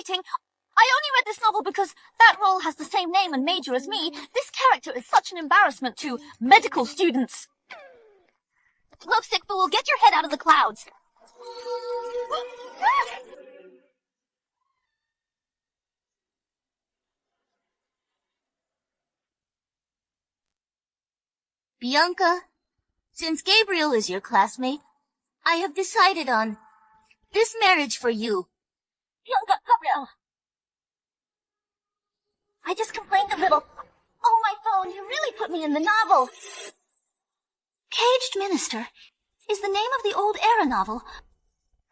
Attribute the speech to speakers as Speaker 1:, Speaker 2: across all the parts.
Speaker 1: exciting. I only read this novel because that role has the same name and major as me. This character is such an embarrassment to medical students. Lovesick fool, get your head out of the clouds. Bianca, since Gabriel is your classmate, I have decided on this marriage for you. Bianca, Gabriel! I just complained a little. Oh, my phone, you really put me in the novel. Caged Minister is the name of the old era novel.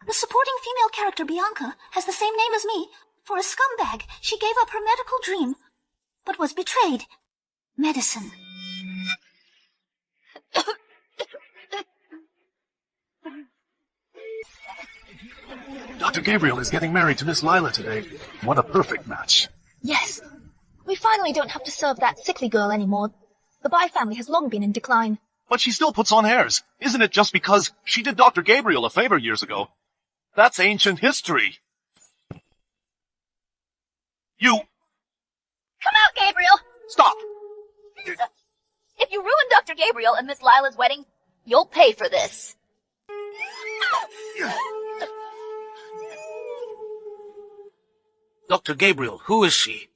Speaker 1: The supporting female character, Bianca, has the same name as me. For a scumbag, she gave up her medical dream, but was betrayed. Medicine.
Speaker 2: Dr. Gabriel is getting married to Miss Lila today. What a perfect match.
Speaker 1: Yes. We finally don't have to serve that sickly girl anymore. The Bai family has long been in decline.
Speaker 2: But she still puts on airs. Isn't it just because she did Dr. Gabriel a favor years ago? That's ancient history. You...
Speaker 1: Come out, Gabriel!
Speaker 2: Stop!
Speaker 1: If you ruin Dr. Gabriel and Miss Lila's wedding, you'll pay for this.
Speaker 3: Dr. Gabriel, who is she?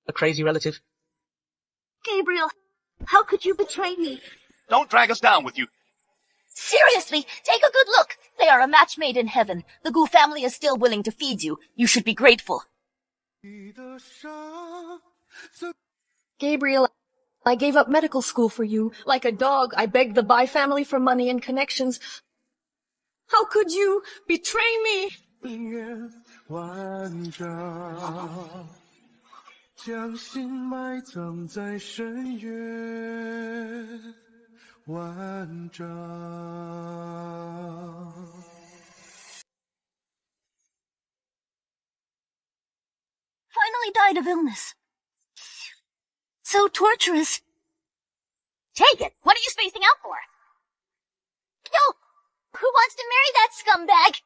Speaker 3: A crazy relative?
Speaker 1: Gabriel, how could you betray me?
Speaker 2: Don't drag us down with you.
Speaker 1: Seriously, take a good look. They are a match made in heaven. The Gu family is still willing to feed you. You should be grateful.
Speaker 4: Gabriel, I gave up medical school for you. Like a dog, I begged the Bai family for money and connections. How could you betray me?
Speaker 1: Finally died of illness. So torturous. Take it! What are you spacing out for? Yo! Who wants to marry that scumbag?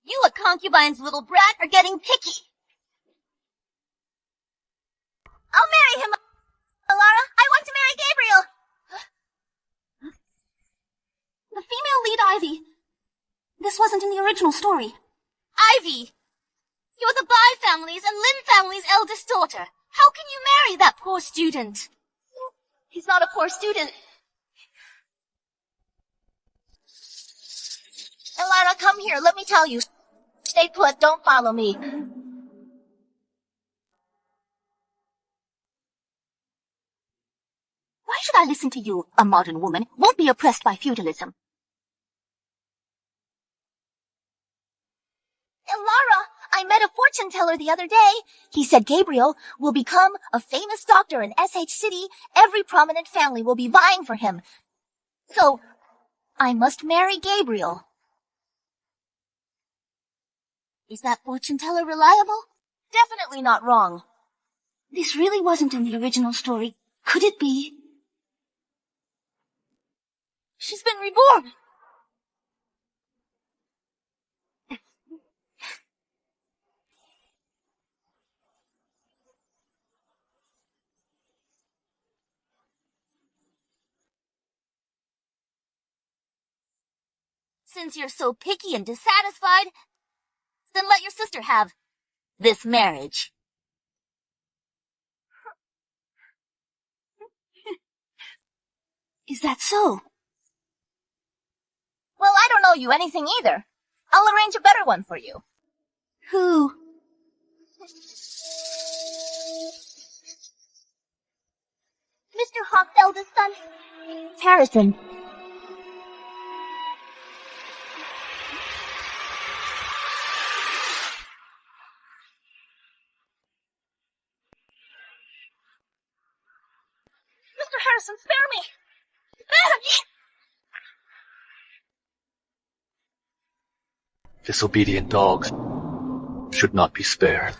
Speaker 1: You, a concubine's little brat, are getting picky. I'll marry him, Alara. I want to marry Gabriel. The female lead, Ivy. This wasn't in the original story. Ivy! You're the Bai family's and Lin family's eldest daughter. How can you marry that poor student? He's not a poor student. Alara, come here. Let me tell you. Stay put. Don't follow me. Why should I listen to you, a modern woman? Won't be oppressed by feudalism. Alara, I met a fortune teller the other day. He said Gabriel will become a famous doctor in SH City. Every prominent family will be vying for him. So, I must marry Gabriel. Is that fortune teller reliable? Definitely not wrong. This really wasn't in the original story. Could it be? She's been reborn! Since you're so picky and dissatisfied, then let your sister have this marriage. Is that so? Well, I don't know you anything either. I'll arrange a better one for you. Who? Mr. Hawk's eldest son, Harrison. Mr. Harrison, spare me! Spare me!
Speaker 2: Disobedient dogs should not be spared.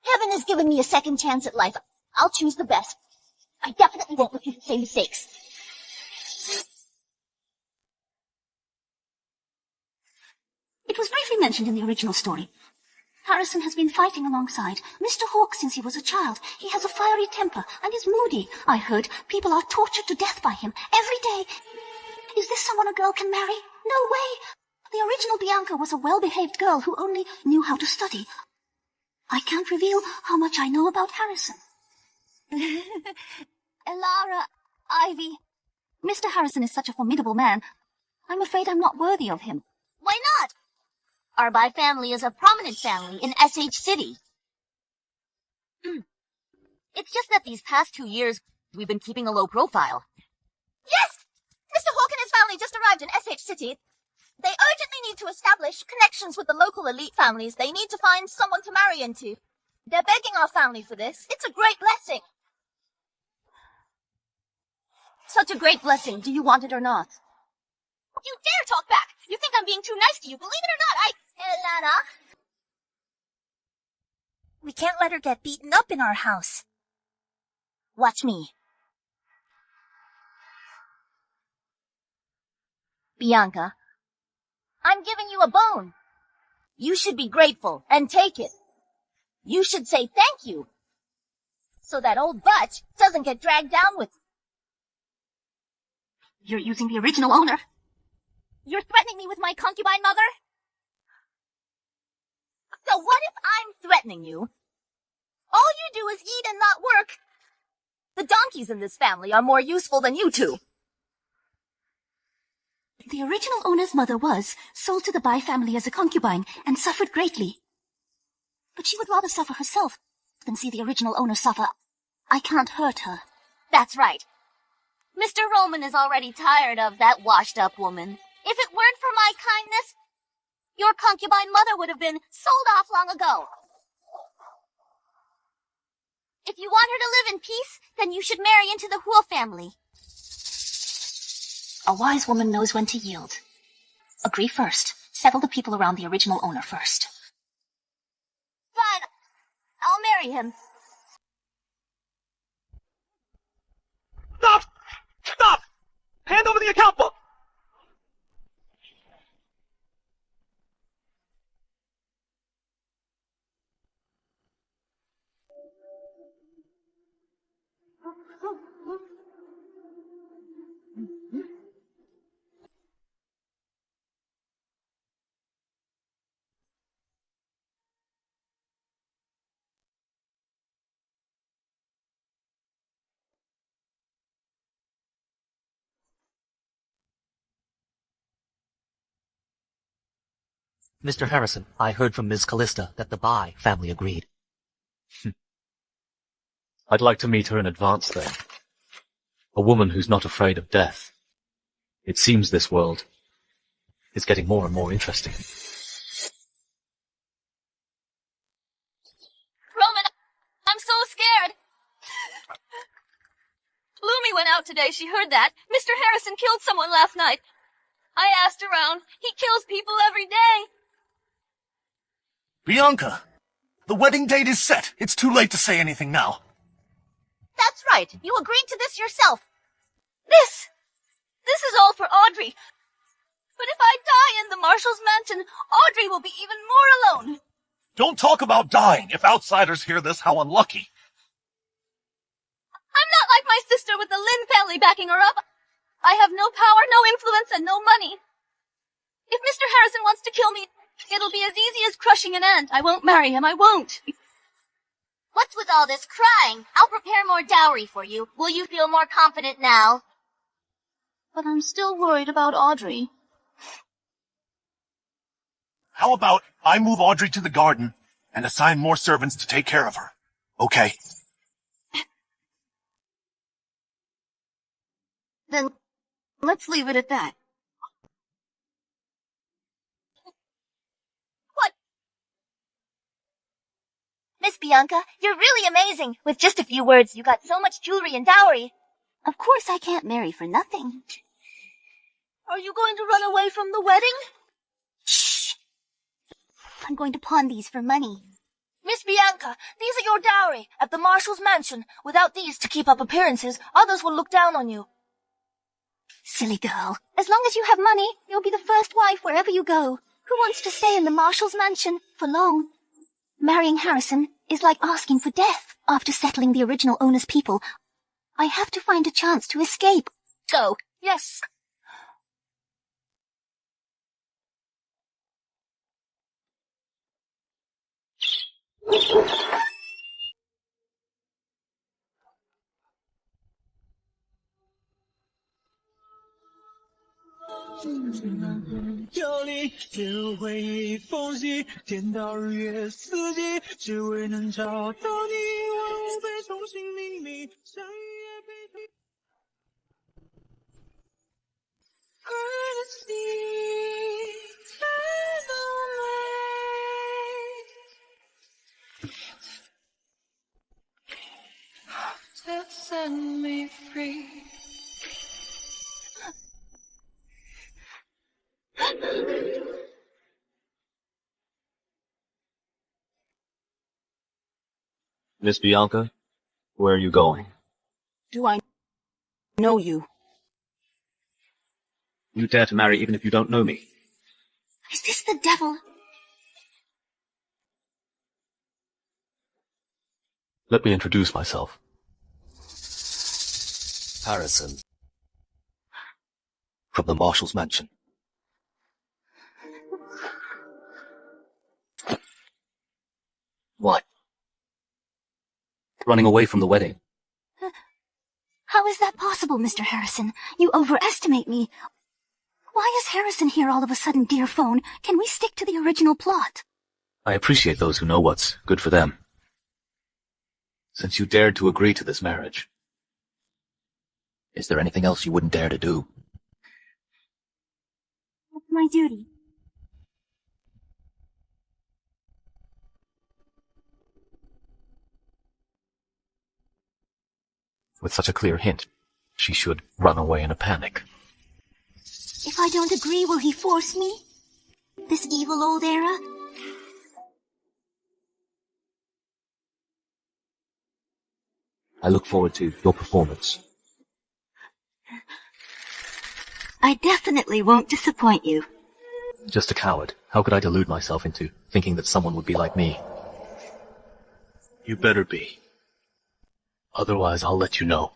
Speaker 1: Heaven has given me a second chance at life. I'll choose the best. I definitely won't repeat the same mistakes. It was briefly mentioned in the original story. Harrison has been fighting alongside Mr. Hawke since he was a child. He has a fiery temper and is moody. I heard people are tortured to death by him every day. Is this someone a girl can marry? No way! The original Bianca was a well-behaved girl who only knew how to study. I can't reveal how much I know about Harrison. Elara, Ivy. Mr. Harrison is such a formidable man. I'm afraid I'm not worthy of him. Why not? Our Bi family is a prominent family in SH City. It's just that these past 2 years, we've been keeping a low profile. Yes! Mr. Hawke and his family just arrived in SH City. They urgently need to establish connections with the local elite families. They need to find someone to marry into. They're begging our family for this. It's a great blessing. Such a great blessing. Do you want it or not? You dare talk back! You think I'm being too nice to you. Believe it or not, Elana. We can't let her get beaten up in our house. Watch me. Bianca, I'm giving you a bone. You should be grateful and take it. You should say thank you, so that old Butch doesn't get dragged down with... You're using the original owner. You're threatening me with my concubine mother? So what if I'm threatening you? All you do is eat and not work. The donkeys in this family are more useful than you two. The original owner's mother was sold to the Bi family as a concubine and suffered greatly. But she would rather suffer herself than see the original owner suffer. I can't hurt her. That's right. Mr. Roman is already tired of that washed-up woman. If it weren't for my kindness, your concubine mother would have been sold off long ago. If you want her to live in peace, then you should marry into the Huo family. A wise woman knows when to yield. Agree first. Settle the people around the original owner first. Fine. I'll marry him.
Speaker 2: Stop! Stop! Hand over the account book!
Speaker 3: Mr. Harrison, I heard from Ms. Callista that the Bi family agreed.
Speaker 5: I'd like to meet her in advance then. A woman who's not afraid of death. It seems this world is getting more and more interesting.
Speaker 4: Roman, I'm so scared. Lumi went out today. She heard that. Mr. Harrison killed someone last night. I asked around. He kills people every day.
Speaker 2: Bianca, the wedding date is set. It's too late to say anything now.
Speaker 1: That's right. You agreed to this yourself.
Speaker 4: This is all for Audrey. But if I die in the Marshal's mansion, Audrey will be even more alone.
Speaker 2: Don't talk about dying. If outsiders hear this, how unlucky.
Speaker 4: I'm not like my sister with the Lin family backing her up. I have no power, no influence, and no money. If Mr. Harrison wants to kill me, it'll be as easy as crushing an ant. I won't marry him. I won't.
Speaker 1: What's with all this crying? I'll prepare more dowry for you. Will you feel more confident now?
Speaker 4: But I'm still worried about Audrey.
Speaker 2: How about I move Audrey to the garden and assign more servants to take care of her? Okay.
Speaker 1: Then let's leave it at that. What? Miss Bianca, you're really amazing. With just a few words, you got so much jewelry and dowry. Of course I can't marry for nothing.
Speaker 4: Are you going to run away from the wedding?
Speaker 1: I'm going to pawn these for money.
Speaker 6: Miss Bianca, these are your dowry at the Marshal's mansion. Without these to keep up appearances, others will look down on you.
Speaker 1: Silly girl. As long as you have money, you'll be the first wife wherever you go. Who wants to stay in the Marshal's mansion for long? Marrying Harrison is like asking for death after settling the original owner's people. I have to find a chance to escape. Go.
Speaker 6: Yes.
Speaker 7: 有你跌入回忆缝隙，天道日月四季，只为能找到你，万物被重新命名，相遇也被推。Set me free.
Speaker 5: Miss Bianca, where are you going?
Speaker 6: Do I know you?
Speaker 5: You dare to marry even if you don't know me?
Speaker 1: Is this the devil?
Speaker 5: Let me introduce myself. Harrison. From the Marshal's mansion. What? Running away from the wedding?
Speaker 1: How is that possible, Mr. Harrison? You overestimate me. Why is Harrison here all of a sudden, dear phone? Can we stick to the original plot?
Speaker 5: I appreciate those who know what's good for them. Since you dared to agree to this marriage, is there anything else you wouldn't dare to do?
Speaker 1: It's my duty.
Speaker 5: With such a clear hint, she should run away in a panic.
Speaker 1: If I don't agree, will he force me? This evil old era?
Speaker 5: I look forward to your performance.
Speaker 1: I definitely won't disappoint you.
Speaker 5: Just a coward. How could I delude myself into thinking that someone would be like me? You better be. Otherwise, I'll let you know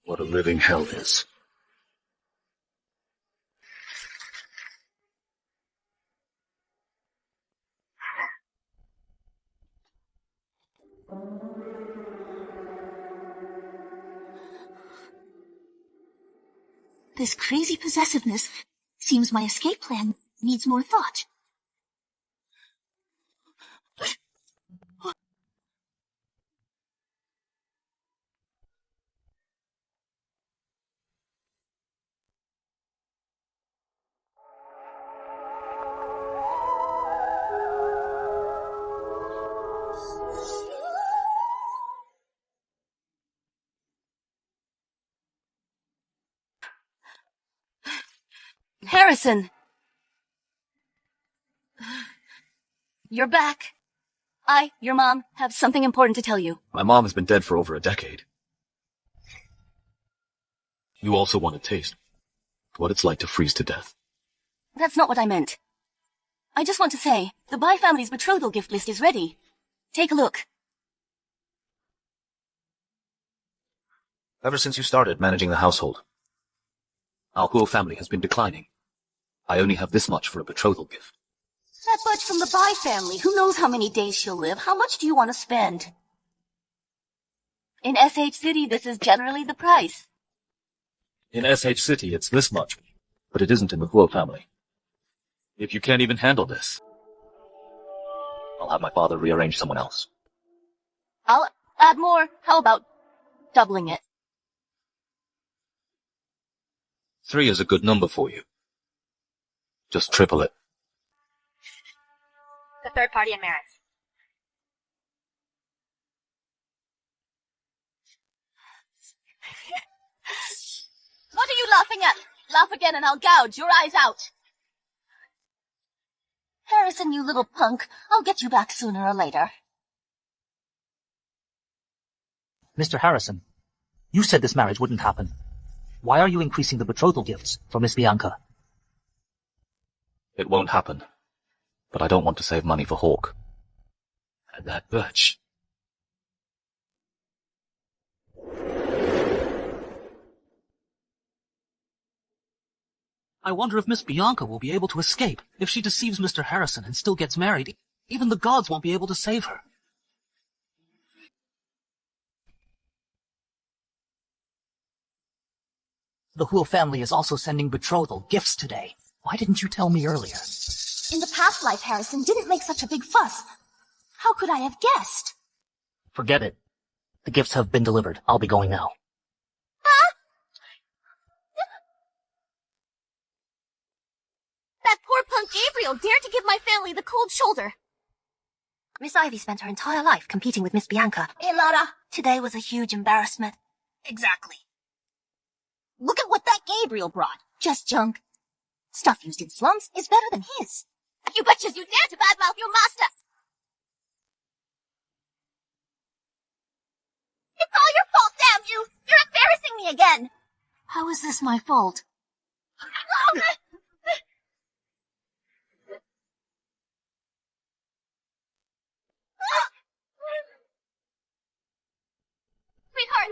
Speaker 5: what a living hell is.
Speaker 1: This crazy possessiveness seems my escape plan needs more thought.
Speaker 6: Harrison! You're back. I, your mom, have something important to tell you.
Speaker 5: My mom has been dead for over a decade. You also want to taste what it's like to freeze to death.
Speaker 6: That's not what I meant. I just want to say, the Bai family's betrothal gift list is ready. Take a look.
Speaker 5: Ever since you started managing the household, our Huo family has been declining. I only have this much for a betrothal gift.
Speaker 6: That much from the Bai family. Who knows how many days she'll live? How much do you want to spend? In SH City, this is generally the price.
Speaker 5: In SH City, it's this much, but it isn't in the Huo family. If you can't even handle this, I'll have my father rearrange someone else.
Speaker 6: I'll add more. How about doubling it?
Speaker 5: 3 is a good number for you. Just triple it.
Speaker 1: The third party in marriage.
Speaker 6: What are you laughing at? Laugh again and I'll gouge your eyes out.
Speaker 1: Harrison, you little punk. I'll get you back sooner or later.
Speaker 3: Mr. Harrison, you said this marriage wouldn't happen. Why are you increasing the betrothal gifts for Miss Bianca?
Speaker 5: It won't happen. But I don't want to save money for Hawk. And that bitch.
Speaker 3: I wonder if Miss Bianca will be able to escape. If she deceives Mr. Harrison and still gets married, even the gods won't be able to save her. The Huo family is also sending betrothal gifts today. Why didn't you tell me earlier?
Speaker 1: In the past life, Harrison didn't make such a big fuss. How could I have guessed?
Speaker 3: Forget it. The gifts have been delivered. I'll be going now.
Speaker 4: That poor punk Gabriel dared to give my family the cold shoulder.
Speaker 6: Miss Ivy spent her entire life competing with Miss Bianca.
Speaker 1: Hey, Laura.
Speaker 6: Today was a huge embarrassment.
Speaker 1: Exactly. Look at what that Gabriel brought. Just junk. Stuff used in slums is better than his.
Speaker 4: You betches you dare to badmouth your master! It's all your fault, damn you! You're embarrassing me again!
Speaker 1: How is this my fault?
Speaker 4: Sweetheart,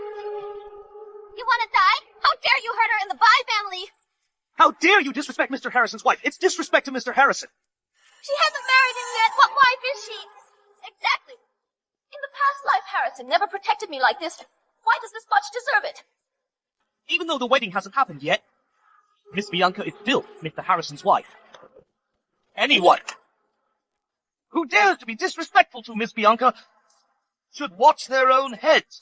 Speaker 4: you wanna die? How dare you hurt her in the Bai family?
Speaker 2: How dare you disrespect Mr. Harrison's wife? It's disrespect to Mr. Harrison.
Speaker 4: She hasn't married him yet. What wife is she? Exactly. In the past life, Harrison never protected me like this. Why does this butch deserve it?
Speaker 8: Even though the wedding hasn't happened yet, Miss Bianca is still Mr. Harrison's wife.
Speaker 2: Anyone who dares to be disrespectful to Miss Bianca should watch their own heads.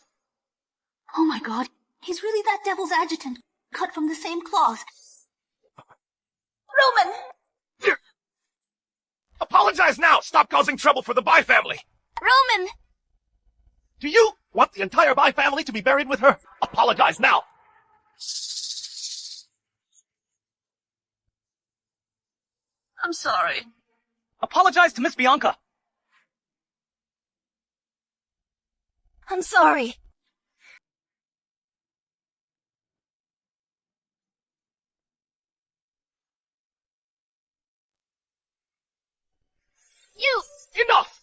Speaker 1: Oh my god, he's really that devil's adjutant, cut from the same cloth.
Speaker 4: Roman!
Speaker 2: Apologize now! Stop causing trouble for the Bai family!
Speaker 4: Roman!
Speaker 2: Do you want the entire Bai family to be buried with her? Apologize now!
Speaker 8: I'm sorry. Apologize to Miss Bianca.
Speaker 1: I'm sorry.
Speaker 4: You!
Speaker 2: Enough!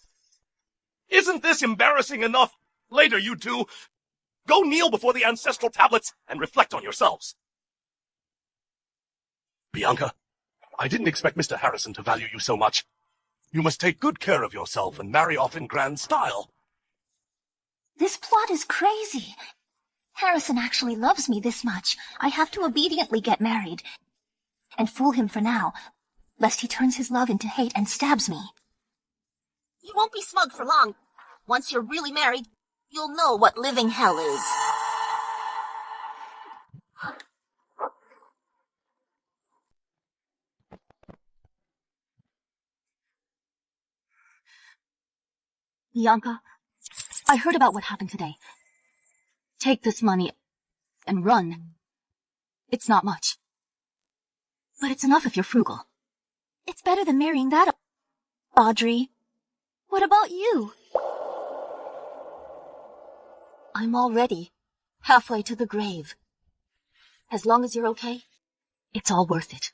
Speaker 2: Isn't this embarrassing enough? Later, you two, go kneel before the ancestral tablets and reflect on yourselves. Bianca, I didn't expect Mr. Harrison to value you so much. You must take good care of yourself and marry off in grand style.
Speaker 1: This plot is crazy. Harrison actually loves me this much. I have to obediently get married. And fool him for now, lest he turns his love into hate and stabs me.
Speaker 6: You won't be smug for long. Once you're really married, you'll know what living hell is.
Speaker 1: Bianca, I heard about what happened today. Take this money and run. It's not much. But it's enough if you're frugal. It's better than marrying that Audrey. What about you? I'm already halfway to the grave. As long as you're okay, it's all worth it.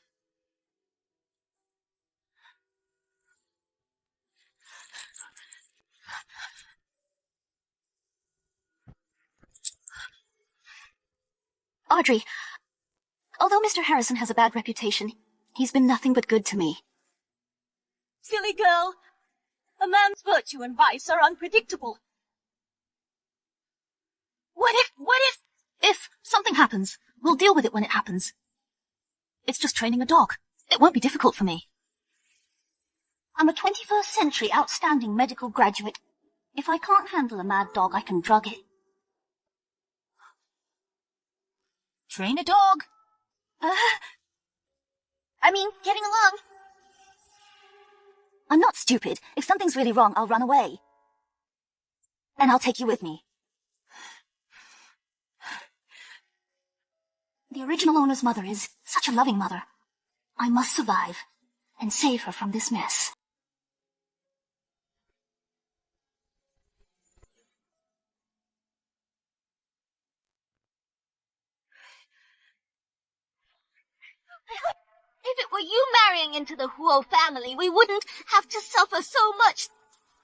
Speaker 1: Audrey, although Mr. Harrison has a bad reputation, he's been nothing but good to me.
Speaker 4: Silly girl. A man's virtue and vice are unpredictable.
Speaker 1: What if something happens? We'll deal with it when it happens. It's just training a dog. It won't be difficult for me. I'm a 21st century outstanding medical graduate. If I can't handle a mad dog, I can drug it.
Speaker 4: Train a dog. Getting along.
Speaker 1: I'm not stupid. If something's really wrong, I'll run away. And I'll take you with me. The original owner's mother is such a loving mother. I must survive and save her from this mess. If it were you marrying into the Huo family, we wouldn't have to suffer so much.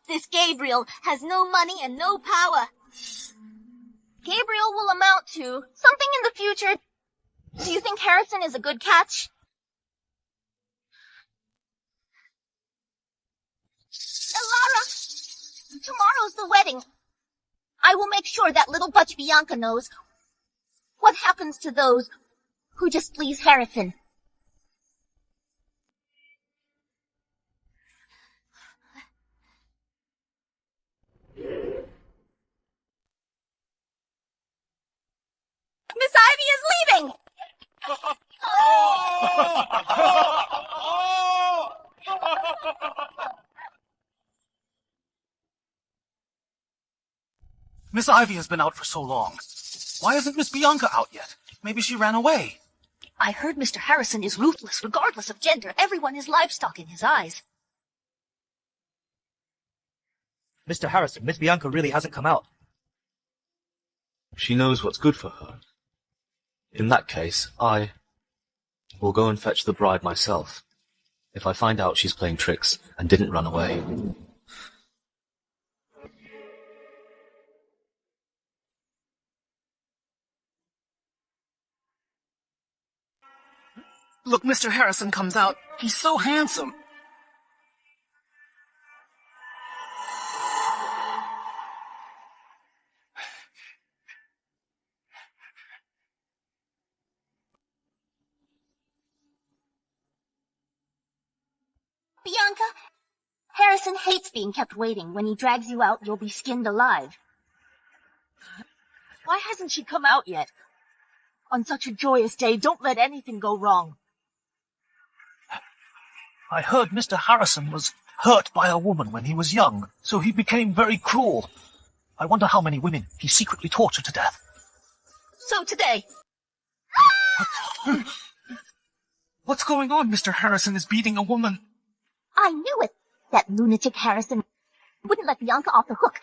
Speaker 1: This Gabriel has no money and no power.
Speaker 6: Gabriel will amount to something in the future. Do you think Harrison is a good catch? Elara, tomorrow's the wedding. I will make sure that little butch Bianca knows what happens to those who just please Harrison.
Speaker 4: Miss Ivy is leaving!
Speaker 7: Miss Ivy has been out for so long. Why isn't Miss Bianca out yet? Maybe she ran away.
Speaker 6: I heard Mr. Harrison is ruthless, regardless of gender. Everyone is livestock in his eyes.
Speaker 3: Mr. Harrison, Miss Bianca really hasn't come out.
Speaker 5: She knows what's good for her. In that case, I will go and fetch the bride myself, if I find out she's playing tricks and didn't run away.
Speaker 7: Look, Mr. Harrison comes out. He's so handsome.
Speaker 6: Bianca, Harrison hates being kept waiting. When he drags you out, you'll be skinned alive. Why hasn't she come out yet? On such a joyous day, don't let anything go wrong.
Speaker 7: I heard Mr. Harrison was hurt by a woman when he was young, so he became very cruel. I wonder how many women he secretly tortured to death.
Speaker 6: So today...
Speaker 7: What's going on? Mr. Harrison is beating a woman.
Speaker 6: I knew it! That lunatic Harrison wouldn't let Bianca off the hook.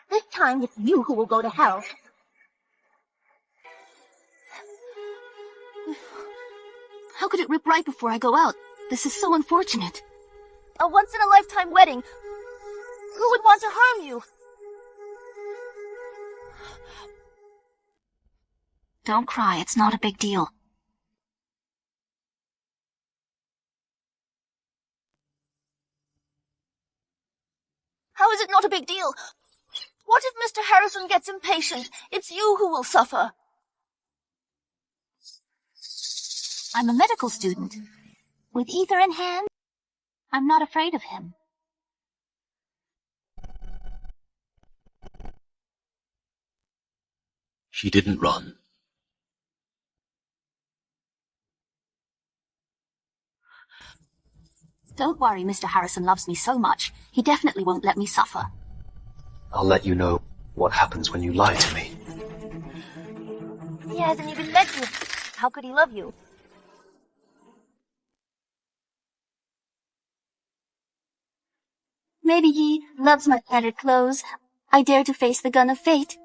Speaker 6: This time it's you who will go to hell.
Speaker 1: How could it rip right before I go out? This is so unfortunate.
Speaker 6: A once-in-a-lifetime wedding. Who would want to harm you?
Speaker 1: Don't cry, it's not a big deal.
Speaker 6: How is it not a big deal? What if Mr. Harrison gets impatient? It's you who will suffer.
Speaker 1: I'm a medical student. With ether in hand, I'm not afraid of him.
Speaker 5: She didn't run.
Speaker 1: Don't worry, Mr. Harrison loves me so much. He definitely won't let me suffer.
Speaker 5: I'll let you know what happens when you lie to me.
Speaker 6: He hasn't even met you. How could he love you?
Speaker 1: Maybe he loves my tattered clothes. I dare to face the gun of fate.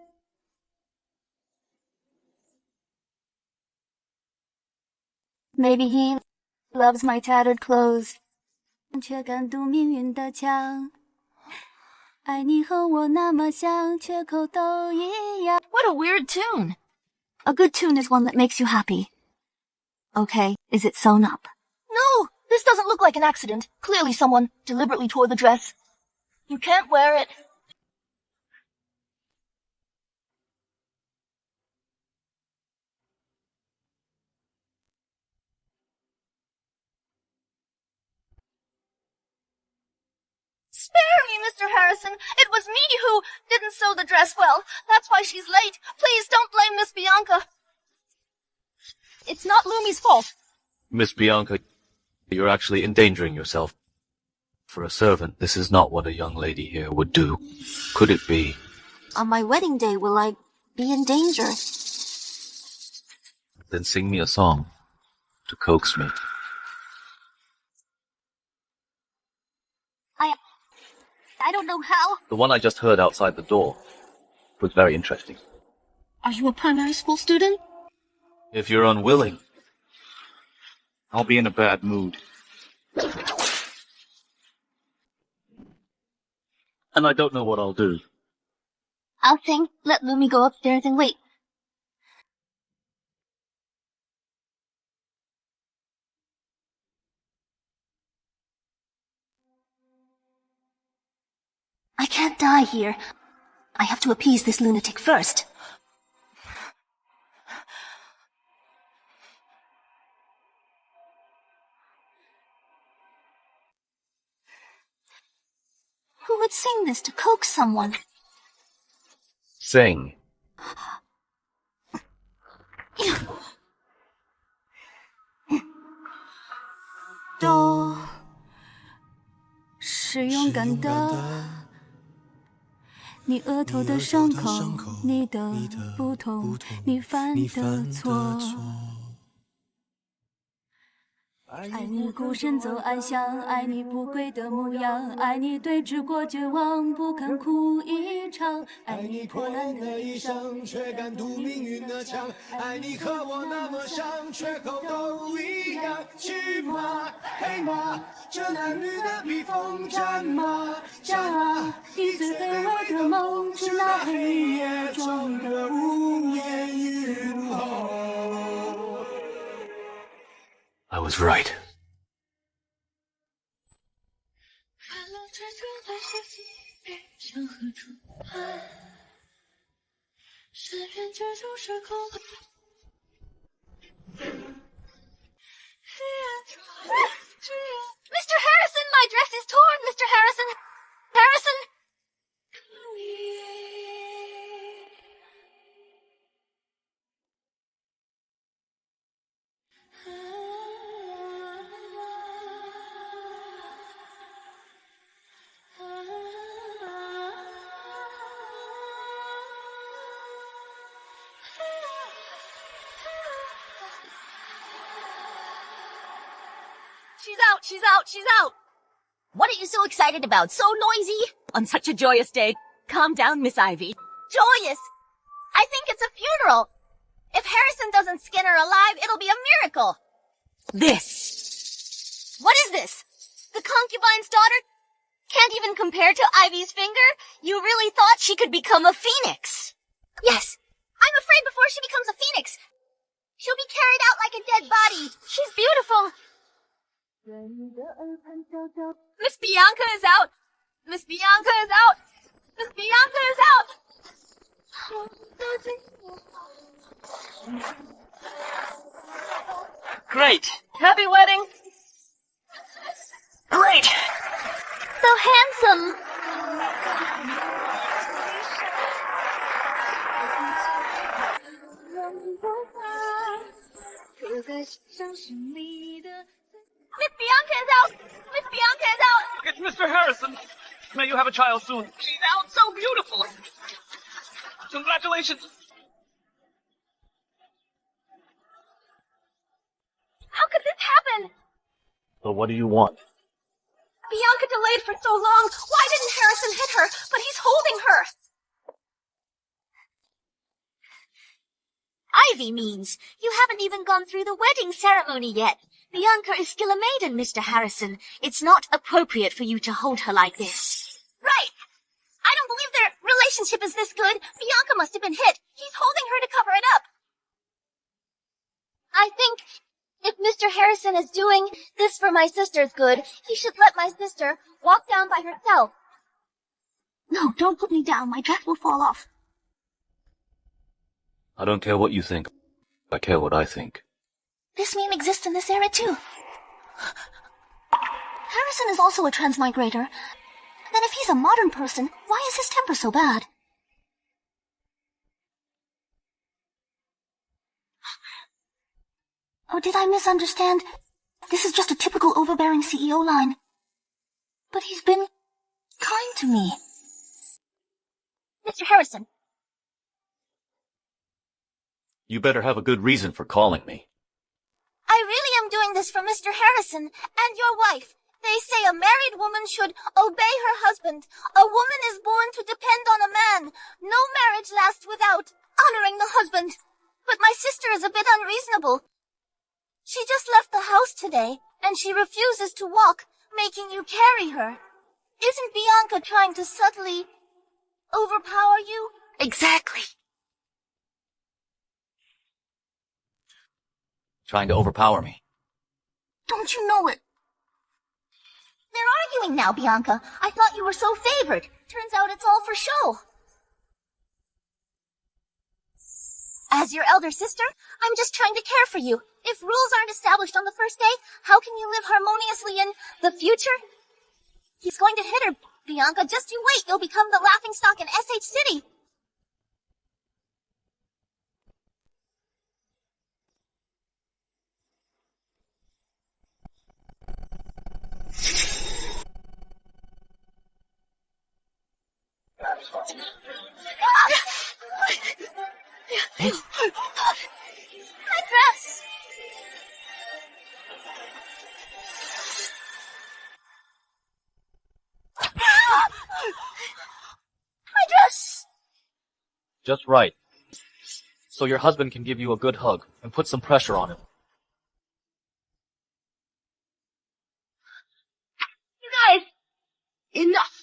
Speaker 1: Maybe he loves my tattered clothes. 却敢堵命运的枪，爱你和我那么像，缺口都一样。
Speaker 6: What a weird tune.
Speaker 1: A good tune is one that makes you happy. Okay, is it sewn up?
Speaker 6: No, this doesn't look like an accident. Clearly someone deliberately tore the dress. You can't wear it. Spare me, Mr. Harrison. It was me who didn't sew the dress well. That's why she's late. Please don't blame Miss Bianca.
Speaker 4: It's not Lumi's fault.
Speaker 5: Miss Bianca, you're actually endangering yourself. For a servant, this is not what a young lady here would do. Could it be?
Speaker 1: On my wedding day, will I be in danger?
Speaker 5: Then sing me a song to coax me.
Speaker 1: I don't know how.
Speaker 5: The one I just heard outside the door was very interesting.
Speaker 1: Are you a primary school student?
Speaker 5: If you're unwilling,
Speaker 9: I'll be in a bad mood.
Speaker 5: And I don't know what I'll do.
Speaker 1: I'll think. Let Lumi go upstairs and wait. I can't die here. I have to appease this lunatic first. Who would sing this to coax someone?
Speaker 2: Sing.
Speaker 4: 都是勇敢的，你额头的伤口，你的不同，你犯的错。爱你孤身走暗巷，爱你不跪的模样，爱你对峙过绝望，不肯哭一场，爱你破烂的衣裳，却敢堵命运的枪，爱你和我那么像，缺口都一样。去马黑马，这男女的避风战马，战马，你最黑暗的梦，是那黑夜中的无言与怒吼。
Speaker 5: I was right.
Speaker 4: Mr. Harrison, my dress is torn, Mr. Harrison. Harrison!
Speaker 6: She's out, she's out, she's out! What are you so excited about? So noisy?
Speaker 10: On such a joyous day. Calm down, Miss Ivy.
Speaker 6: Joyous! I think it's a funeral. If Harrison doesn't skin her alive, it'll be a miracle.
Speaker 10: This.
Speaker 4: What is this? The concubine's daughter? Can't even compare to Ivy's finger? You really thought she could become a phoenix?
Speaker 6: Yes. I'm afraid before she becomes a phoenix, she'll be carried out like a dead body.
Speaker 4: She's beautiful. Miss Bianca is out. Miss Bianca is out. Miss Bianca is out.
Speaker 8: Great.
Speaker 4: Happy wedding.
Speaker 8: Great.
Speaker 4: So handsome. Miss Bianca is out. Miss Bianca is out.
Speaker 8: It's Mr. Harrison. May you have a child soon. She's out so beautiful. Congratulations.
Speaker 4: How could this happen?
Speaker 5: So what do you want?
Speaker 4: Bianca delayed for so long. Why didn't Harrison hit her? But he's holding her.
Speaker 1: Ivy means you haven't even gone through the wedding ceremony yet. Bianca is still a maiden, Mr. Harrison. It's not appropriate for you to hold her like this.
Speaker 6: Right. I don't believe their relationship is this good. Bianca must have been hit. He's holding her to cover it up.
Speaker 1: I think if Mr. Harrison is doing this for my sister's good, he should let my sister walk down by herself. No, don't put me down. My dress will fall off.
Speaker 5: I don't care what you think. I care what I think.
Speaker 1: This meme exists in this era too. Harrison is also a transmigrator. Then if he's a modern person, why is his temper so bad? Or did I misunderstand? This is just a typical overbearing CEO line. But he's been kind to me.
Speaker 6: Mr. Harrison.
Speaker 5: You better have a good reason for calling me.
Speaker 6: I really am doing this for Mr. Harrison and your wife. They say a married woman should obey her husband. A woman is born to depend on a man. No marriage lasts without honoring the husband. But my sister is a bit unreasonable. She just left the house today, and she refuses to walk, making you carry her. Isn't Bianca trying to subtly overpower you?
Speaker 1: Exactly.
Speaker 9: Trying to overpower me.
Speaker 1: Don't you know it?
Speaker 6: They're arguing now, Bianca. I thought you were so favored. Turns out it's all for show. As your elder sister, I'm just trying to care for you. If rules aren't established on the first day, how can you live harmoniously in the future? He's going to hit her, Bianca. Just you wait. You'll become the laughingstock in SH City. My dress! My dress!
Speaker 5: Just right. So your husband can give you a good hug and put some pressure on him.
Speaker 6: You guys! Enough!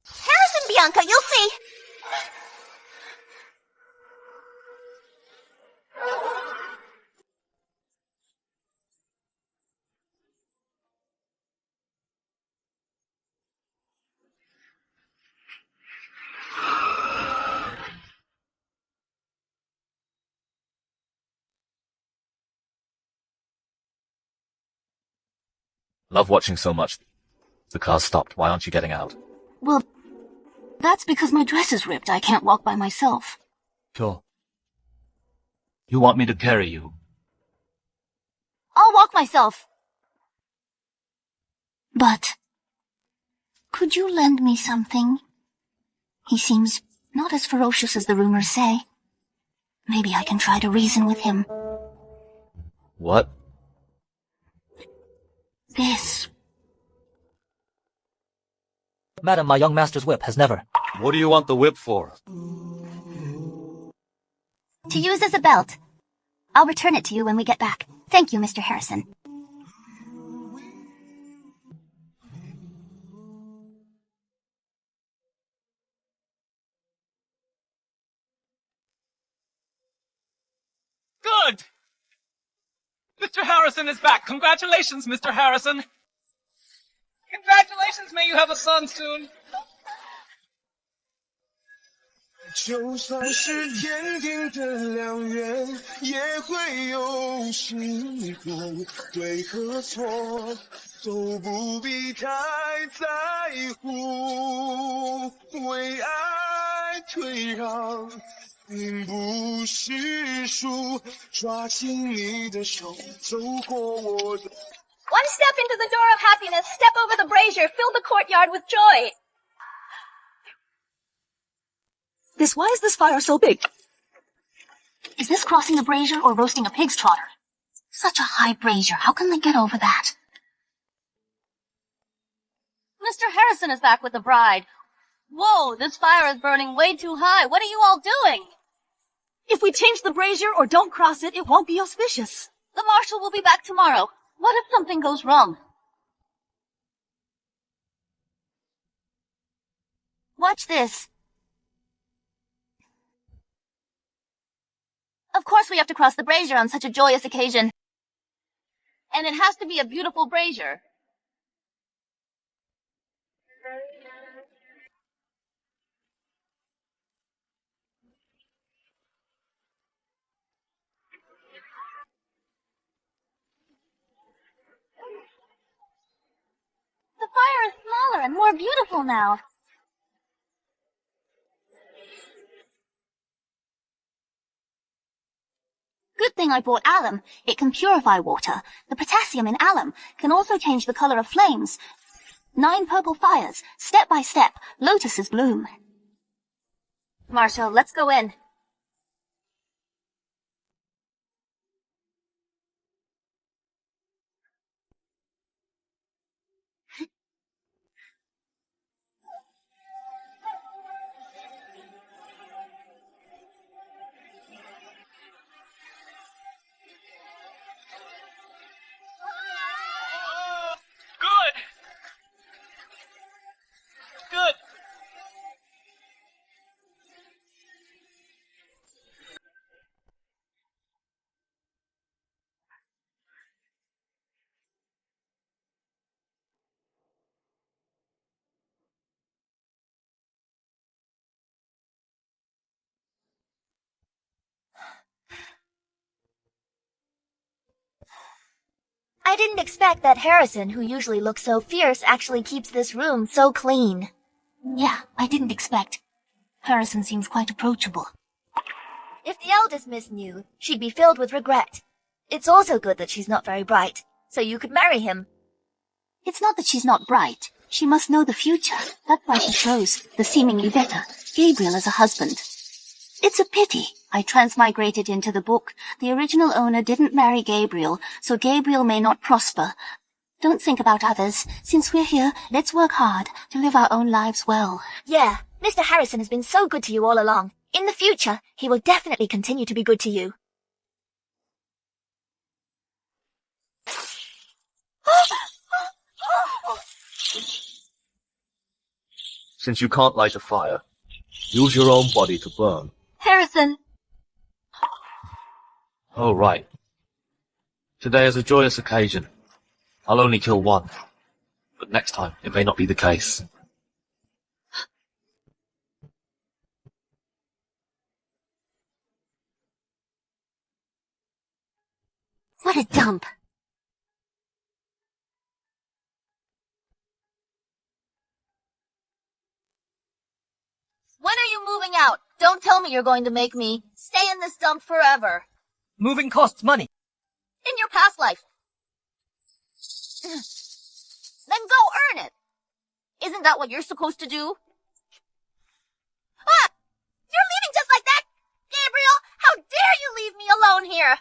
Speaker 6: Harrison, Bianca, you'll see!
Speaker 9: Love watching so much. The car's stopped. Why aren't you getting out?
Speaker 1: Well, that's because my dress is ripped. I can't walk by myself.
Speaker 3: Sure. You want me to carry you?
Speaker 1: I'll walk myself. But could you lend me something? He seems not as ferocious as the rumors say. Maybe I can try to reason with him.
Speaker 9: What?
Speaker 1: This.
Speaker 3: Madam, my young master's whip has never.
Speaker 9: What do you want the whip for?
Speaker 1: To use as a belt. I'll return it to you when we get back. Thank you, Mr. Harrison.
Speaker 8: Good! Mr. Harrison is back. Congratulations, Mr. Harrison. Congratulations, may you have a son soon.
Speaker 7: 就算是天定的良缘，也会有辛苦，对和错都不必太在乎。为爱退让，并不是输，抓紧你的手，走过我的。
Speaker 4: One step into the door of happiness, step over the brazier, fill the courtyard with joy.
Speaker 10: Why is this fire so big?
Speaker 1: Is this crossing the brazier or roasting a pig's trotter? Such a high brazier. How can they get over that?
Speaker 4: Mr. Harrison is back with the bride. Whoa, this fire is burning way too high. What are you all doing?
Speaker 10: If we change the brazier or don't cross it, it won't be auspicious.
Speaker 4: The marshal will be back tomorrow. What if something goes wrong?
Speaker 1: Watch this. Of course we have to cross the brazier on such a joyous occasion.
Speaker 4: And it has to be a beautiful brazier.
Speaker 1: The fire is smaller and more beautiful now. Good thing I brought alum. It can purify water. The potassium in alum can also change the color of flames. 9 purple fires, step by step, lotuses bloom.
Speaker 4: Marshal, let's go in.
Speaker 6: I didn't expect that Harrison, who usually looks so fierce, actually keeps this room so clean.
Speaker 1: Yeah, I didn't expect. Harrison seems quite approachable.
Speaker 6: If the eldest miss knew, she'd be filled with regret. It's also good that she's not very bright, so you could marry him.
Speaker 1: It's not that she's not bright. She must know the future. That's why she chose the seemingly better Gabriel as a husband. It's a pity. I transmigrated into the book. The original owner didn't marry Gabriel, so Gabriel may not prosper. Don't think about others. Since we're here, let's work hard to live our own lives well.
Speaker 6: Yeah, Mr. Harrison has been so good to you all along. In the future, he will definitely continue to be good to you.
Speaker 9: Since you can't light a fire, use your own body to burn.
Speaker 4: Harrison!
Speaker 9: Oh, right. Today is a joyous occasion. I'll only kill one. But next time, it may not be the case.
Speaker 1: What a dump.
Speaker 6: When are you moving out? Don't tell me you're going to make me stay in this dump forever.
Speaker 8: Moving costs money.
Speaker 6: In your past life. Then go earn it. Isn't that what you're supposed to do? Ah! You're leaving just like that? Gabriel, how dare you leave me alone here?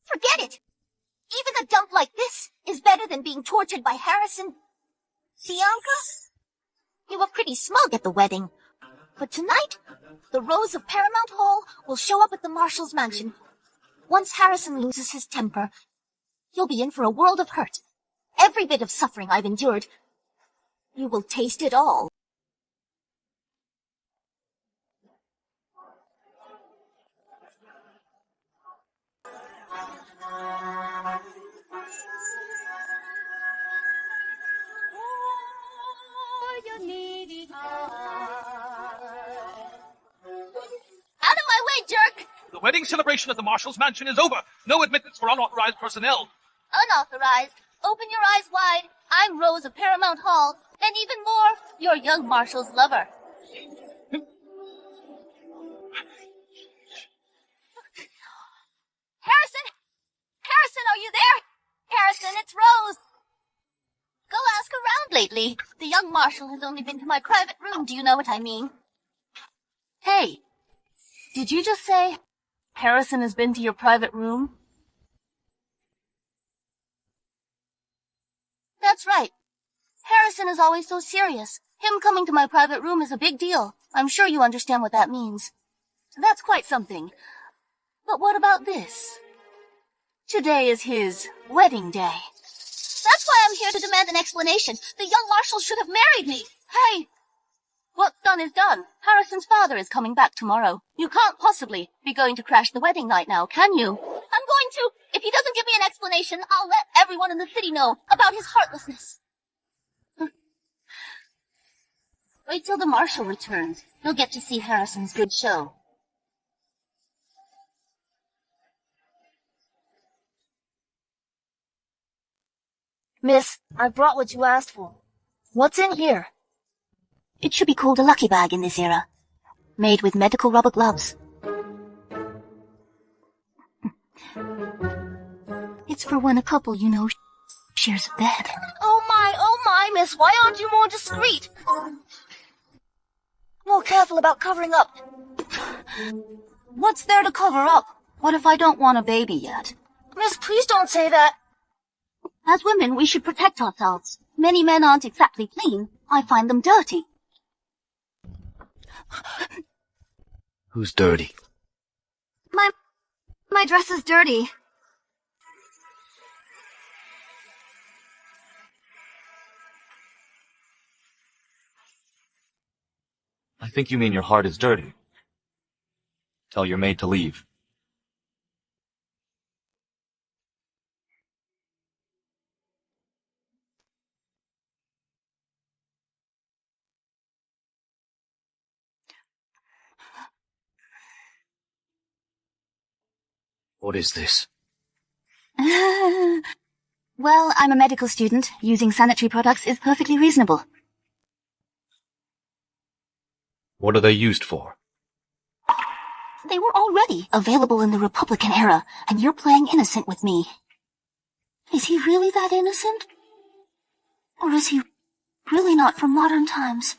Speaker 6: Forget it. Even a dump like this is better than being tortured by Harrison. Bianca? You were pretty smug at the wedding. But tonight, the Rose of Paramount Hall will show up at the Marshal's mansion. Once Harrison loses his temper, you'll be in for a world of hurt. Every bit of suffering I've endured, you will taste it all. Out of my way, jerk!
Speaker 8: The wedding celebration at the Marshal's mansion is over. No admittance for unauthorized personnel.
Speaker 6: Unauthorized. Open your eyes wide. I'm Rose of Paramount Hall, and even more, your young Marshal's lover. Harrison! Harrison, are you there? Harrison, it's Rose. Go ask around lately. The young Marshal has only been to my private room, do you know what I mean?
Speaker 1: Hey, did you just say Harrison has been to your private room? That's right. Harrison is always so serious. Him coming to my private room is a big deal. I'm sure you understand what that means. That's quite something. But what about this? Today is his wedding day.
Speaker 6: That's why I'm here to demand an explanation. The young Marshal should have married me.
Speaker 1: Hey! What's done is done. Harrison's father is coming back tomorrow. You can't possibly be going to crash the wedding night now, can you?
Speaker 6: I'm going to. If he doesn't give me an explanation, I'll let everyone in the city know about his heartlessness.
Speaker 1: Wait till the Marshal returns. You'll get to see Harrison's good show.
Speaker 6: Miss, I brought what you asked for. What's in here?
Speaker 1: It should be called a lucky bag in this era. Made with medical rubber gloves. It's for when a couple, you know, shares a bed.
Speaker 6: Oh my, miss, why aren't you more discreet? More careful about covering up.
Speaker 1: What's there to cover up? What if I don't want a baby yet?
Speaker 6: Miss, please don't say that.
Speaker 1: As women, we should protect ourselves. Many men aren't exactly clean. I find them dirty.
Speaker 9: Who's dirty?
Speaker 1: My dress is dirty.
Speaker 9: I think you mean your heart is dirty. Tell your maid to leave. What is this?
Speaker 1: Well, I'm a medical student. Using sanitary products is perfectly reasonable.
Speaker 9: What are they used for?
Speaker 1: They were already available in the Republican era, and you're playing innocent with me. Is he really that innocent? Or is he really not from modern times?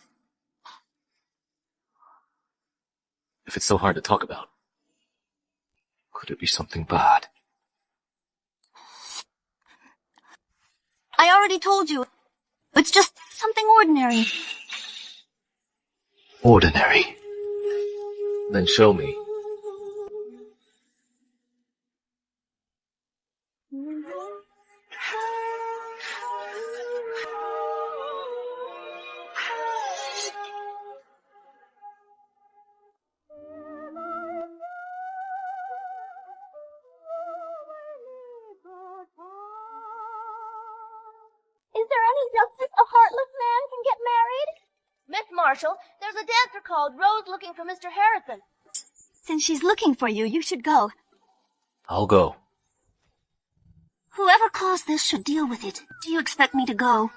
Speaker 9: If it's so hard to talk about, could it be something bad?
Speaker 1: I already told you. It's just something ordinary.
Speaker 9: Ordinary? Then show me.
Speaker 6: Is there any justice a heartless man can get married? Miss Marshall, there's a dancer called Rose looking for Mr. Harrison.
Speaker 1: Since she's looking for you, you should go.
Speaker 9: I'll go.
Speaker 1: Whoever caused this should deal with it. Do you expect me to go?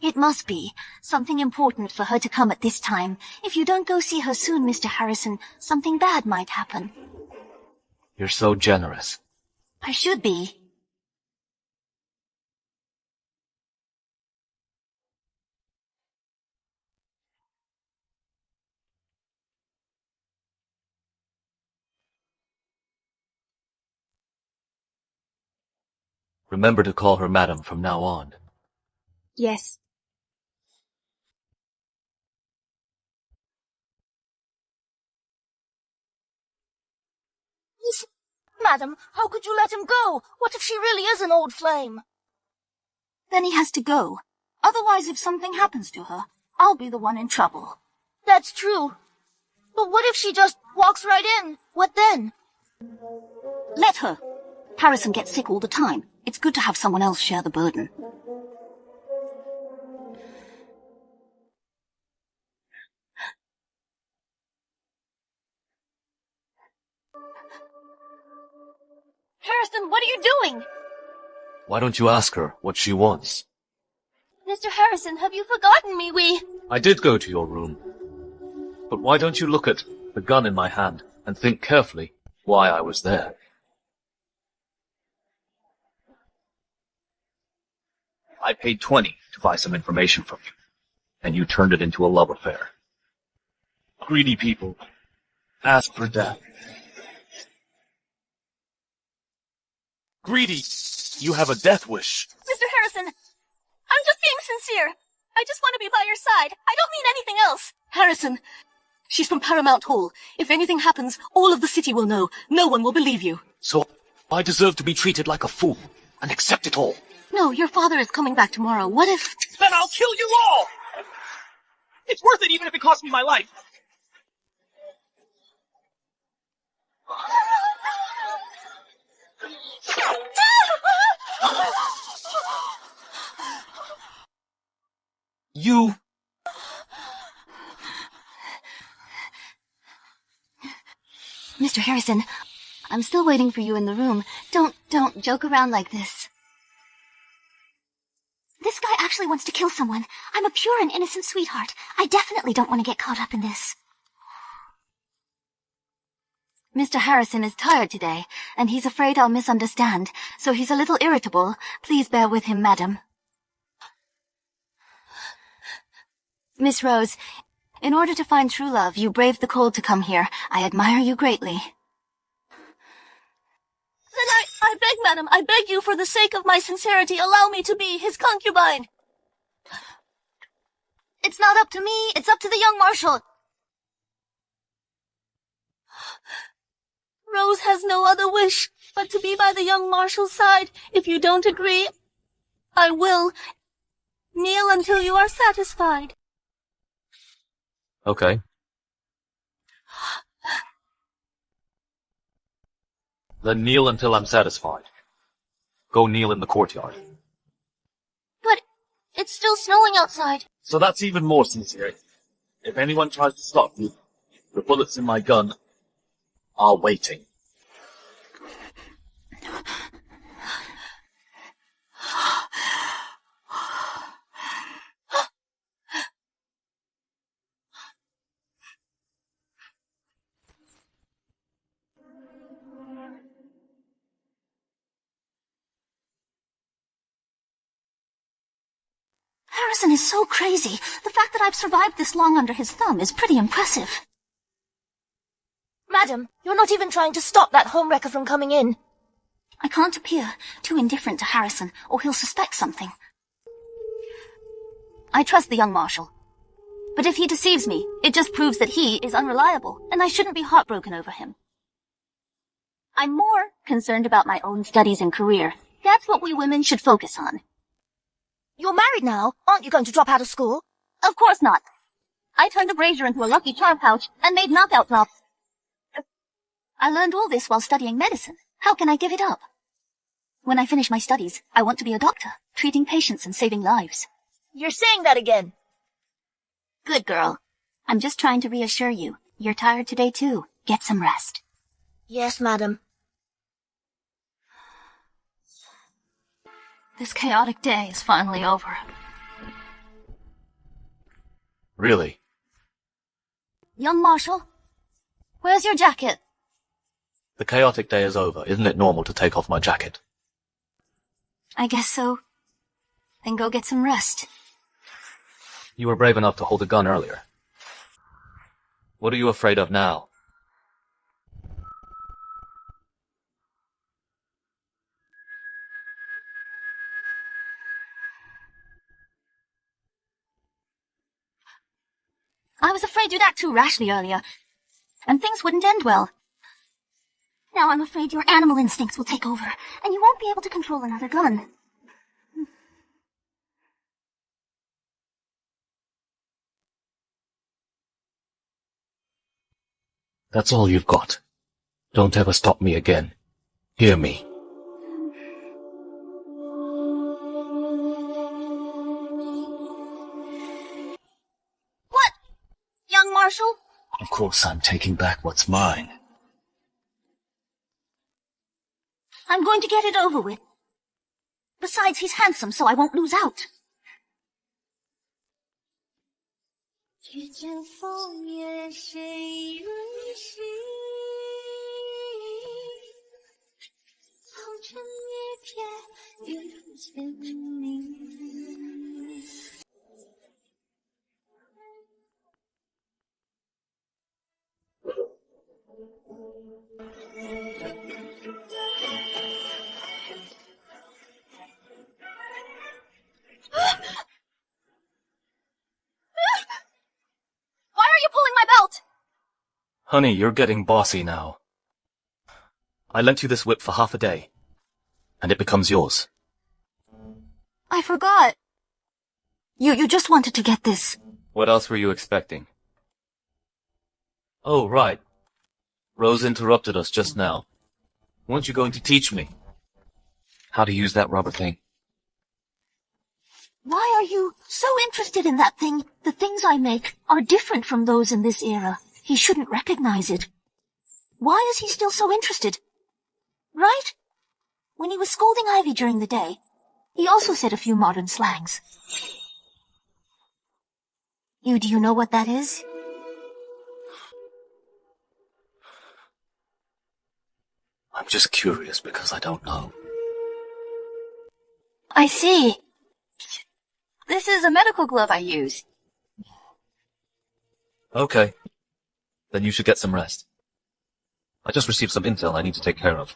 Speaker 1: It must be something important for her to come at this time. If you don't go see her soon, Mr. Harrison, something bad might happen.
Speaker 9: You're so generous.
Speaker 1: I should be.
Speaker 9: Remember to call her madam from now on.
Speaker 1: Yes.
Speaker 6: Madam, how could you let him go? What if she really is an old flame?
Speaker 1: Then he has to go. Otherwise, if something happens to her, I'll be the one in trouble.
Speaker 6: That's true. But what if she just walks right in? What then?
Speaker 1: Let her. Harrison gets sick all the time. It's good to have someone else share the burden.
Speaker 4: Harrison, what are you doing?
Speaker 9: Why don't you ask her what she wants?
Speaker 4: Mr. Harrison, have you forgotten me?
Speaker 9: I did go to your room. But why don't you look at the gun in my hand and think carefully why I was there? I paid 20 to buy some information from you, and you turned it into a love affair. Greedy people ask for death.
Speaker 2: Greedy, you have a death wish.
Speaker 4: Mr. Harrison, I'm just being sincere. I just want to be by your side. I don't mean anything else.
Speaker 10: Harrison, she's from Paramount Hall. If anything happens, all of the city will know. No one will believe you.
Speaker 9: So I deserve to be treated like a fool and accept it all.
Speaker 10: No, your father is coming back tomorrow. What if...
Speaker 8: Then I'll kill you all! It's worth it even if it costs me my life.
Speaker 2: You...
Speaker 1: Mr. Harrison, I'm still waiting for you in the room. Don't joke around like this. This guy actually wants to kill someone. I'm a pure and innocent sweetheart. I definitely don't want to get caught up in this. Mr. Harrison is tired today, and he's afraid I'll misunderstand, so he's a little irritable. Please bear with him, madam. Miss Rose, in order to find true love, you braved the cold to come here. I admire you greatly.
Speaker 4: Then I beg, madam, I beg you, for the sake of my sincerity, allow me to be his concubine.
Speaker 6: It's not up to me. It's up to the young marshal.
Speaker 4: Rose has no other wish but to be by the young marshal's side. If you don't agree, I will kneel until you are satisfied.
Speaker 9: Okay. Then kneel until I'm satisfied. Go kneel in the courtyard.
Speaker 6: But it's still snowing outside.
Speaker 9: So that's even more sincere. If anyone tries to stop you, the bullets in my gun are waiting.
Speaker 1: Harrison is so crazy. The fact that I've survived this long under his thumb is pretty impressive.
Speaker 6: Madam, you're not even trying to stop that homewrecker from coming in.
Speaker 1: I can't appear too indifferent to Harrison, or he'll suspect something. I trust the young marshal. But if he deceives me, it just proves that he is unreliable, and I shouldn't be heartbroken over him. I'm more concerned about my own studies and career. That's what we women should focus on.
Speaker 6: You're married now. Aren't you going to drop out of school?
Speaker 1: Of course not. I turned a brazier into a lucky charm pouch and made knockout drops. I learned all this while studying medicine. How can I give it up? When I finish my studies, I want to be a doctor, treating patients and saving lives.
Speaker 6: You're saying that again.
Speaker 1: Good girl. I'm just trying to reassure you. You're tired today too. Get some rest.
Speaker 6: Yes, madam.
Speaker 1: This chaotic day is finally over.
Speaker 5: Really?
Speaker 1: Young Marshal, where's your jacket?
Speaker 5: The chaotic day is over. Isn't it normal to take off my jacket?
Speaker 1: I guess so. Then go get some rest.
Speaker 5: You were brave enough to hold a gun earlier. What are you afraid of now?
Speaker 1: I was afraid you'd act too rashly earlier, and things wouldn't end well. Now I'm afraid your animal instincts will take over, and you won't be able to control another gun.
Speaker 5: That's all you've got. Don't ever stop me again. Hear me.
Speaker 1: What? Young Marshal?
Speaker 5: Of course I'm taking back what's mine.
Speaker 1: I'm going to get it over with. Besides, he's handsome, so I won't lose out.
Speaker 4: Why are you pulling my belt?
Speaker 5: Honey, you're getting bossy now. I lent you this whip for half a day, and it becomes yours.
Speaker 1: I forgot. You just wanted to get this.
Speaker 5: What else were you expecting? Oh, right. Rose interrupted us just now. Weren't you going to teach me how to use that rubber thing?
Speaker 1: Why are you so interested in that thing? The things I make are different from those in this era. He shouldn't recognize it. Why is he still so interested? Right? When he was scolding Ivy during the day, he also said a few modern slangs. Do you know what that is?
Speaker 5: I'm just curious because I don't know.
Speaker 1: I see. This is a medical glove I use.
Speaker 5: Okay. Then you should get some rest. I just received some intel I need to take care of.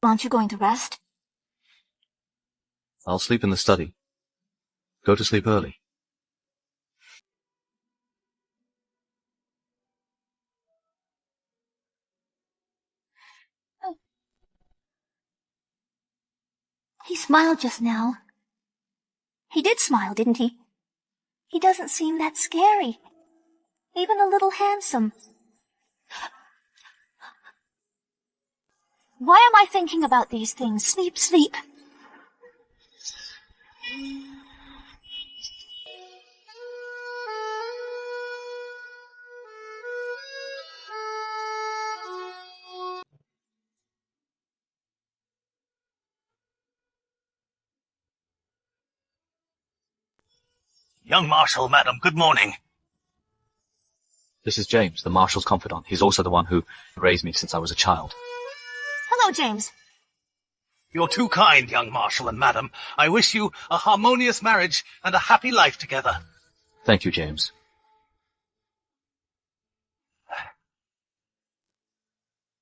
Speaker 1: Aren't you going to rest?
Speaker 5: I'll sleep in the study. Go to sleep early.
Speaker 1: He smiled just now. He did smile, didn't he? He doesn't seem that scary. Even a little handsome. Why am I thinking about these things? Sleep, sleep.
Speaker 9: Young Marshal, madam, good morning.
Speaker 5: This is James, the Marshal's confidant. He's also the one who raised me since I was a child.
Speaker 6: Hello, James.
Speaker 9: You're too kind, young Marshal and madam. I wish you a harmonious marriage and a happy life together.
Speaker 5: Thank you, James.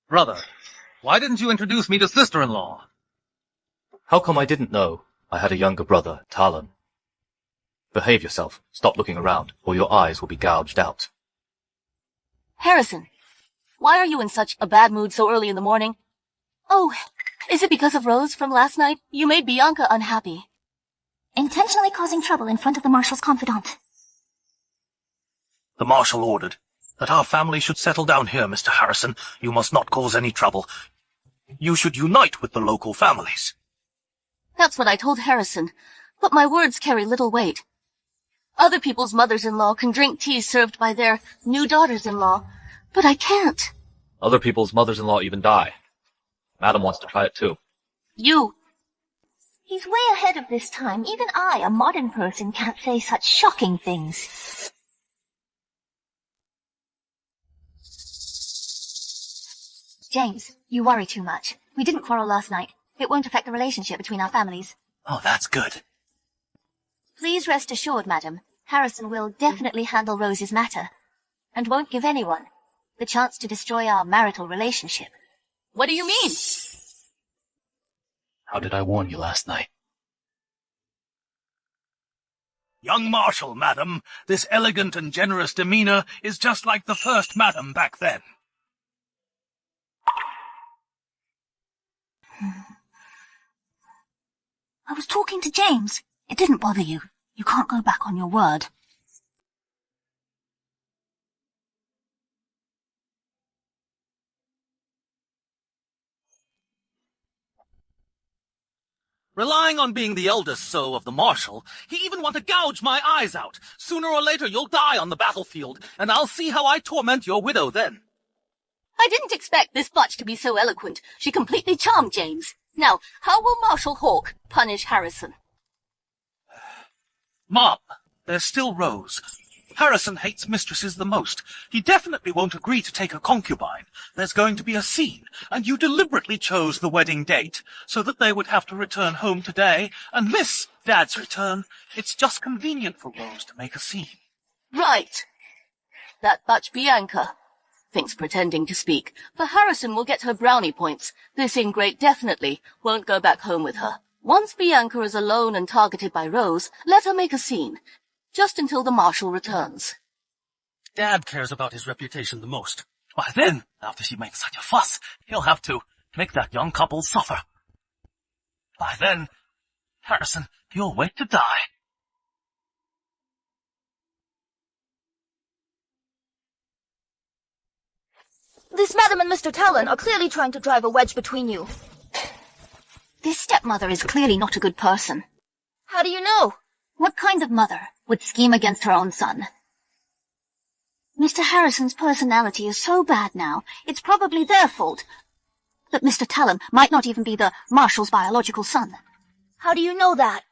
Speaker 9: Brother, why didn't you introduce me to sister-in-law?
Speaker 5: How come I didn't know I had a younger brother, Talon? Behave yourself. Stop looking around, or your eyes will be gouged out.
Speaker 10: Harrison, why are you in such a bad mood so early in the morning? Oh, is it because of Rose from last night? You made Bianca unhappy.
Speaker 6: Intentionally causing trouble in front of the Marshal's confidant.
Speaker 9: The Marshal ordered that our family should settle down here, Mr. Harrison. You must not cause any trouble. You should unite with the local families.
Speaker 10: That's what I told Harrison, but my words carry little weight. Other people's mothers-in-law can drink tea served by their new daughters-in-law, but I can't.
Speaker 5: Other people's mothers-in-law even die. Madam wants to try it too.
Speaker 10: You.
Speaker 6: He's way ahead of this time. Even I, a modern person, can't say such shocking things. James, you worry too much. We didn't quarrel last night. It won't affect the relationship between our families.
Speaker 9: Oh, that's good.
Speaker 6: Please rest assured, madam, Harrison will definitely handle Rose's matter, and won't give anyone the chance to destroy our marital relationship.
Speaker 10: What do you mean?
Speaker 5: How did I warn you last night?
Speaker 9: Young Marshal, madam, this elegant and generous demeanor is just like the first madam back then.
Speaker 1: I was talking to James. It didn't bother you. You can't go back on your word.
Speaker 9: Relying on being the eldest so of the Marshal, he even want to gouge my eyes out. Sooner or later you'll die on the battlefield, and I'll see how I torment your widow then.
Speaker 10: I didn't expect this butch to be so eloquent. She completely charmed James. Now, how will Marshal Hawke punish Harrison?
Speaker 9: Mom, there's still Rose. Harrison hates mistresses the most. He definitely won't agree to take a concubine. There's going to be a scene, and you deliberately chose the wedding date, so that they would have to return home today and miss Dad's return. It's just convenient for Rose to make a scene.
Speaker 10: Right. That butch Bianca thinks pretending to speak, for Harrison will get her brownie points. This ingrate definitely won't go back home with her. Once Bianca is alone and targeted by Rose, let her make a scene, just until the Marshal returns.
Speaker 9: Dad cares about his reputation the most. By then, after she makes such a fuss, he'll have to make that young couple suffer. By then, Harrison, you'll wait to die.
Speaker 6: This madam and Mr. Talon are clearly trying to drive a wedge between you.
Speaker 1: This stepmother is clearly not a good person.
Speaker 6: How do you know?
Speaker 1: What kind of mother would scheme against her own son? Mr. Harrison's personality is so bad now, it's probably their fault that Mr. Talon might not even be the Marshal's biological son.
Speaker 6: How do you know that?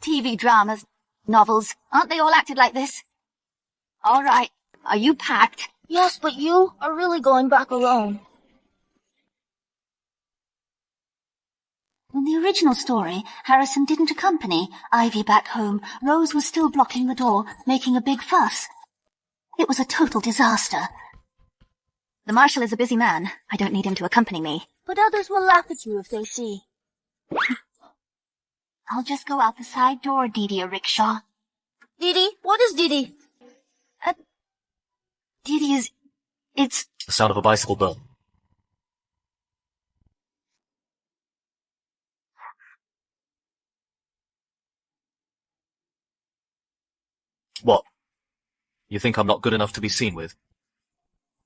Speaker 1: TV dramas, novels, aren't they all acted like this? All right, are you packed?
Speaker 6: Yes, but you are really going back alone.
Speaker 1: In the original story, Harrison didn't accompany Ivy back home. Rose was still blocking the door, making a big fuss. It was a total disaster. The Marshal is a busy man. I don't need him to accompany me.
Speaker 6: But others will laugh at you if they see.
Speaker 1: I'll just go out the side door, Didi Rickshaw.
Speaker 6: Didi? What is Didi?
Speaker 1: Didi is... it's...
Speaker 5: The sound of a bicycle bell. What? You think I'm not good enough to be seen with?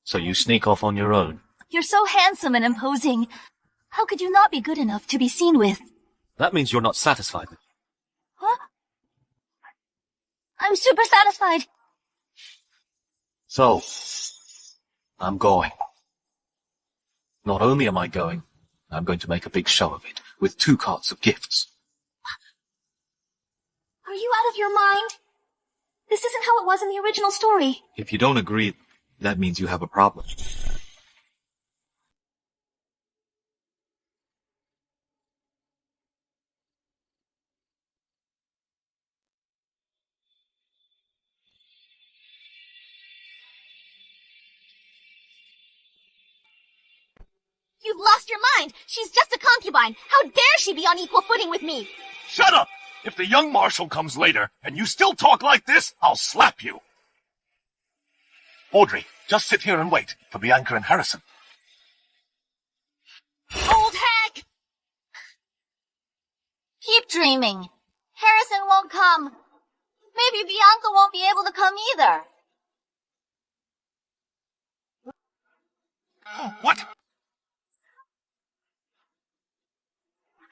Speaker 5: So you sneak off on your own?
Speaker 1: You're so handsome and imposing. How could you not be good enough to be seen with?
Speaker 5: That means you're not satisfied with me.
Speaker 1: Huh? I'm super satisfied.
Speaker 5: So, I'm going. Not only am I going, I'm going to make a big show of it, with 2 carts of gifts.
Speaker 6: Are you out of your mind? This isn't how it was in the original story.
Speaker 5: If you don't agree, that means you have a problem.
Speaker 6: You've lost your mind. She's just a concubine. How dare she be on equal footing with me?
Speaker 2: Shut up! If the young marshal comes later, and you still talk like this, I'll slap you. Audrey, just sit here and wait for Bianca and Harrison.
Speaker 6: Old hag! Keep dreaming. Harrison won't come. Maybe Bianca won't be able to come either.
Speaker 2: What?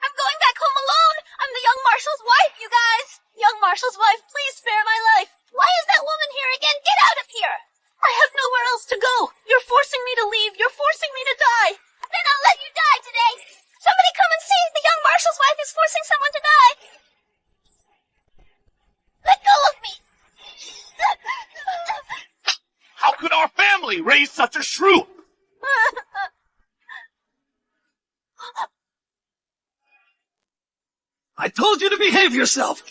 Speaker 4: I'm going back home alone! I'm the young marshal's wife, you guys! Young marshal's wife, please spare my life! Why is that woman here again? Get out of here! I have nowhere else to go! You're forcing me to leave! You're forcing me to die!
Speaker 6: Then I'll let you die today! Somebody come and see! The young marshal's wife is forcing someone to die! Let go of me!
Speaker 2: How could our family raise such a shrew?
Speaker 7: I told you to behave yourself!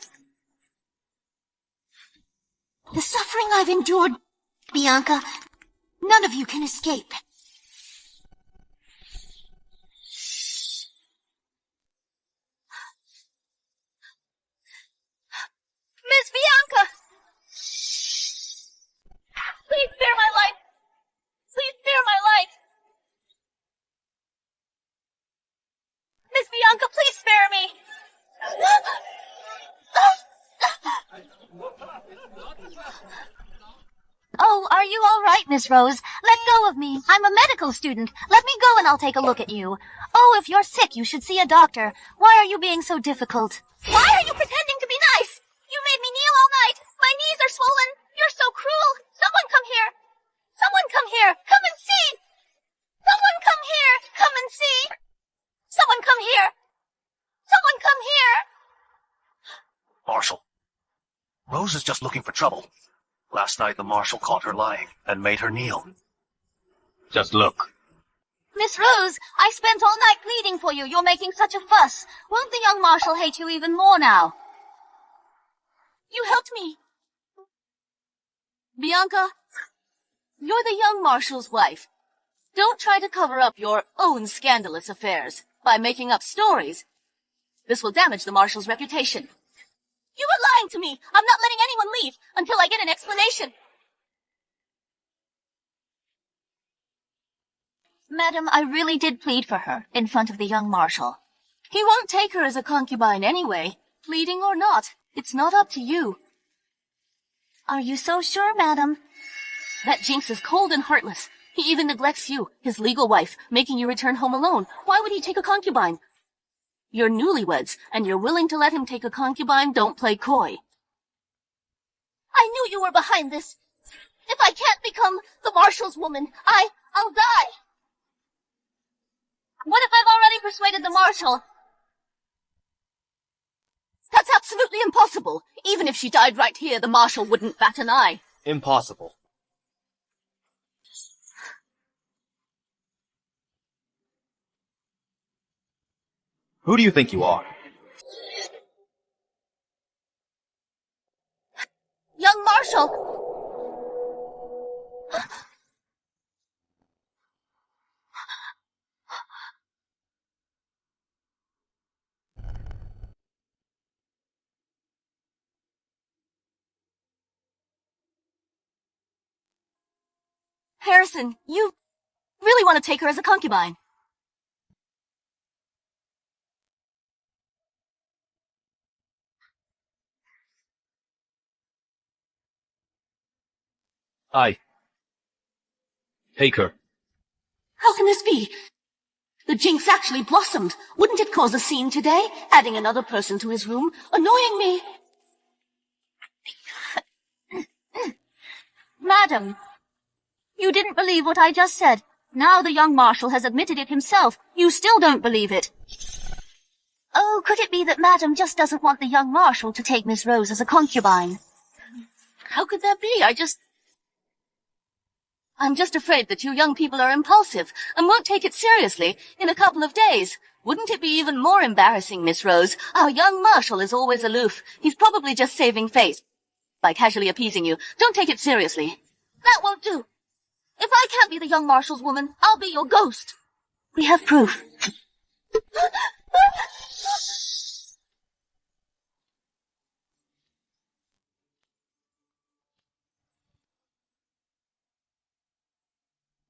Speaker 6: The suffering I've endured, Bianca, none of you can escape.
Speaker 4: Miss Bianca! Please spare my life! Please spare my life! Miss Bianca, please spare me!
Speaker 1: Oh, are you all right, Miss Rose? Let go of me. I'm a medical student. Let me go and I'll take a look at you. Oh, if you're sick, you should see a doctor. Why are you being so difficult?
Speaker 4: Why are you pretending to be nice? You made me kneel all night. My knees are swollen. You're so cruel. Someone come here. Someone come here. Come and see. Someone come here. Come and see. Someone come here. Someone come here.
Speaker 2: Marshal, Rose is just looking for trouble. Last night the marshal caught her lying and made her kneel. Just look.
Speaker 1: Miss Rose, I spent all night pleading for you. You're making such a fuss. Won't the young marshal hate you even more now?
Speaker 4: You helped me.
Speaker 10: Bianca, you're the young marshal's wife. Don't try to cover up your own scandalous affairs by making up stories. This will damage the marshal's reputation.
Speaker 4: You were lying to me. I'm not letting anyone leave until I get an explanation.
Speaker 1: Madam, I really did plead for her in front of the young marshal.
Speaker 10: He won't take her as a concubine anyway. Pleading or not, it's not up to you.
Speaker 1: Are you so sure, madam?
Speaker 10: That Jinx is cold and heartless. He even neglects you, his legal wife, making you return home alone. Why would he take a concubine? You're newlyweds, and you're willing to let him take a concubine. Don't play coy.
Speaker 4: I knew you were behind this. If I can't become the marshal's woman, I'll die.
Speaker 1: What if I've already persuaded the marshal?
Speaker 10: That's absolutely impossible. Even if she died right here, the marshal wouldn't bat an eye.
Speaker 5: Impossible. Who do you think you are?
Speaker 4: Young marshal.
Speaker 10: Harrison, you really want to take her as a concubine?
Speaker 5: Take her.
Speaker 10: How can this be? The Jinx actually blossomed. Wouldn't it cause a scene today? Adding another person to his room, annoying me.
Speaker 1: Madam, you didn't believe what I just said. Now the young marshal has admitted it himself. You still don't believe it. Oh, could it be that Madam just doesn't want the young Marshal to take Miss Rose as a concubine?
Speaker 10: How could that be? I'm just afraid that you young people are impulsive and won't take it seriously in a couple of days. Wouldn't it be even more embarrassing, Miss Rose? Our young Marshal is always aloof. He's probably just saving face by casually appeasing you. Don't take it seriously.
Speaker 1: That won't do. If I can't be the young Marshal's woman, I'll be your ghost.
Speaker 10: We have proof.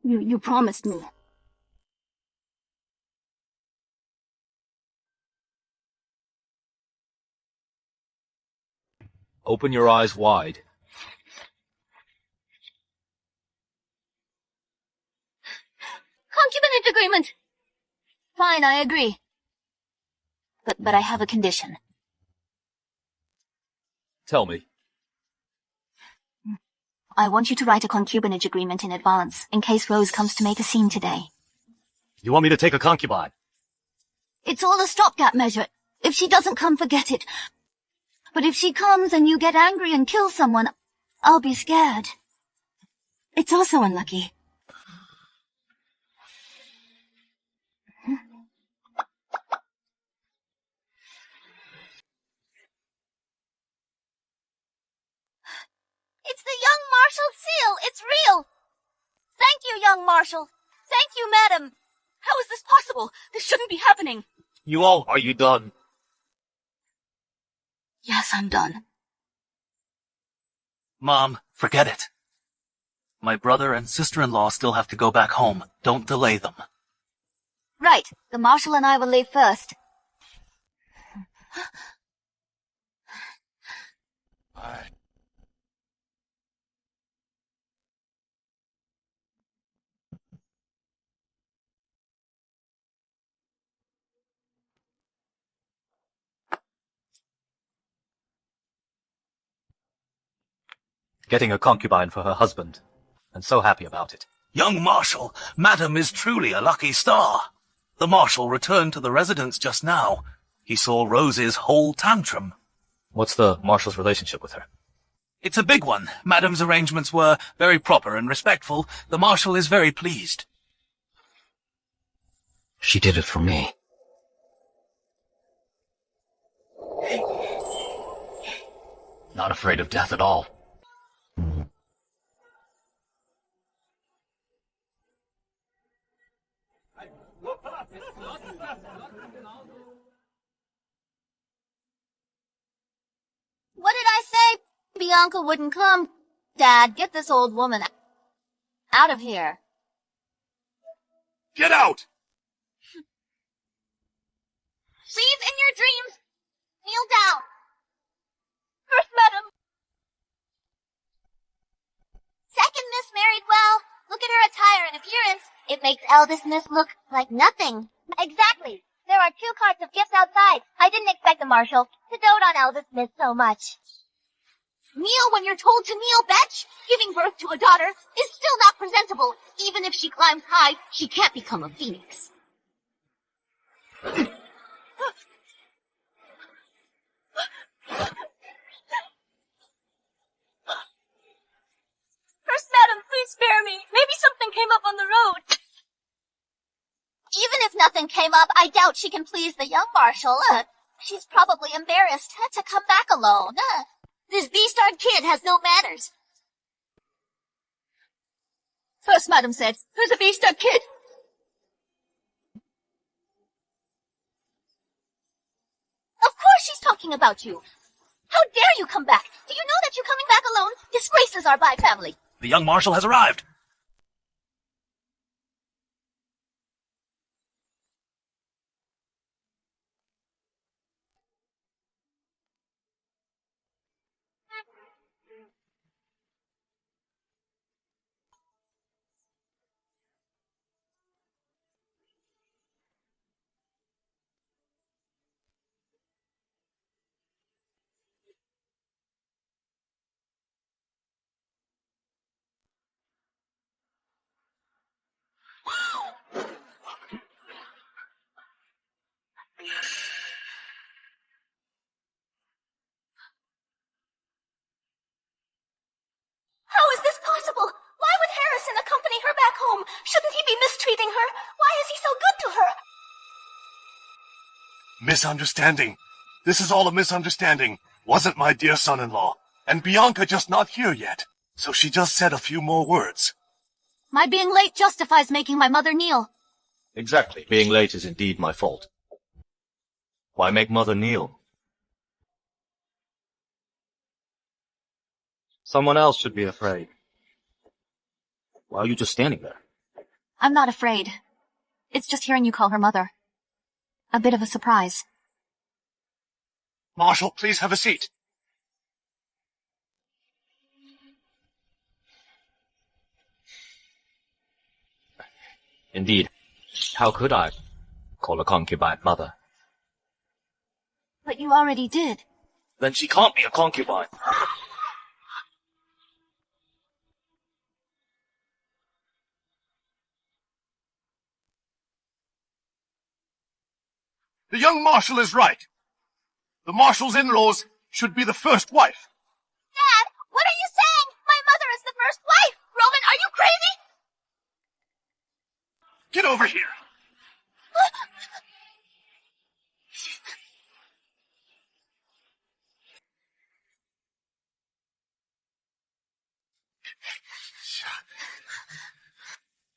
Speaker 1: You promised me.
Speaker 5: Open your eyes wide.
Speaker 1: Concubinage agreement. Fine, I agree. But I have a condition.
Speaker 5: Tell me.
Speaker 1: I want you to write a concubinage agreement in advance, in case Rose comes to make a scene today.
Speaker 5: You want me to take a concubine?
Speaker 1: It's all a stopgap measure. If she doesn't come, forget it. But if she comes and you get angry and kill someone, I'll be scared. It's also unlucky.
Speaker 6: It's the young Marshal's seal. It's real. Thank you, young Marshal. Thank you, madam.
Speaker 10: How is this possible? This shouldn't be happening.
Speaker 5: You all, are you done?
Speaker 10: Yes, I'm done.
Speaker 9: Mom, forget it. My brother and sister-in-law still have to go back home. Don't delay them.
Speaker 1: Right. The Marshal and I will leave first.
Speaker 5: Getting a concubine for her husband, and so happy about it.
Speaker 9: Young Marshal, Madam is truly a lucky star. The Marshal returned to the residence just now. He saw Rose's whole tantrum.
Speaker 5: What's the Marshal's relationship with her?
Speaker 9: It's a big one. Madam's arrangements were very proper and respectful. The Marshal is very pleased.
Speaker 3: She did it for me. Not afraid of death at all.
Speaker 6: What did I say? Bianca wouldn't come. Dad, get this old woman out of here.
Speaker 2: Get out!
Speaker 6: Breathe in your dreams. Kneel down.
Speaker 4: First, madam.
Speaker 6: Second Miss married well. Look at her attire and appearance. It makes eldest Miss look like nothing. Exactly. There are 2 carts of gifts outside. I didn't expect the Marshal to dote on eldest Miss so much.
Speaker 1: Kneel when you're told to kneel, Betch. Giving birth to a daughter is still not presentable. Even if she climbs high, she can't become a phoenix.
Speaker 4: First, madam, please spare me. Maybe something came up on the road.
Speaker 6: Even if nothing came up, I doubt she can please the young Marshal. She's probably embarrassed to come back alone.
Speaker 1: This bastard kid has no manners.
Speaker 4: First, madam said, who's a beast-up kid?
Speaker 1: Of course she's talking about you. How dare you come back? Do you know that you coming back alone disgraces our Bai family?
Speaker 9: The young Marshal has arrived.
Speaker 2: Misunderstanding. This is all a misunderstanding. Wasn't my dear son-in-law. And Bianca just not here yet. So she just said a few more words.
Speaker 1: My being late justifies making my mother kneel.
Speaker 5: Exactly. Being late is indeed my fault. Why make mother kneel? Someone else should be afraid. Why are you just standing there?
Speaker 1: I'm not afraid. It's just hearing you call her mother. A bit of a surprise.
Speaker 2: Marshal, please have a seat.
Speaker 5: Indeed. How could I call a concubine mother?
Speaker 1: But you already did.
Speaker 5: Then she can't be a concubine.
Speaker 2: The young marshal is right. The marshal's in-laws should be the first wife.
Speaker 6: Dad, what are you saying? My mother is the first wife! Roman, are you crazy?
Speaker 2: Get over here.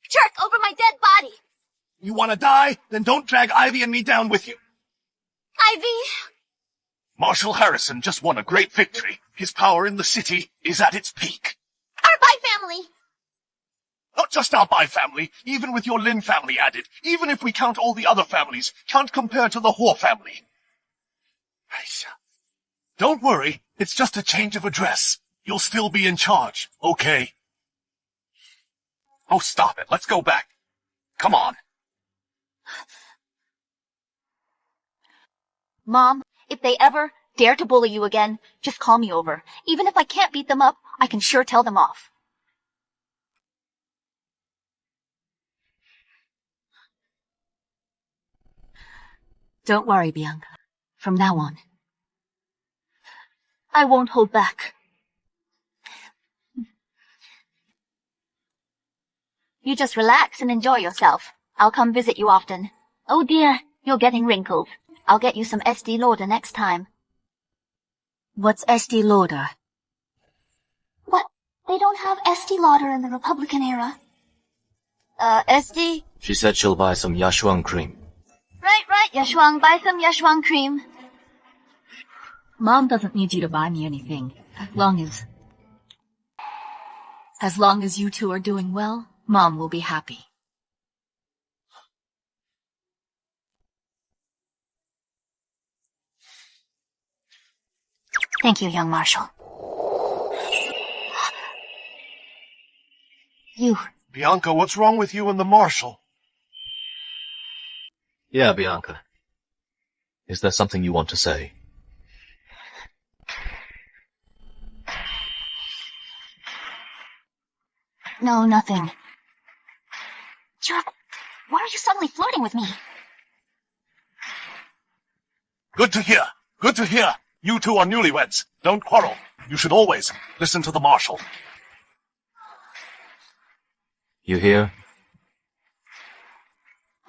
Speaker 6: Jerk over my dead body!
Speaker 2: You want to die? Then don't drag Ivy and me down with you.
Speaker 6: Ivy!
Speaker 2: Marshal Harrison just won a great victory. His power in the city is at its peak.
Speaker 6: Our Bai family!
Speaker 2: Not just our Bai family, even with your Lin family added, even if we count all the other families, can't compare to the Hor family. Don't worry, it's just a change of address. You'll still be in charge, okay? Oh, stop it. Let's go back. Come on.
Speaker 1: Mom, if they ever dare to bully you again, just call me over. Even if I can't beat them up, I can sure tell them off. Don't worry, Bianca. From now on, I won't hold back. You just relax and enjoy yourself. I'll come visit you often. Oh dear, you're getting wrinkled. I'll get you some SD Lauder next time. What's SD Lauder?
Speaker 6: What? They don't have SD Lauder in the Republican era.
Speaker 1: SD?
Speaker 5: She said she'll buy some Yashuang cream.
Speaker 1: Right, Yashuang, buy some Yashuang cream. Mom doesn't need you to buy me anything. As long as you two are doing well, Mom will be happy. Thank you, young Marshal. You.
Speaker 2: Bianca, what's wrong with you and the marshal?
Speaker 5: Yeah, Bianca. Is there something you want to say?
Speaker 1: No, nothing. Jerk, why are you suddenly flirting with me?
Speaker 2: Good to hear. Good to hear. You two are newlyweds. Don't quarrel. You should always listen to the marshal.
Speaker 5: You hear?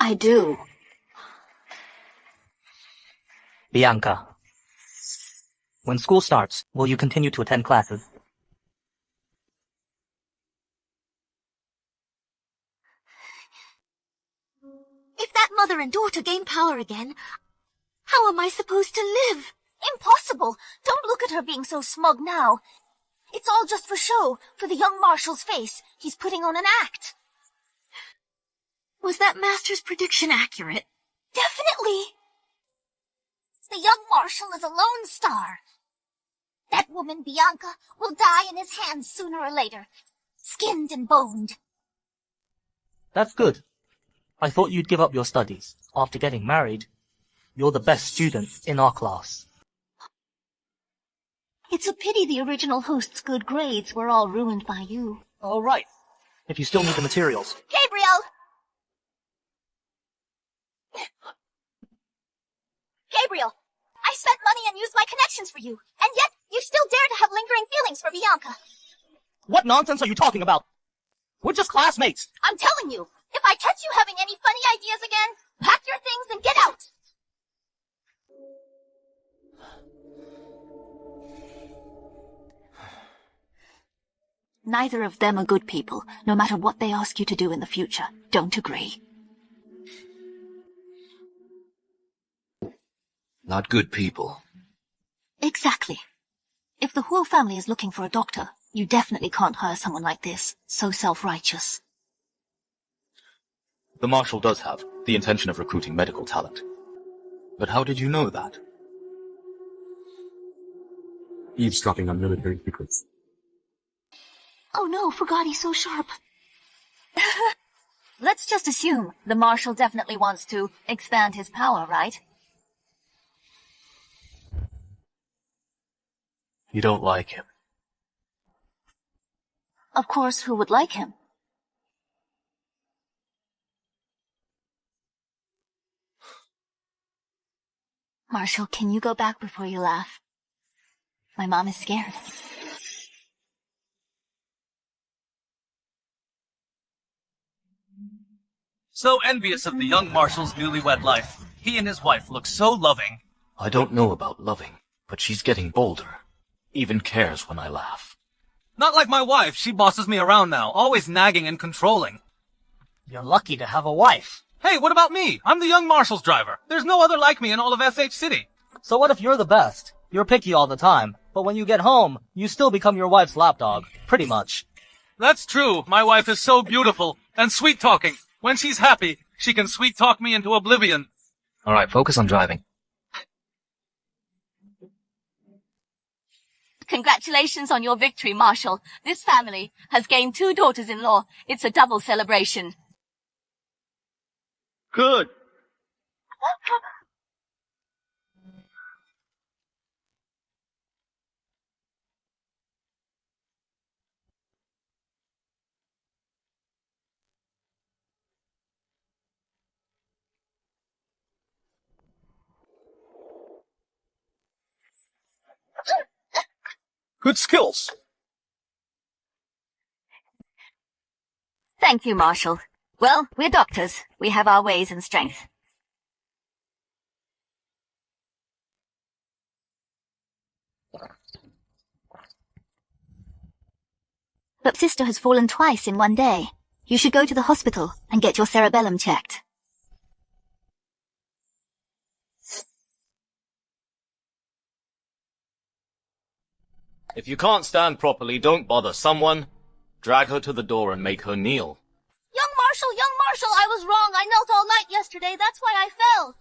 Speaker 1: I do.
Speaker 3: Bianca, when school starts, will you continue to attend classes?
Speaker 6: If that mother and daughter gain power again, how am I supposed to live? Impossible! Don't look at her being so smug now. It's all just for show, for the young marshal's face. He's putting on an act. Was that master's prediction accurate? Definitely! The young marshal is a lone star. That woman, Bianca, will die in his hands sooner or later, skinned and boned.
Speaker 3: That's good. I thought you'd give up your studies. After getting married, you're the best student in our class.
Speaker 6: It's a pity the original host's good grades were all ruined by you.
Speaker 3: All right. If you still need the materials.
Speaker 6: Gabriel! Gabriel! I spent money and used my connections for you, and yet you still dare to have lingering feelings for Bianca.
Speaker 8: What nonsense are you talking about? We're just classmates.
Speaker 6: I'm telling you, if I catch you having any funny ideas again, pack your things and get out!
Speaker 1: Neither of them are good people, no matter what they ask you to do in the future. Don't agree.
Speaker 5: Not good people.
Speaker 1: Exactly. If the Huo family is looking for a doctor, you definitely can't hire someone like this, so self-righteous.
Speaker 5: The Marshal does have the intention of recruiting medical talent. But how did you know that?
Speaker 11: Eavesdropping on military secrets.
Speaker 1: Oh no, forgot he's so sharp. Let's just assume the Marshal definitely wants to expand his power, right?
Speaker 5: You don't like him.
Speaker 1: Of course, who would like him? Marshal, can you go back before you laugh? My mom is scared.
Speaker 8: So envious of the young Marshal's newlywed life. He and his wife look so loving.
Speaker 5: I don't know about loving, but she's getting bolder. Even cares when I laugh.
Speaker 8: Not like my wife, she bosses me around now, always nagging and controlling.
Speaker 3: You're lucky to have a wife.
Speaker 8: Hey, what about me? I'm the young Marshal's driver. There's no other like me in all of SH City.
Speaker 3: So what if you're the best? You're picky all the time, but when you get home, you still become your wife's lapdog. Pretty much.
Speaker 8: That's true. My wife is so beautiful and sweet-talking. When she's happy, she can sweet-talk me into oblivion.
Speaker 5: Alright, focus on driving.
Speaker 10: Congratulations on your victory, Marshal. This family has gained 2 daughters-in-law. It's a double celebration.
Speaker 8: Good.
Speaker 2: Good skills.
Speaker 1: Thank you, Marshal. Well, we're doctors. We have our ways and strengths. But sister has fallen twice in one day. You should go to the hospital and get your cerebellum checked.
Speaker 5: If you can't stand properly, don't bother someone. Drag her to the door and make her kneel.
Speaker 6: Young Marshal, I was wrong. I knelt all night yesterday. That's why I fell.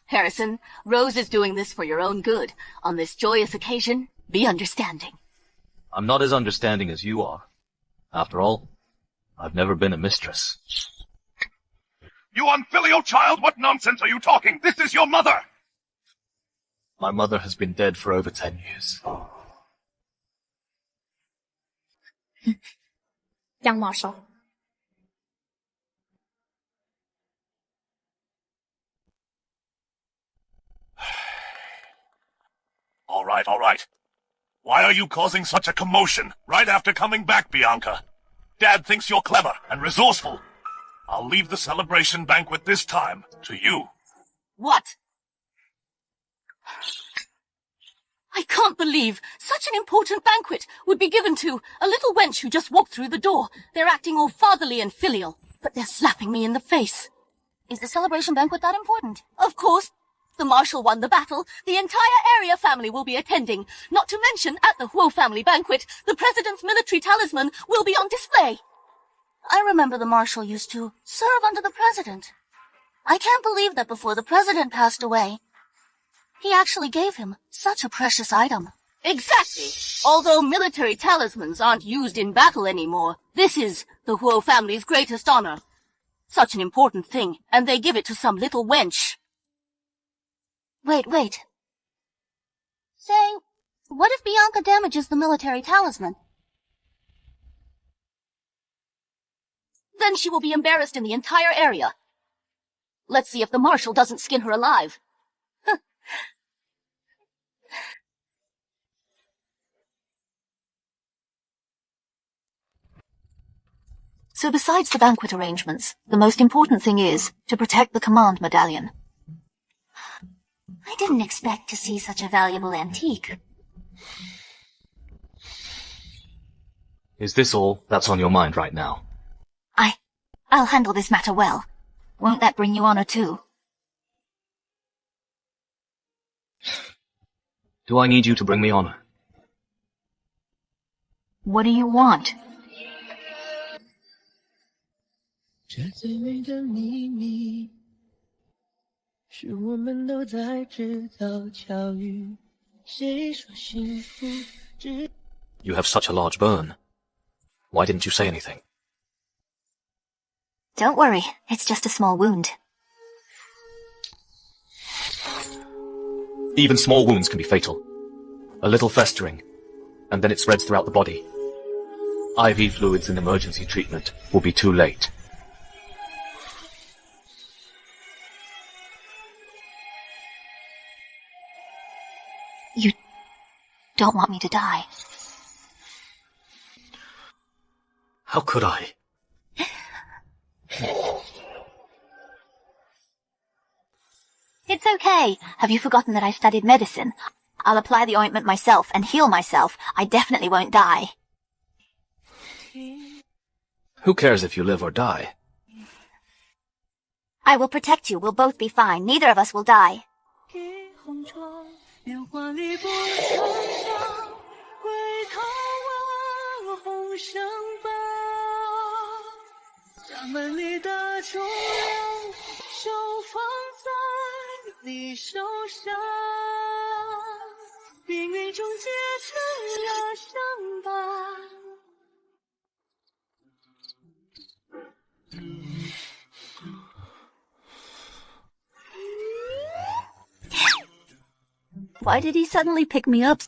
Speaker 10: Harrison, Rose is doing this for your own good. On this joyous occasion, be understanding.
Speaker 5: I'm not as understanding as you are. After all, I've never been a mistress.
Speaker 2: You unfilial child, what nonsense are you talking? This is your mother!
Speaker 5: My mother has been dead for over 10 years.
Speaker 12: Young Marshal.
Speaker 2: All right. Why are you causing such a commotion right after coming back, Bianca? Dad thinks you're clever and resourceful. I'll leave the celebration banquet this time to you.
Speaker 10: What? I can't believe such an important banquet would be given to a little wench who just walked through the door. They're acting all fatherly and filial, but they're slapping me in the face.
Speaker 6: Is the celebration banquet that important?
Speaker 10: Of course. The Marshal won the battle. The entire area family will be attending. Not to mention, at the Huo family banquet, the President's military talisman will be on display.
Speaker 6: I remember the Marshal used to serve under the President. I can't believe that before the President passed away, he actually gave him such a precious item.
Speaker 10: Exactly. Although military talismans aren't used in battle anymore, this is the Huo family's greatest honor. Such an important thing, and they give it to some little wench.
Speaker 6: Wait. Say, what if Bianca damages the military talisman?
Speaker 10: Then she will be embarrassed in the entire area. Let's see if the Marshal doesn't skin her alive.
Speaker 1: So besides the banquet arrangements, the most important thing is to protect the command medallion.
Speaker 6: I didn't expect to see such a valuable antique.
Speaker 5: Is this all that's on your mind right now?
Speaker 1: I'll handle this matter well. Won't that bring you honor too?
Speaker 5: Do I need you to bring me honor?
Speaker 1: What do you want?
Speaker 7: 这最美的秘密，是我们都在制造巧遇。谁说幸福只
Speaker 5: You have such a large burn. Why didn't you say anything?
Speaker 1: Don't worry, it's just a small wound.
Speaker 5: Even small wounds can be fatal. A little festering, and then it spreads throughout the body. IV fluids and emergency treatment will be too late.
Speaker 1: You don't want me to die.
Speaker 5: How could I?
Speaker 1: It's okay. Have you forgotten that I studied medicine? I'll apply the ointment myself and heal myself. I definitely won't die.
Speaker 5: Who cares if you live or die?
Speaker 1: I will protect you. We'll both be fine. Neither of us will die.
Speaker 7: 红妆，变化里不曾想，回头望红绳吧，家门里的重量，手放在你手上，命运终结成了伤疤。
Speaker 1: Why did he suddenly pick me up?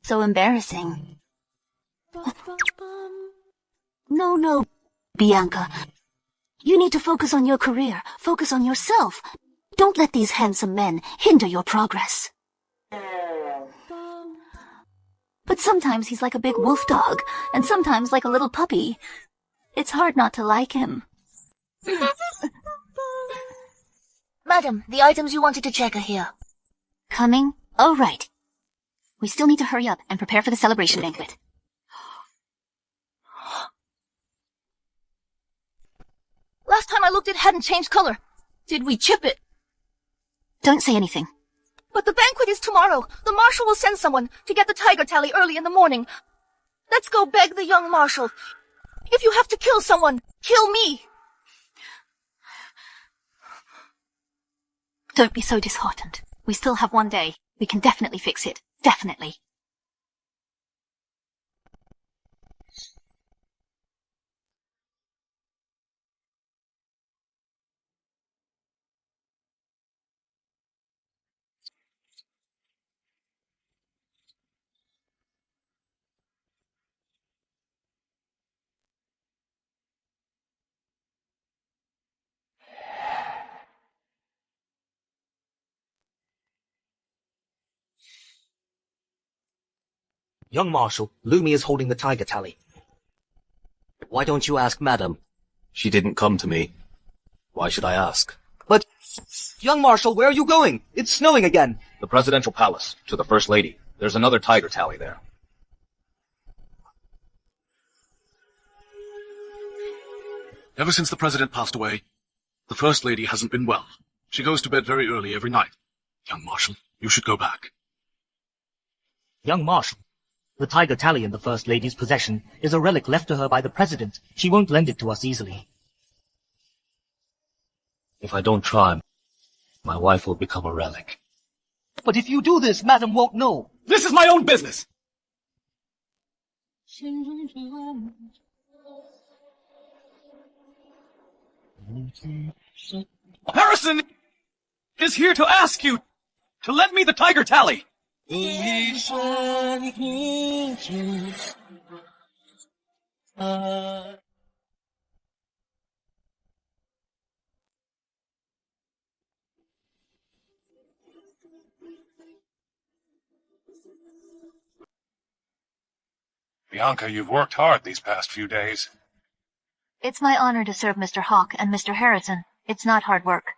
Speaker 1: So embarrassing. No, Bianca. You need to focus on your career. Focus on yourself. Don't let these handsome men hinder your progress. But sometimes he's like a big wolf dog, and sometimes like a little puppy. It's hard not to like him.
Speaker 6: Madam, the items you wanted to check are here.
Speaker 1: Coming? Oh, right. We still need to hurry up and prepare for the celebration banquet.
Speaker 4: Last time I looked, it hadn't changed color. Did we chip it?
Speaker 1: Don't say anything.
Speaker 4: But the banquet is tomorrow. The marshal will send someone to get the tiger tally early in the morning. Let's go beg the young marshal. If you have to kill someone, kill me.
Speaker 1: Don't be so disheartened. We still have one day. We can definitely fix it. Definitely.
Speaker 3: Young Marshal, Lumi is holding the tiger tally. Why don't you ask Madam?
Speaker 5: She didn't come to me. Why should I ask?
Speaker 3: But, Young Marshal, where are you going? It's snowing again.
Speaker 5: The Presidential Palace, to the First Lady. There's another tiger tally there.
Speaker 2: Ever since the President passed away, the First Lady hasn't been well. She goes to bed very early every night. Young Marshal, you should go back.
Speaker 3: Young Marshal, the tiger tally in the First Lady's possession is a relic left to her by the President. She won't lend it to us easily.
Speaker 5: If I don't try, my wife will become a relic.
Speaker 3: But if you do this, Madam won't know.
Speaker 2: This is my own business!
Speaker 8: Harrison is here to ask you to lend me the tiger tally.
Speaker 2: Bianca, you've worked hard these past few days.
Speaker 1: It's my honor to serve Mr. Hawk and Mr. Harrison. It's not hard work.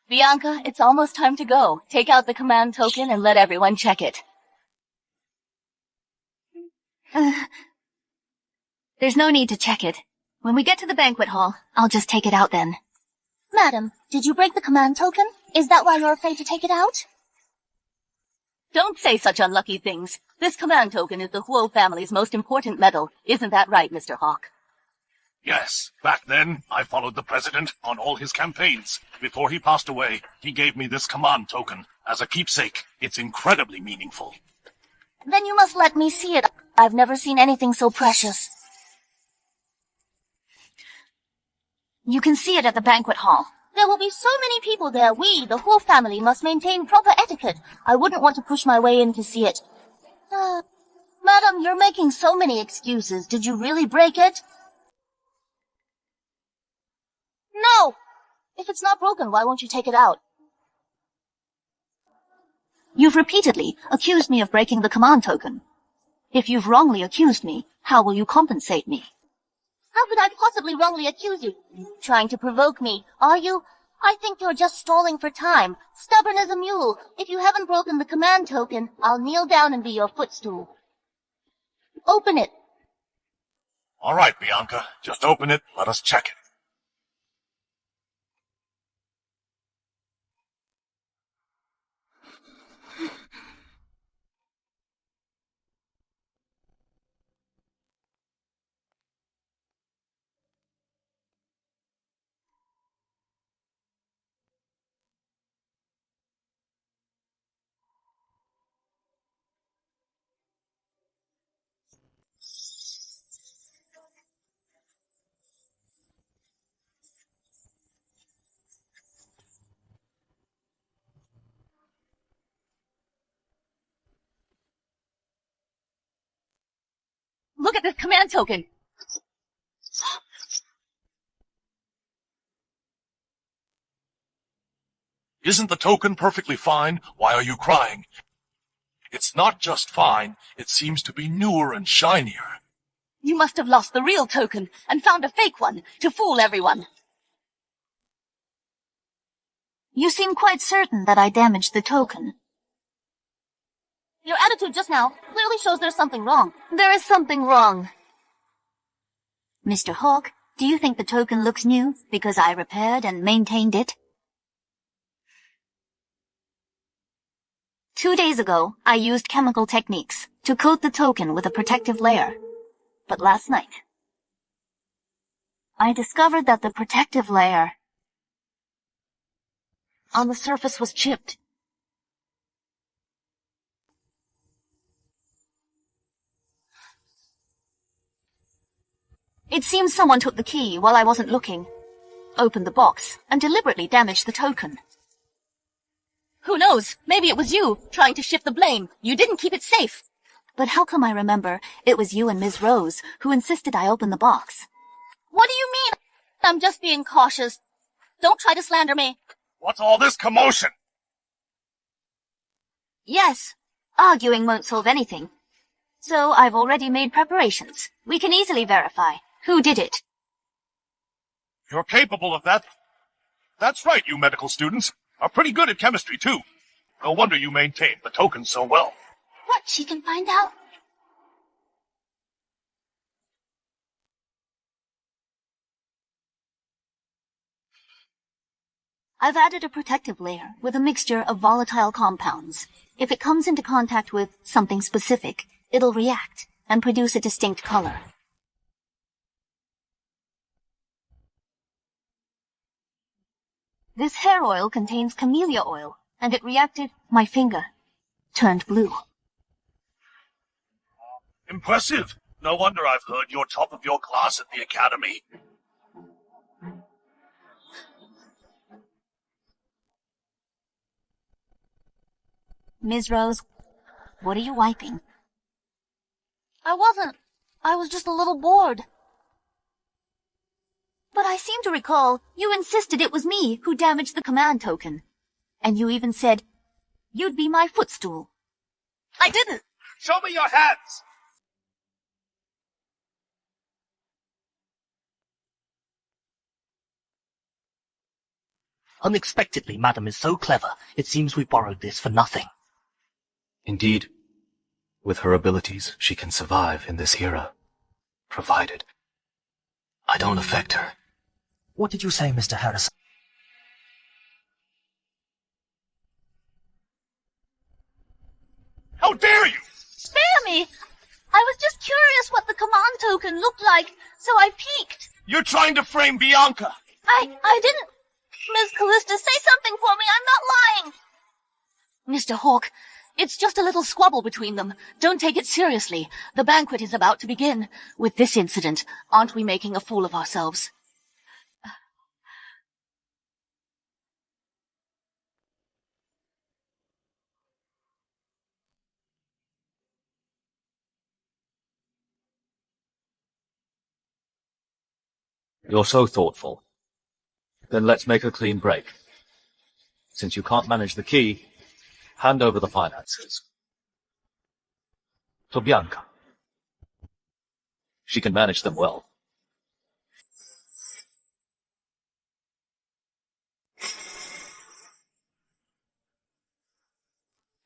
Speaker 10: Bianca, it's almost time to go. Take out the command token and let everyone check it.
Speaker 1: There's no need to check it. When we get to the banquet hall, I'll just take it out then.
Speaker 6: Madam, did you break the command token? Is that why you're afraid to take it out?
Speaker 10: Don't say such unlucky things. This command token is the Huo family's most important medal. Isn't that right, Mr. Hawk?
Speaker 2: Yes, back then, I followed the president on all his campaigns. Before he passed away, he gave me this command token. As a keepsake, it's incredibly meaningful.
Speaker 6: Then you must let me see it. I've never seen anything so precious.
Speaker 1: You can see it at the banquet hall.
Speaker 6: There will be so many people there. We, the whole family, must maintain proper etiquette. I wouldn't want to push my way in to see it. Madam, you're making so many excuses. Did you really break it? No! If it's not broken, why won't you take it out?
Speaker 1: You've repeatedly accused me of breaking the command token. If you've wrongly accused me, how will you compensate me?
Speaker 6: How could I possibly wrongly accuse you? Trying to provoke me, are you? I think you're just stalling for time. Stubborn as a mule. If you haven't broken the command token, I'll kneel down and be your footstool. Open it.
Speaker 2: All right, Bianca. Just open it. Let us check it.
Speaker 1: Look at this command token.
Speaker 2: Isn't the token perfectly fine? Why are you crying? It's not just fine, it seems to be newer and shinier.
Speaker 1: You must have lost the real token and found a fake one to fool everyone. You seem quite certain that I damaged the token.
Speaker 6: Your attitude just now clearly shows there's something wrong.
Speaker 1: There is something wrong. Mr. Hawk, do you think the token looks new because I repaired and maintained it? 2 days ago, I used chemical techniques to coat the token with a protective layer. But last night, I discovered that the protective layer on the surface was chipped. It seems someone took the key while I wasn't looking, opened the box, and deliberately damaged the token.
Speaker 10: Who knows? Maybe it was you, trying to shift the blame. You didn't keep it safe.
Speaker 1: But how come I remember it was you and Ms. Rose who insisted I open the box?
Speaker 6: What do you mean? I'm just being cautious. Don't try to slander me.
Speaker 2: What's all this commotion?
Speaker 1: Yes, arguing won't solve anything. So I've already made preparations. We can easily verify who did it.
Speaker 2: You're capable of that. That's right, you medical students are pretty good at chemistry, too. No wonder you maintained the token so well.
Speaker 6: What, she can find out?
Speaker 1: I've added a protective layer with a mixture of volatile compounds. If it comes into contact with something specific, it'll react and produce a distinct color. This hair oil contains camellia oil, and it reacted. My finger turned blue.
Speaker 2: Impressive. No wonder I've heard you're top of your class at the academy.
Speaker 1: Ms. Rose, what are you wiping?
Speaker 6: I wasn't. I was just a little bored.
Speaker 1: But I seem to recall you insisted it was me who damaged the command token. And you even said you'd be my footstool.
Speaker 6: I didn't.
Speaker 2: Show me your hands!
Speaker 3: Unexpectedly, Madam is so clever, it seems we borrowed this for nothing.
Speaker 5: Indeed, with her abilities, she can survive in this era, provided I don't affect her.
Speaker 3: What did you say, Mr. Harrison?
Speaker 2: How dare you!
Speaker 4: Spare me! I was just curious what the command token looked like, so I peeked.
Speaker 2: You're trying to frame Bianca!
Speaker 4: I didn't... Miss Callista, say something for me, I'm not lying!
Speaker 10: Mr. Hawk, it's just a little squabble between them. Don't take it seriously. The banquet is about to begin. With this incident, aren't we making a fool of ourselves?
Speaker 5: You're so thoughtful. Then let's make a clean break. Since you can't manage the key, hand over the finances. To Bianca. She can manage them well.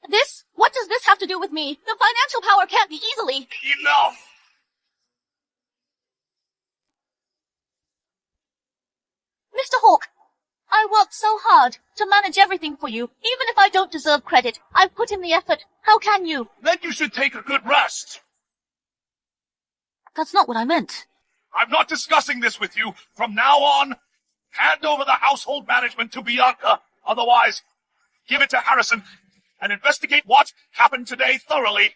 Speaker 4: This? What does this have to do with me? The financial power can't be easily...
Speaker 2: Enough!
Speaker 4: Mr. Hawk, I worked so hard to manage everything for you. Even if I don't deserve credit, I've put in the effort. How can you?
Speaker 2: Then you should take a good rest.
Speaker 10: That's not what I meant.
Speaker 2: I'm not discussing this with you. From now on, hand over the household management to Bianca. Otherwise, give it to Harrison and investigate what happened today thoroughly.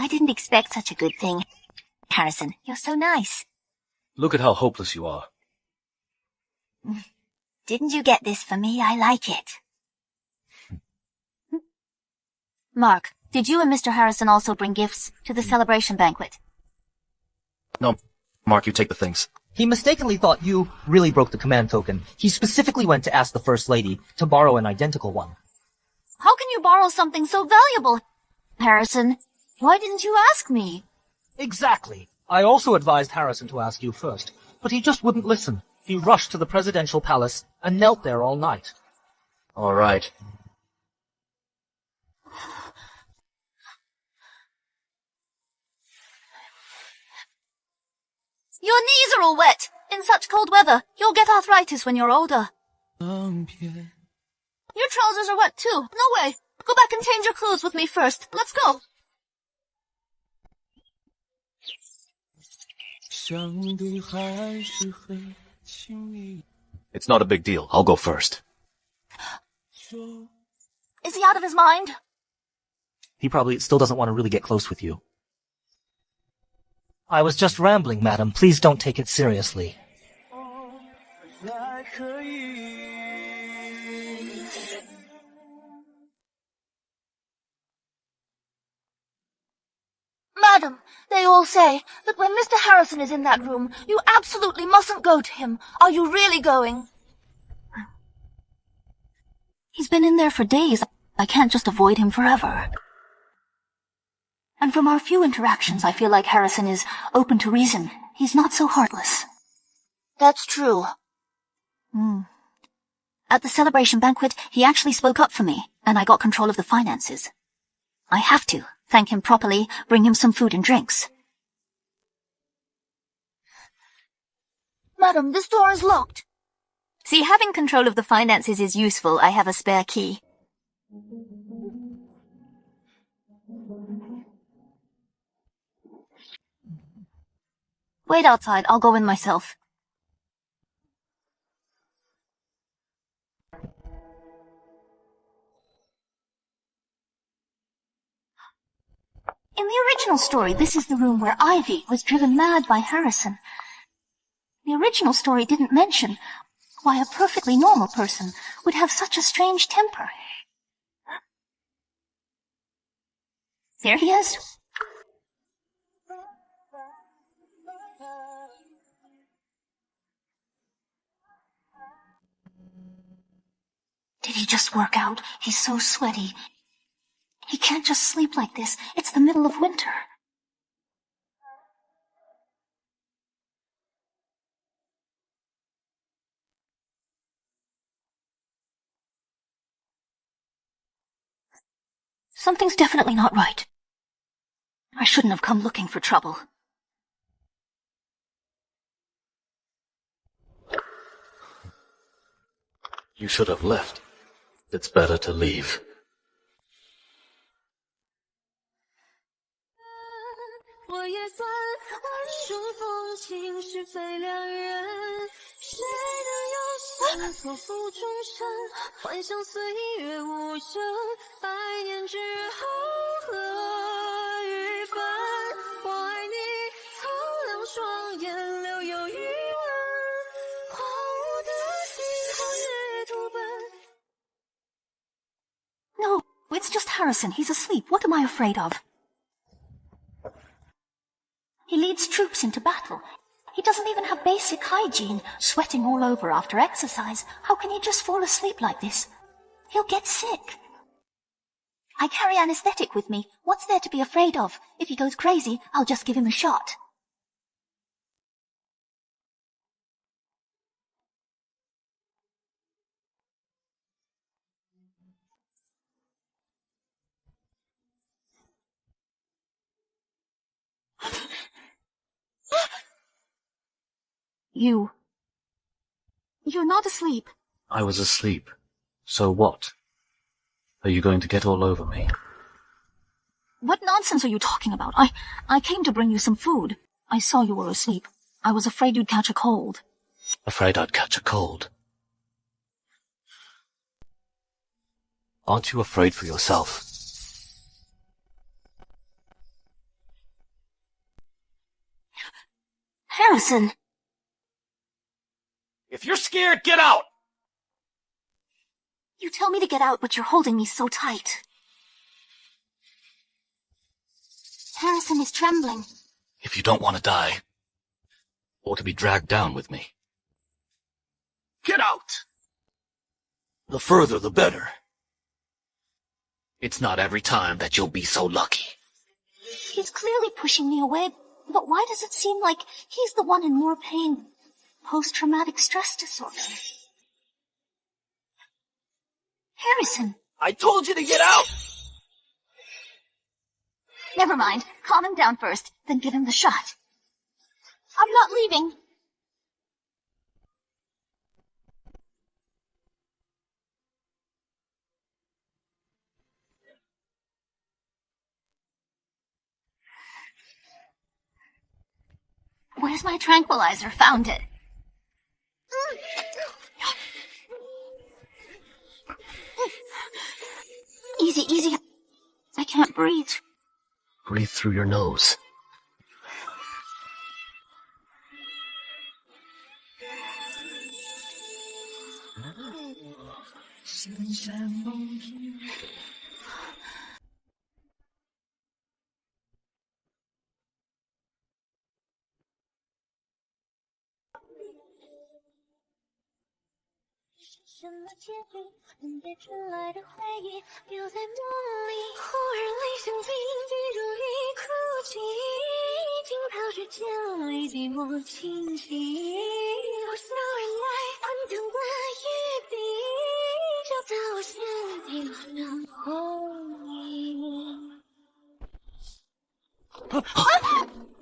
Speaker 6: I didn't expect such a good thing. Harrison, you're so nice.
Speaker 5: Look at how hopeless you are.
Speaker 6: Didn't you get this for me? I like it. Mark, did you and Mr. Harrison also bring gifts to the celebration banquet?
Speaker 5: No, Mark, you take the things.
Speaker 3: He mistakenly thought you really broke the command token. He specifically went to ask the First Lady to borrow an identical one.
Speaker 4: How can you borrow something so valuable? Harrison, why didn't you ask me?
Speaker 3: Exactly. I also advised Harrison to ask you first, but he just wouldn't listen. He rushed to the presidential palace and knelt there all night.
Speaker 5: All right.
Speaker 4: Your knees are all wet. In such cold weather, you'll get arthritis when you're older. Your trousers are wet too. No way. Go back and change your clothes with me first. Let's go.
Speaker 5: It's not a big deal. I'll go first.
Speaker 4: Is he out of his mind?
Speaker 3: He probably still doesn't want to really get close with you. I was just rambling, madam. Please don't take it seriously.
Speaker 4: Madam, they all say that when Mr. Harrison is in that room, you absolutely mustn't go to him. Are you really going? He's been in there for days. I can't just avoid him forever. And from our few interactions, I feel like Harrison is open to reason. He's not so heartless. That's true. At the celebration banquet, he actually spoke up for me, and I got control of the finances. I have to thank him properly, bring him some food and drinks. Madam, this door is locked. See, having control of the finances is useful. I have a spare key. Wait outside, I'll go in myself. In the original story, this is the room where Ivy was driven mad by Harrison. The original story didn't mention why a perfectly normal person would have such a strange temper. There he is. Did he just work out? He's so sweaty. He can't just sleep like this. It's the middle of winter.
Speaker 1: Something's definitely not right. I shouldn't have come looking for trouble.
Speaker 5: You should have left. It's better to leave.
Speaker 1: No, it's just Harrison. He's asleep. What am I afraid of? He leads troops into battle. He doesn't even have basic hygiene, sweating all over after exercise. How can he just fall asleep like this? He'll get sick. I carry anesthetic with me. What's there to be afraid of? If he goes crazy, I'll just give him a shot. You're not asleep.
Speaker 5: I was asleep. So what? Are you going to get all over me?
Speaker 1: What nonsense are you talking about? I came to bring you some food. I saw you were asleep. I was afraid you'd catch a cold.
Speaker 5: Afraid I'd catch a cold? Aren't you afraid for yourself?
Speaker 1: Harrison!
Speaker 2: If you're scared, get out!
Speaker 1: You tell me to get out, but you're holding me so tight. Harrison is trembling.
Speaker 5: If you don't want to die, or to be dragged down with me, get out! The further, the better. It's not every time that you'll be so lucky.
Speaker 1: He's clearly pushing me away, but why does it seem like he's the one in more pain? Post-traumatic stress disorder. Harrison!
Speaker 2: I told you to get out!
Speaker 1: Never mind. Calm him down first, then give him the shot. I'm not leaving. Where's my tranquilizer? Found it. Easy, easy. I can't breathe.
Speaker 5: Breathe through your nose.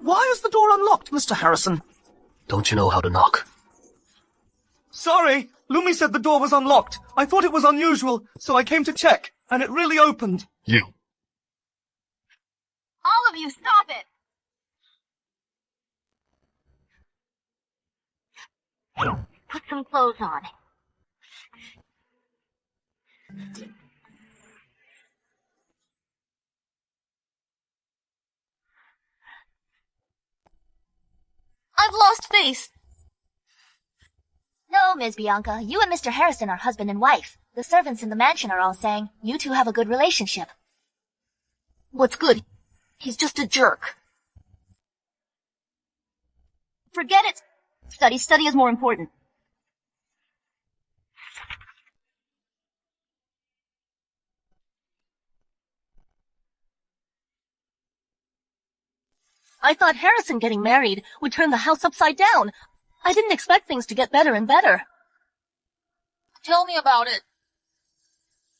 Speaker 9: Why is the door unlocked, Mr. Harrison?
Speaker 5: Don't you know how to knock?
Speaker 7: Sorry, Lumi said the door was unlocked. I thought it was unusual, so I came to check, and it really opened.
Speaker 5: You.
Speaker 4: All of you, stop it!
Speaker 1: Put some clothes on.
Speaker 4: I've lost face.
Speaker 6: No, Ms. Bianca, you and Mr. Harrison are husband and wife. The servants in the mansion are all saying you two have a good relationship.
Speaker 1: What's good? He's just a jerk.
Speaker 4: Forget it. Study is more important. I thought Harrison getting married would turn the house upside down. I didn't expect things to get better and better. Tell me about it.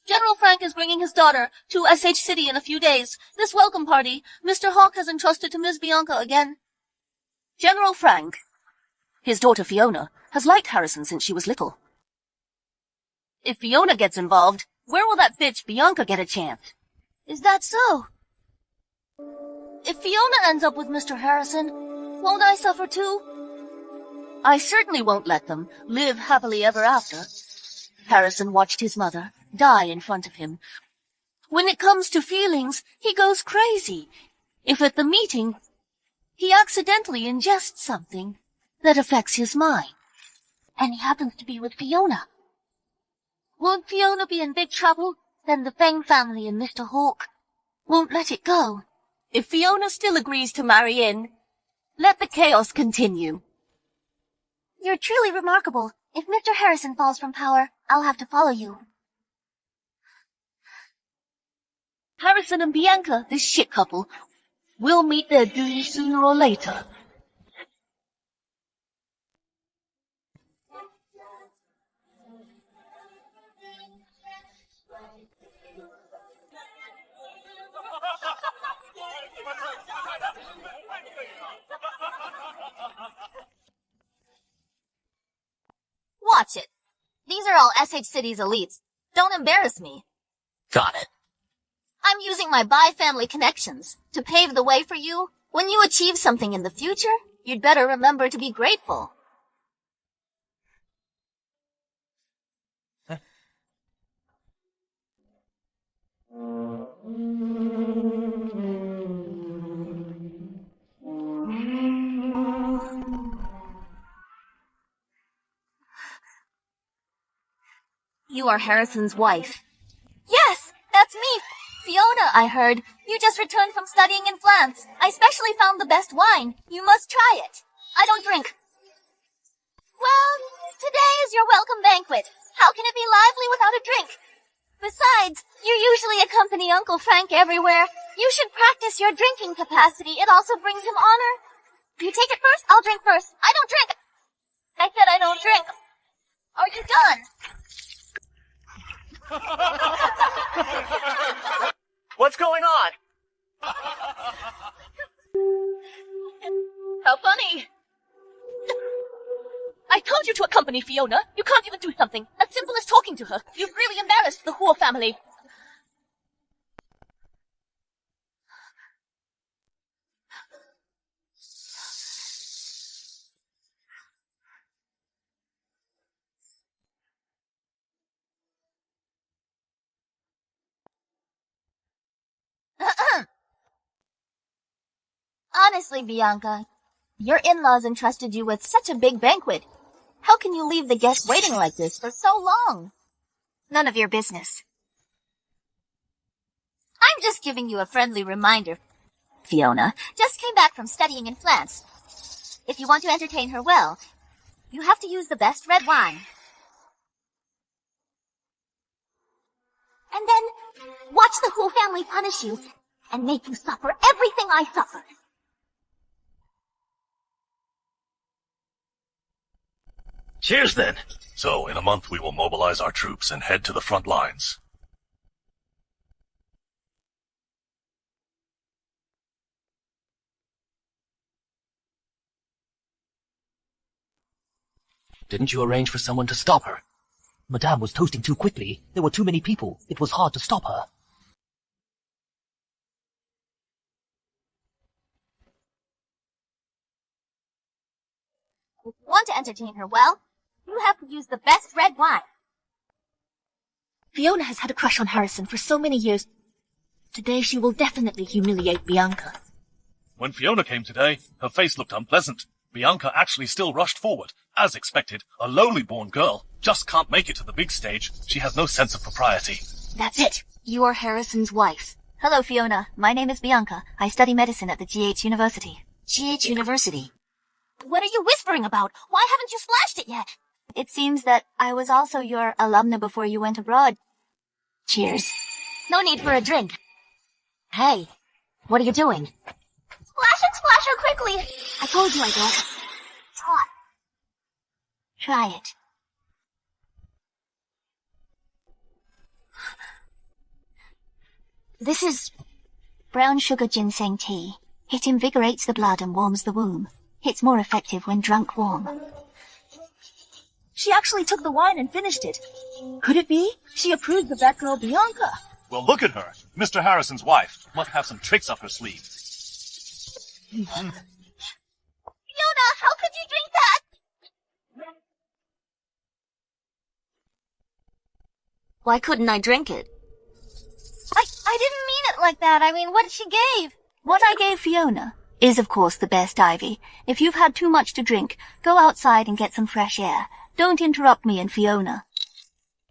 Speaker 10: General Frank is bringing his daughter to SH City in a few days. This welcome party, Mr. Hawk has entrusted to Miss Bianca again. General Frank, his daughter Fiona, has liked Harrison since she was little. If Fiona gets involved, where will that bitch Bianca get a chance?
Speaker 6: Is that so?
Speaker 10: If Fiona ends up with Mr. Harrison, won't I suffer too? I certainly won't let them live happily ever after. Harrison watched his mother die in front of him. When it comes to feelings, he goes crazy. If at the meeting, he accidentally ingests something that affects his mind.
Speaker 6: And he happens to be with Fiona. Won't Fiona be in big trouble? Then the Fang family and Mr. Hawk won't let it go.
Speaker 10: If Fiona still agrees to marry in, let the chaos continue.
Speaker 6: You're truly remarkable. If Mr. Harrison falls from power, I'll have to follow you.
Speaker 10: Harrison and Bianca, this shit couple, will meet their doom sooner or later.
Speaker 1: Watch it. These are all SH City's elites. Don't embarrass me.
Speaker 3: Got it.
Speaker 1: I'm using my bi-family connections to pave the way for you. When you achieve something in the future, you'd better remember to be grateful. You are Harrison's wife.
Speaker 6: Yes, that's me. Fiona, I heard. You just returned from studying in France. I specially found the best wine. You must try it. I don't drink. Well, today is your welcome banquet. How can it be lively without a drink? Besides, you usually accompany Uncle Frank everywhere. You should practice your drinking capacity. It also brings him honor. You take it first, I'll drink first. I don't drink. I said I don't drink. Are you done?
Speaker 3: What's going on?
Speaker 10: How funny. I told you to accompany Fiona. You can't even do something as simple as talking to her. You've really embarrassed the Hoare family.
Speaker 1: Honestly, Bianca, your in-laws entrusted you with such a big banquet. How can you leave the guests waiting like this for so long? None of your business. I'm just giving you a friendly reminder. Fiona just came back from studying in France. If you want to entertain her well, you have to use the best red wine. And then watch the whole family punish you and make you suffer everything I suffered.
Speaker 2: Cheers, then. So, in a month we will mobilize our troops and head to the front lines.
Speaker 3: Didn't you arrange for someone to stop her? Madame was toasting too quickly. There were too many people. It was hard to stop her.
Speaker 1: If you want to entertain her well, you have to use the best red wine.
Speaker 6: Fiona has had a crush on Harrison for so many years. Today she will definitely humiliate Bianca.
Speaker 2: When Fiona came today, her face looked unpleasant. Bianca actually still rushed forward. As expected, a lowly-born girl just can't make it to the big stage. She has no sense of propriety.
Speaker 6: That's it.
Speaker 1: You are Harrison's wife. Hello, Fiona. My name is Bianca. I study medicine at the GH University.
Speaker 6: GH University.
Speaker 1: What are you whispering about? Why haven't you splashed it yet? It seems that I was also your alumna before you went abroad. Cheers. No need for a drink. Hey, what are you doing?
Speaker 6: Splash her quickly.
Speaker 1: I told you I don't.
Speaker 6: It's hot.
Speaker 1: Try it.
Speaker 6: This is brown sugar ginseng tea. It invigorates the blood and warms the womb. It's more effective when drunk warm.
Speaker 1: She actually took the wine and finished it. Could it be? She approves of that girl Bianca.
Speaker 2: Well, look at her. Mr. Harrison's wife must have some tricks up her sleeve.
Speaker 6: Fiona, how could you drink that?
Speaker 1: Why couldn't I drink it?
Speaker 6: I didn't mean it like that. I mean, what she gave.
Speaker 1: What I gave Fiona is, of course, the best, Ivy. If you've had too much to drink, go outside and get some fresh air. Don't interrupt me and Fiona.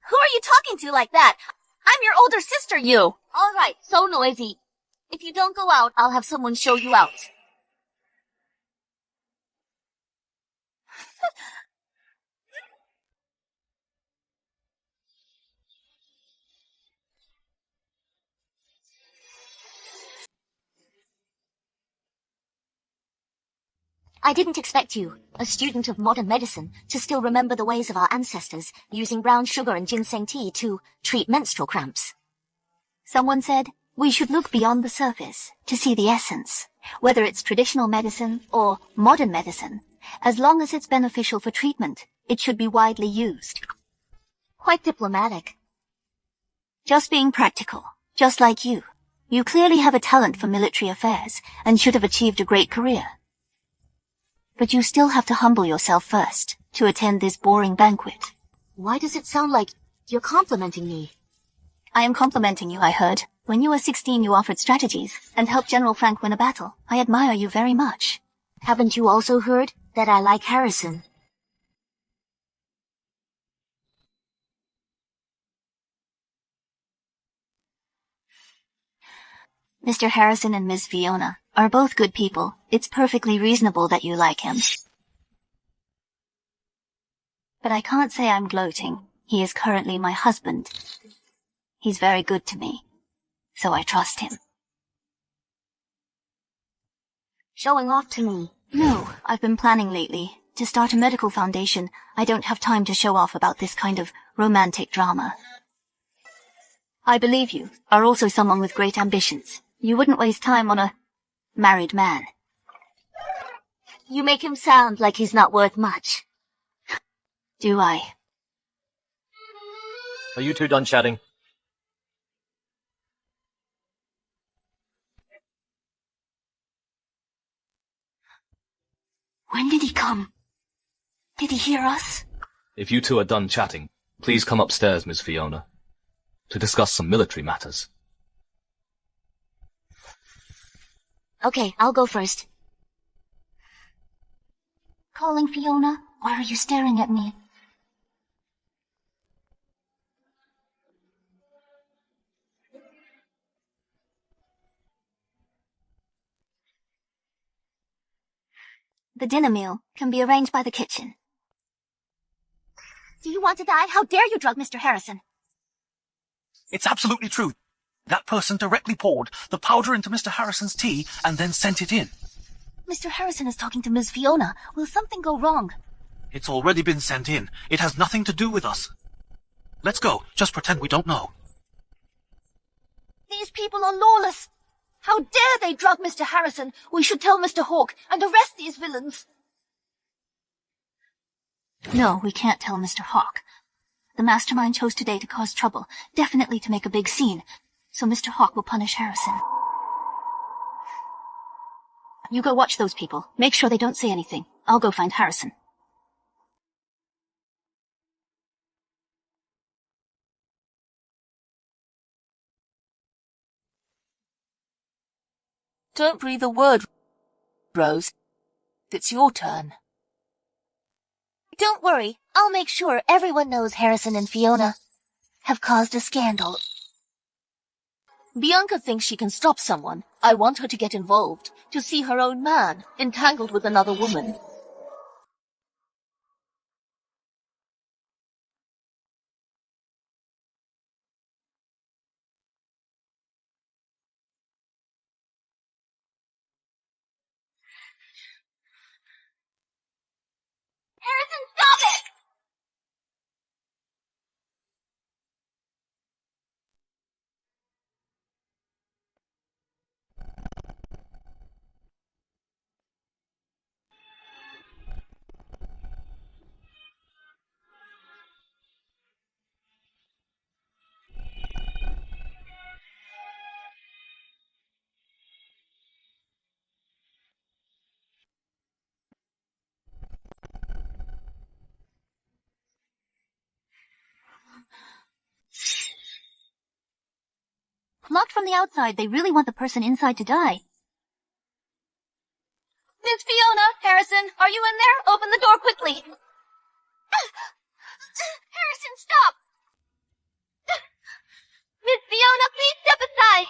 Speaker 6: Who are you talking to like that? I'm your older sister, you.
Speaker 1: All right, so noisy. If you don't go out, I'll have someone show you out.
Speaker 6: I didn't expect you, a student of modern medicine, to still remember the ways of our ancestors, using brown sugar and ginseng tea to treat menstrual cramps.
Speaker 1: Someone said we should look beyond the surface to see the essence, whether it's traditional medicine or modern medicine. As long as it's beneficial for treatment, it should be widely used.
Speaker 6: Quite diplomatic.
Speaker 1: Just being practical, just like you. You clearly have a talent for military affairs and should have achieved a great career. But you still have to humble yourself first to attend this boring banquet.
Speaker 6: Why does it sound like you're complimenting me?
Speaker 1: I am complimenting you, I heard. When you were 16, you offered strategies and helped General Frank win a battle. I admire you very much.
Speaker 6: Haven't you also heard that I like Harrison?
Speaker 1: Mr. Harrison and Miss Fiona are both good people. It's perfectly reasonable that you like him. But I can't say I'm gloating. He is currently my husband. He's very good to me, so I trust him.
Speaker 6: Showing off to me?
Speaker 1: No, I've been planning lately to start a medical foundation. I don't have time to show off about this kind of romantic drama. I believe you are also someone with great ambitions. You wouldn't waste time on a married man.
Speaker 6: You make him sound like he's not worth much.
Speaker 1: Do I?
Speaker 5: Are you two done chatting?
Speaker 1: When did he come? Did he hear us?
Speaker 5: If you two are done chatting, please come upstairs, Miss Fiona, to discuss some military matters.
Speaker 6: Okay, I'll go first.
Speaker 1: Calling Fiona? Why are you staring at me? The dinner meal can be arranged by the kitchen.
Speaker 6: Do you want to die? How dare you drug Mr. Harrison?
Speaker 9: It's absolutely true. That person directly poured the powder into Mr. Harrison's tea and then sent it in.
Speaker 1: Mr. Harrison is talking to Miss Fiona. Will something go wrong?
Speaker 9: It's already been sent in. It has nothing to do with us. Let's go. Just pretend we don't know.
Speaker 1: These people are lawless. How dare they drug Mr. Harrison? We should tell Mr. Hawke and arrest these villains. No, we can't tell Mr. Hawke. The mastermind chose today to cause trouble, definitely to make a big scene, so Mr. Hawke will punish Harrison. You go watch those people. Make sure they don't say anything. I'll go find Harrison.
Speaker 10: Don't breathe a word, Rose. It's your turn.
Speaker 6: Don't worry. I'll make sure everyone knows Harrison and Fiona have caused a scandal.
Speaker 10: Bianca thinks she can stop someone. I want her to get involved, to see her own man entangled with another woman.
Speaker 6: Harrison, stop it!
Speaker 1: Locked from the outside, they really want the person inside to die.
Speaker 4: Miss Fiona, Harrison, are you in there? Open the door quickly. Harrison, stop! Miss Fiona, please step aside.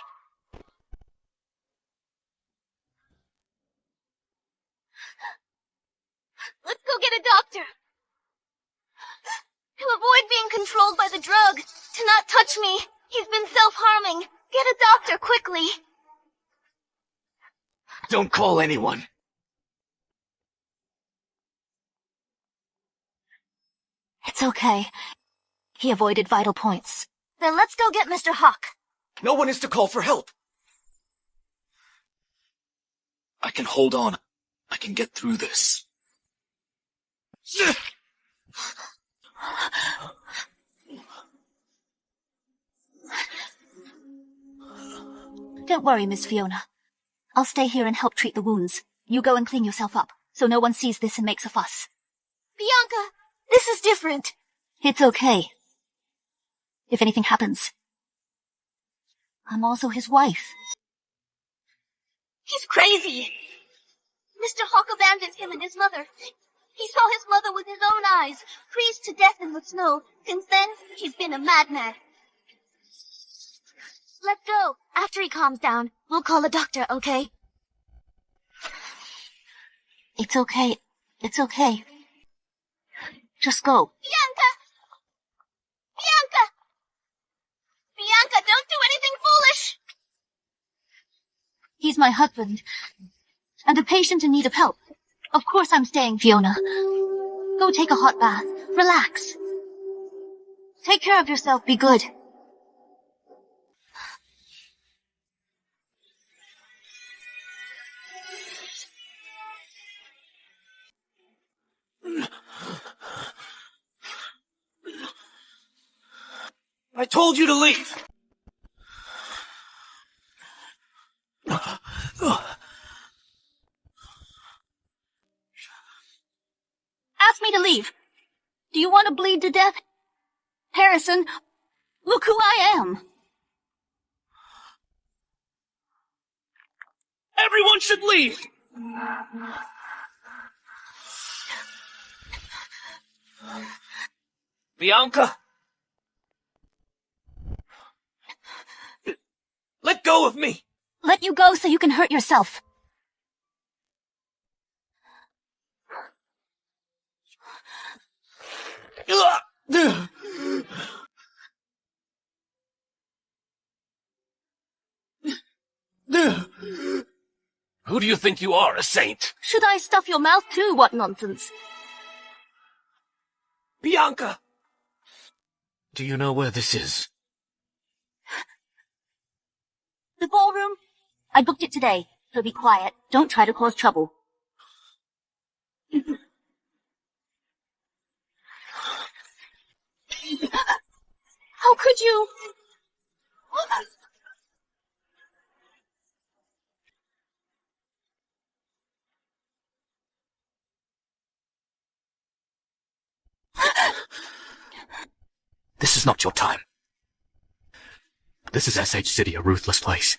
Speaker 4: Let's go get a doctor. To avoid being controlled by the drug, to not touch me. He's been self-harming. Get a doctor quickly.
Speaker 5: Don't call anyone.
Speaker 1: It's okay. He avoided vital points. Then let's go get Mr. Hawk.
Speaker 5: No one is to call for help. I can hold on. I can get through this.
Speaker 1: Don't worry, Miss Fiona. I'll stay here and help treat the wounds. You go and clean yourself up, so no one sees this and makes a fuss.
Speaker 4: Bianca, this is different.
Speaker 1: It's okay. If anything happens, I'm also his wife.
Speaker 4: He's crazy. Mr. Hawk abandoned him and his mother. He saw his mother with his own eyes, freeze to death in the snow. Since then, he's been a madman. Let's go. After he calms down, we'll call a doctor, okay?
Speaker 1: It's okay. It's okay. Just go.
Speaker 4: Bianca! Bianca! Bianca, don't do anything foolish!
Speaker 1: He's my husband. And a patient in need of help. Of course I'm staying, Fiona. Go take a hot bath. Relax. Take care of yourself. Be good.
Speaker 5: I told you to leave!
Speaker 1: Ask me to leave. Do you want to bleed to death? Harrison, look who I am.
Speaker 5: Everyone should leave! Bianca! Let go of me!
Speaker 1: Let you go so you can hurt yourself.
Speaker 5: Who do you think you are, a saint?
Speaker 10: Should I stuff your mouth too? What nonsense.
Speaker 5: Bianca! Do you know where this is?
Speaker 1: The ballroom? I booked it today, so be quiet. Don't try to cause trouble.
Speaker 4: How could you?
Speaker 5: This is not your time. This is SH City, a ruthless place.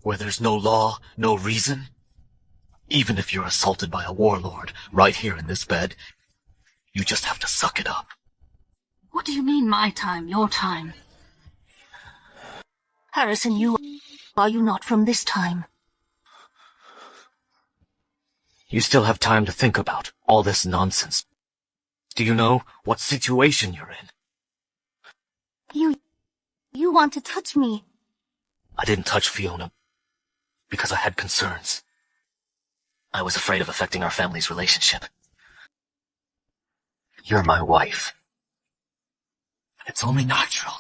Speaker 5: Where there's no law, no reason. Even if you're assaulted by a warlord, right here in this bed, you just have to suck it up.
Speaker 1: What do you mean, my time, your time? Harrison, are you not from this time?
Speaker 5: You still have time to think about all this nonsense. Do you know what situation you're in?
Speaker 1: You want to touch me.
Speaker 5: I didn't touch Fiona because I had concerns. I was afraid of affecting our family's relationship. You're my wife. It's only natural.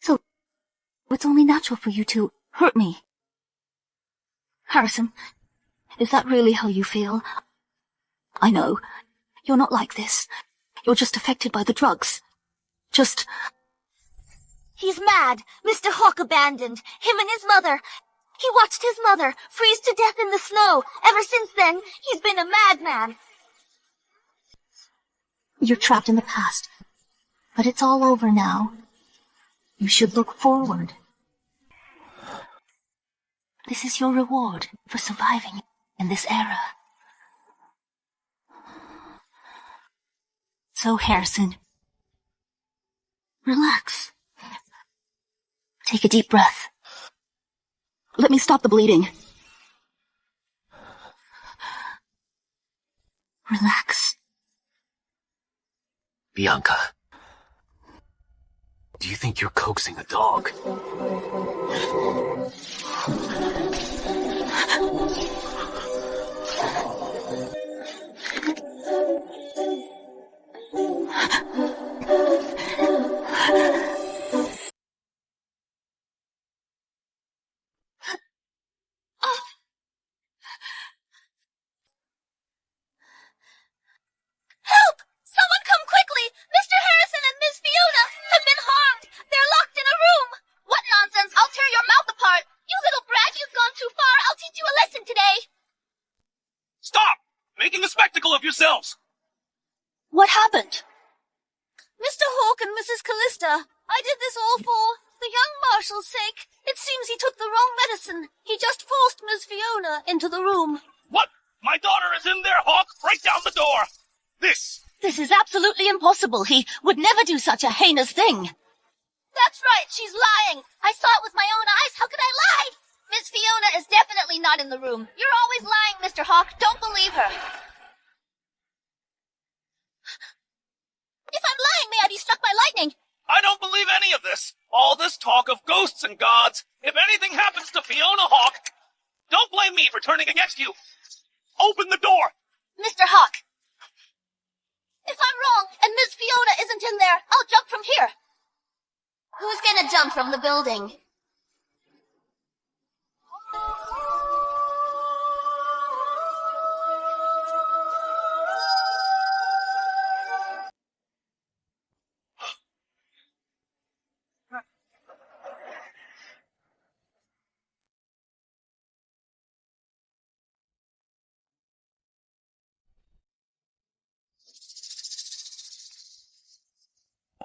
Speaker 1: So, it's only natural for you to hurt me. Harrison, is that really how you feel? I know. You're not like this. You're just affected by the drugs.
Speaker 6: He's mad. Mr. Hawk abandoned him and his mother. He watched his mother freeze to death in the snow. Ever since then, he's been a madman. You're trapped in the past. But it's all over now. You should look forward. This is your reward for surviving in this era. So, Harrison, relax. Take a deep breath. Let me stop the bleeding. Relax.
Speaker 5: Bianca. Do you think you're coaxing a dog?
Speaker 4: Help! Someone come quickly! Mr. Harrison and Miss Fiona have been harmed! They're locked in a room! What nonsense! I'll tear your mouth apart! You little brat, you've gone too far! I'll teach you a lesson today!
Speaker 9: Stop! Making a spectacle of yourselves!
Speaker 4: What happened? Mr. Hawke and Mrs. Callista, I did this all for the young marshal's sake. It seems he took the wrong medicine. He just forced Miss Fiona into the room.
Speaker 9: What? My daughter is in there, Hawk! Break down the door! This
Speaker 4: is absolutely impossible. He would never do such a heinous thing. That's right, she's lying. I saw it with my own eyes. How could I lie? Miss Fiona is definitely not in the room. You're always lying, Mr. Hawke. Don't believe her. If I'm lying, may I be struck by lightning?
Speaker 9: I don't believe any of this. All this talk of ghosts and gods. If anything happens to Fiona Hawke, don't blame me for turning against you. Open the door.
Speaker 4: Mr. Hawke. If I'm wrong and Miss Fiona isn't in there, I'll jump from here.
Speaker 6: Who's gonna jump from the building?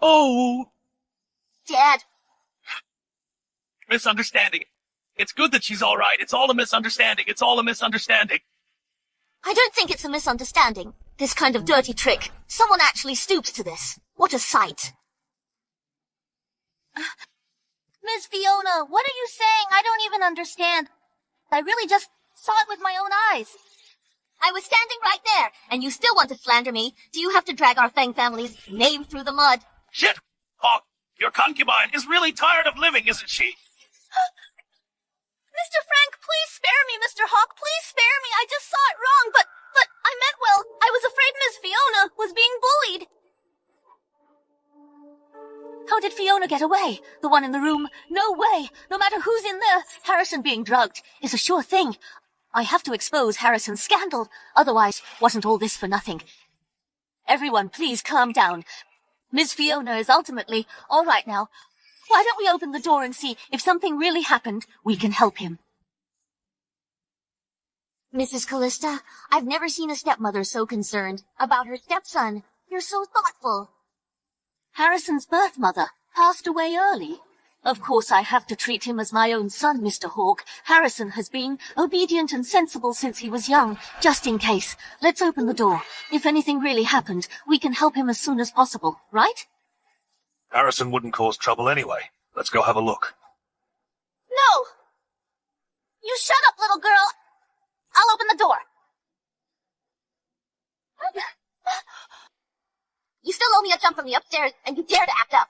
Speaker 9: Oh,
Speaker 6: Dad.
Speaker 9: misunderstanding. It's good that she's all right. It's all a misunderstanding. It's all a misunderstanding.
Speaker 6: I don't think it's a misunderstanding. This kind of dirty trick. Someone actually stoops to this. What a sight.
Speaker 4: Miss Fiona, what are you saying? I don't even understand. I really just saw it with my own eyes.
Speaker 6: I was standing right there, and you still want to slander me. Do you have to drag our Fang family's name through the mud?
Speaker 9: Shit! Hawk, your concubine is really tired of living, isn't she?
Speaker 4: Mr. Frank, please spare me, Mr. Hawke. Please spare me. I just saw it wrong, but I meant well. I was afraid Miss Fiona was being bullied.
Speaker 10: How did Fiona get away? The one in the room? No way. No matter who's in there, Harrison being drugged is a sure thing. I have to expose Harrison's scandal. Otherwise, wasn't all this for nothing? Everyone, please calm down. Miss Fiona is ultimately all right now. Why don't we open the door and see if something really happened? We can help him.
Speaker 6: Mrs. Callista, I've never seen a stepmother so concerned about her stepson. You're so thoughtful.
Speaker 10: Harrison's birth mother passed away early. Of course I have to treat him as my own son, Mr. Hawke. Harrison has been obedient and sensible since he was young. Just in case. Let's open the door. If anything really happened, we can help him as soon as possible, right?
Speaker 2: Harrison wouldn't cause trouble anyway. Let's go have a look.
Speaker 4: No! You shut up, little girl. I'll open the door.
Speaker 6: You still owe me a jump from the upstairs, and you dare to act up.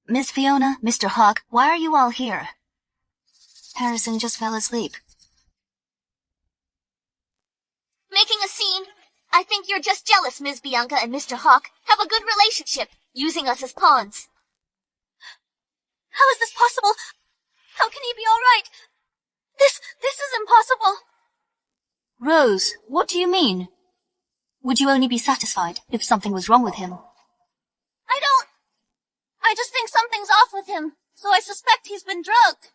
Speaker 10: Miss Fiona, Mr. Hawke, why are you all here? Harrison just fell asleep.
Speaker 6: Making a scene? I think you're just jealous Ms. Bianca and Mr. Hawk have a good relationship, using us as pawns.
Speaker 4: How is this possible? How can he be all right? This is impossible.
Speaker 1: Rose, what do you mean? Would you only be satisfied if something was wrong with him?
Speaker 4: I just think something's off with him, so I suspect he's been drugged.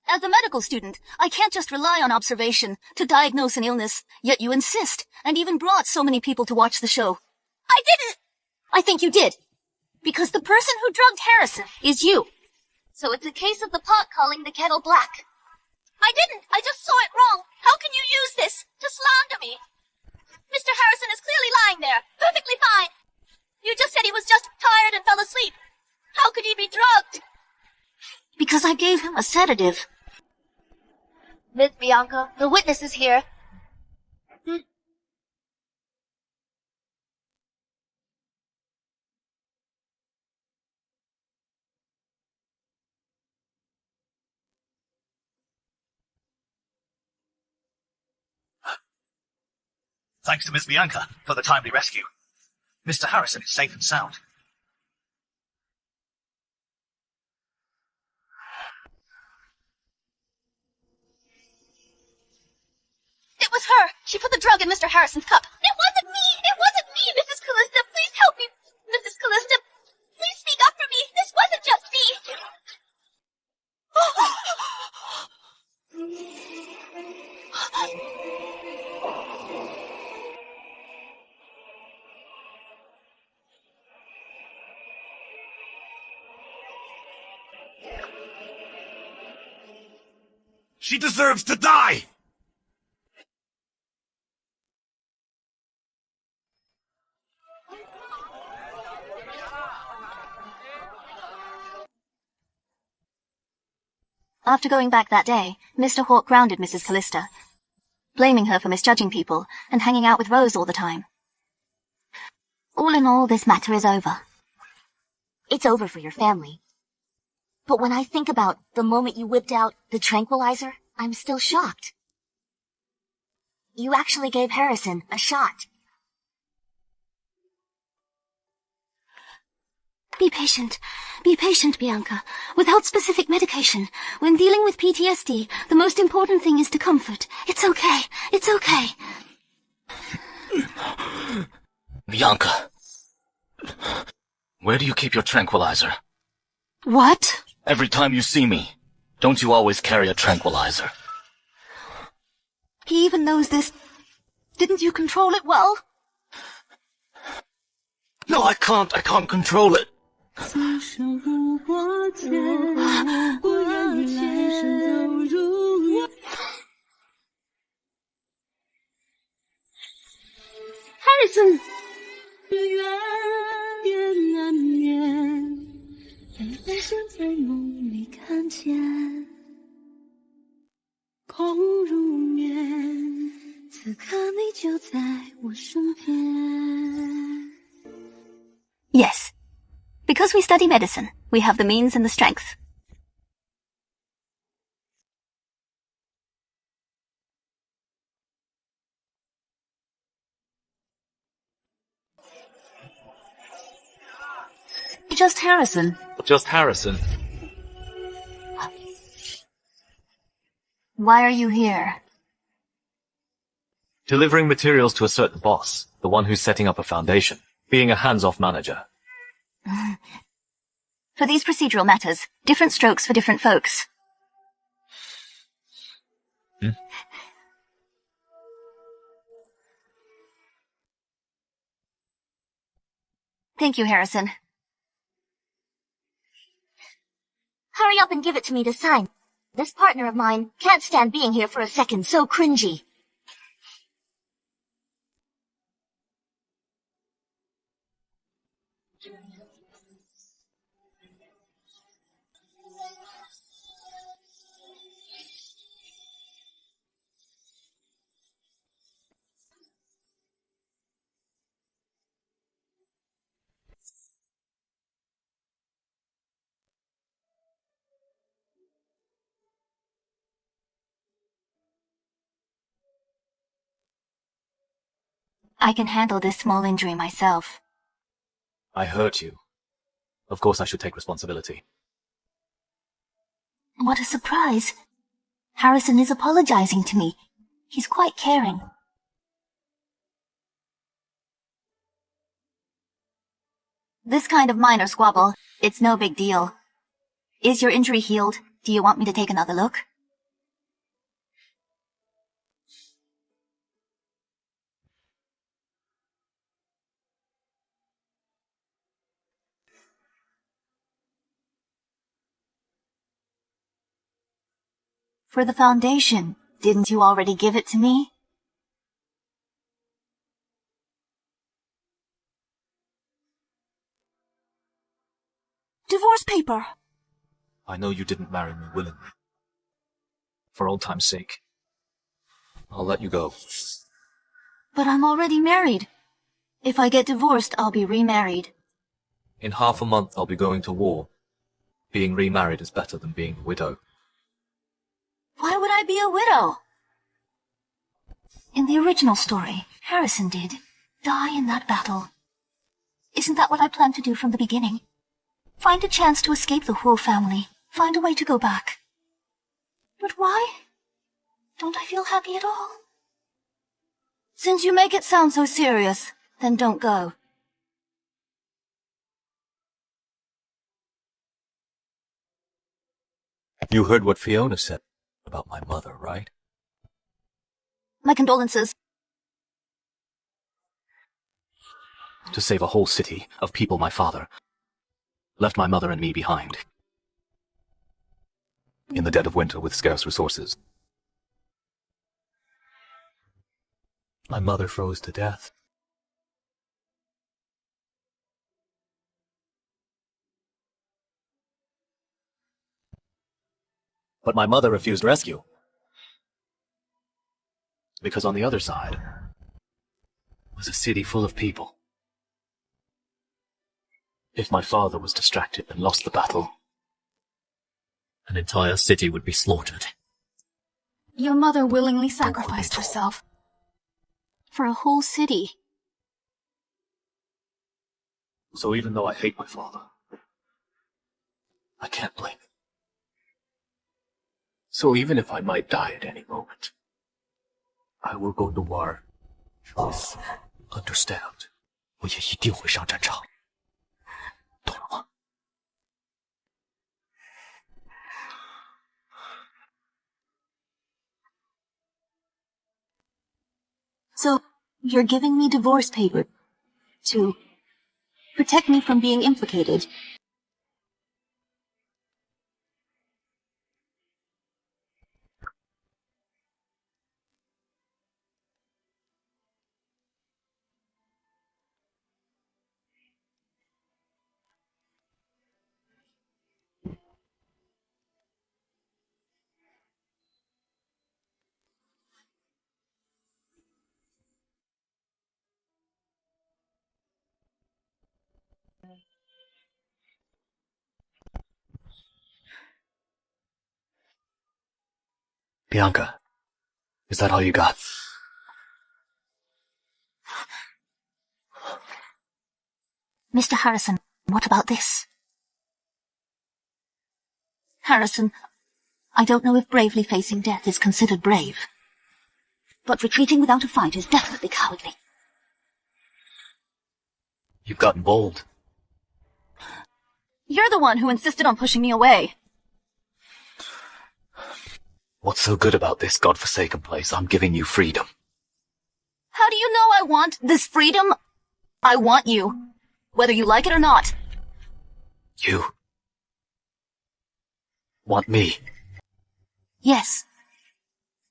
Speaker 1: As a medical student, I can't just rely on observation to diagnose an illness, yet you insist, and even brought so many people to watch the show.
Speaker 4: I didn't!
Speaker 1: I think you did. Because the person who drugged Harrison is you.
Speaker 6: So it's a case of the pot calling the kettle black.
Speaker 4: I didn't! I just saw it wrong! How can you use this to slander me? Mr. Harrison is clearly lying there, perfectly fine. You just said he was just tired and fell asleep. How could he be drugged?
Speaker 1: Because I gave him a sedative.
Speaker 6: Miss Bianca, the witness is here.
Speaker 9: Thanks to Miss Bianca for the timely rescue. Mr. Harrison is safe and sound.
Speaker 4: It was her! She put the drug in Mr. Harrison's cup. It wasn't me! It wasn't me, Mrs. Callista! Please help me! Mrs. Callista, please speak up for me! This wasn't just me!
Speaker 2: She deserves to die!
Speaker 1: After going back that day, Mr. Hawk grounded Mrs. Callista, blaming her for misjudging people and hanging out with Rose all the time.
Speaker 6: All in all, this matter is over. It's over for your family. But when I think about the moment you whipped out the tranquilizer, I'm still shocked. You actually gave Harrison a shot.
Speaker 1: Be patient, Bianca. Without specific medication, when dealing with PTSD, the most important thing is to comfort. It's okay.
Speaker 5: Bianca. Where do you keep your tranquilizer?
Speaker 1: What?
Speaker 5: Every time you see me, don't you always carry a tranquilizer?
Speaker 1: He even knows this. Didn't you control it well?
Speaker 5: No, I can't control it.
Speaker 1: Harrison! Yes. Because we study medicine, we have the means and the strength. Just Harrison.
Speaker 5: Just Harrison.
Speaker 1: Why are you here?
Speaker 5: Delivering materials to a certain boss, the one who's setting up a foundation, being a hands-off manager.
Speaker 1: For these procedural matters, different strokes for different folks. Thank you, Harrison.
Speaker 6: Hurry up and give it to me to sign. This partner of mine can't stand being here for a second, so cringy.
Speaker 1: I can handle this small injury myself.
Speaker 5: I hurt you. Of course I should take responsibility.
Speaker 1: What a surprise. Harrison is apologizing to me. He's quite caring. This kind of minor squabble, it's no big deal. Is your injury healed? Do you want me to take another look? For the foundation, didn't you already give it to me? Divorce paper!
Speaker 5: I know you didn't marry me willingly. For old time's sake, I'll let you go.
Speaker 1: But I'm already married. If I get divorced, I'll be remarried.
Speaker 5: In half a month I'll be going to war. Being remarried is better than being a widow.
Speaker 1: Why would I be a widow? In the original story, Harrison did die in that battle. Isn't that what I planned to do from the beginning? Find a chance to escape the Wu family. Find a way to go back. But why? Don't I feel happy at all? Since you make it sound so serious, then don't go.
Speaker 5: You heard what Fiona said about my mother, right?
Speaker 1: My condolences.
Speaker 5: To save a whole city of people, my father left my mother and me behind. In the dead of winter with scarce resources. My mother froze to death. But my mother refused rescue. Because on the other side was a city full of people. If my father was distracted and lost the battle, an entire city would be slaughtered.
Speaker 1: Your mother willingly sacrificed herself. For a whole city.
Speaker 5: So even though I hate my father, I can't blame him. So even if I might die at any moment, I will go to war. Understand? 我也一定会上战场。懂了吗？
Speaker 1: So, you're giving me divorce paper to protect me from being implicated.
Speaker 5: Bianca, is that all you got?
Speaker 1: Mr. Harrison, what about this? Harrison, I don't know if bravely facing death is considered brave. But retreating without a fight is definitely cowardly.
Speaker 5: You've gotten bold.
Speaker 4: You're the one who insisted on pushing me away.
Speaker 5: What's so good about this godforsaken place? I'm giving you freedom.
Speaker 4: How do you know I want this freedom? I want you, whether you like it or not.
Speaker 5: You want me?
Speaker 1: Yes.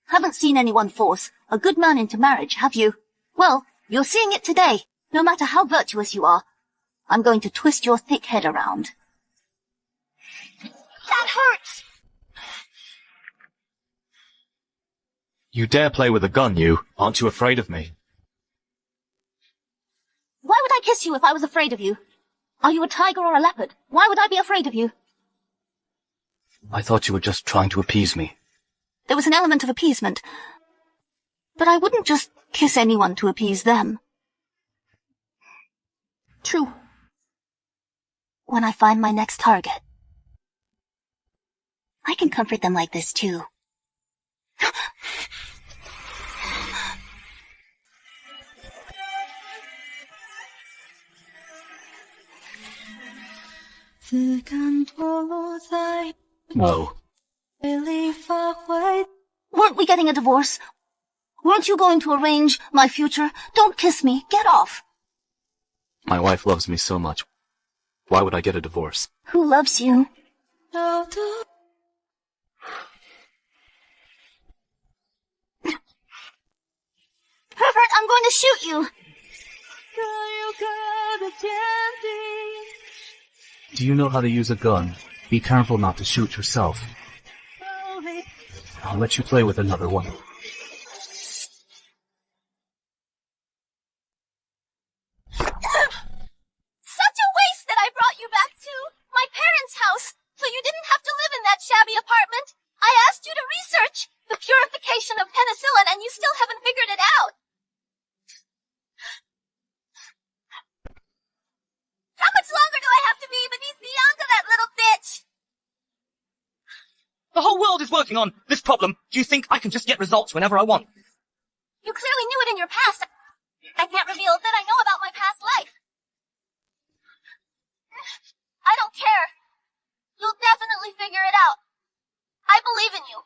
Speaker 1: Haven't seen anyone force a good man into marriage, have you? Well, you're seeing it today. No matter how virtuous you are, I'm going to twist your thick head around. That hurts!
Speaker 5: You dare play with a gun, you? Aren't you afraid of me?
Speaker 1: Why would I kiss you if I was afraid of you? Are you a tiger or a leopard? Why would I be afraid of you?
Speaker 5: I thought you were just trying to appease me.
Speaker 1: There was an element of appeasement. But I wouldn't just kiss anyone to appease them.
Speaker 6: True. When I find my next target, I can comfort them like this too.
Speaker 5: No.
Speaker 6: Weren't we getting a divorce? Weren't you going to arrange my future? Don't kiss me. Get off.
Speaker 5: My wife loves me so much. Why would I get a divorce?
Speaker 6: Who loves you? Pervert, I'm going to shoot you.
Speaker 5: Do you know how to use a gun? Be careful not to shoot yourself. I'll let you play with another one.
Speaker 4: Such a waste that I brought you back to my parents' house, so you didn't have to live in that shabby apartment. I asked you to research the purification of penicillin, and you still haven't figured it out. How much longer do I have to be beneath Bianca, that little bitch?
Speaker 12: The whole world is working on this problem. Do you think I can just get results whenever I want?
Speaker 4: You clearly knew it in your past. I can't reveal that I know about my past life. I don't care. You'll definitely figure it out. I believe in you.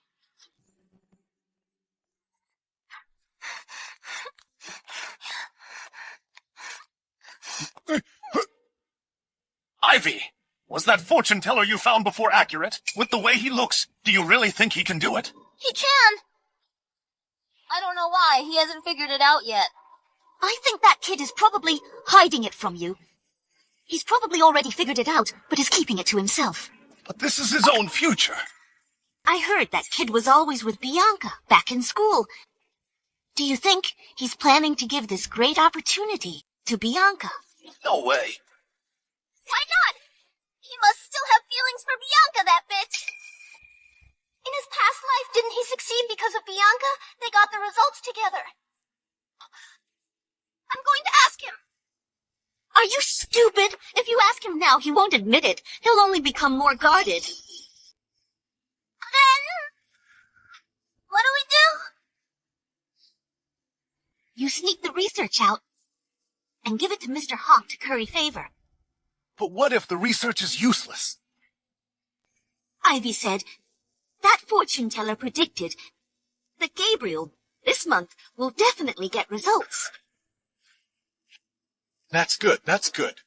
Speaker 2: Ivy, was that fortune teller you found before accurate? With the way he looks, do you really think he can do it?
Speaker 4: He can. I don't know why. He hasn't figured it out yet.
Speaker 6: I think that kid is probably hiding it from you. He's probably already figured it out, but is keeping it to himself.
Speaker 2: But this is his own future.
Speaker 6: I heard that kid was always with Bianca, back in school. Do you think he's planning to give this great opportunity to Bianca?
Speaker 2: No way.
Speaker 4: Why not? He must still have feelings for Bianca, that bitch. In his past life, didn't he succeed because of Bianca? They got the results together. I'm going to ask him.
Speaker 6: Are you stupid? If you ask him now, he won't admit it. He'll only become more guarded.
Speaker 4: Then, what do we do?
Speaker 6: You sneak the research out and give it to Mr. Hawk to curry favor.
Speaker 2: But what if the research is useless?
Speaker 6: Ivy said, that fortune teller predicted that Gabriel, this month, will definitely get results.
Speaker 2: That's good, that's good.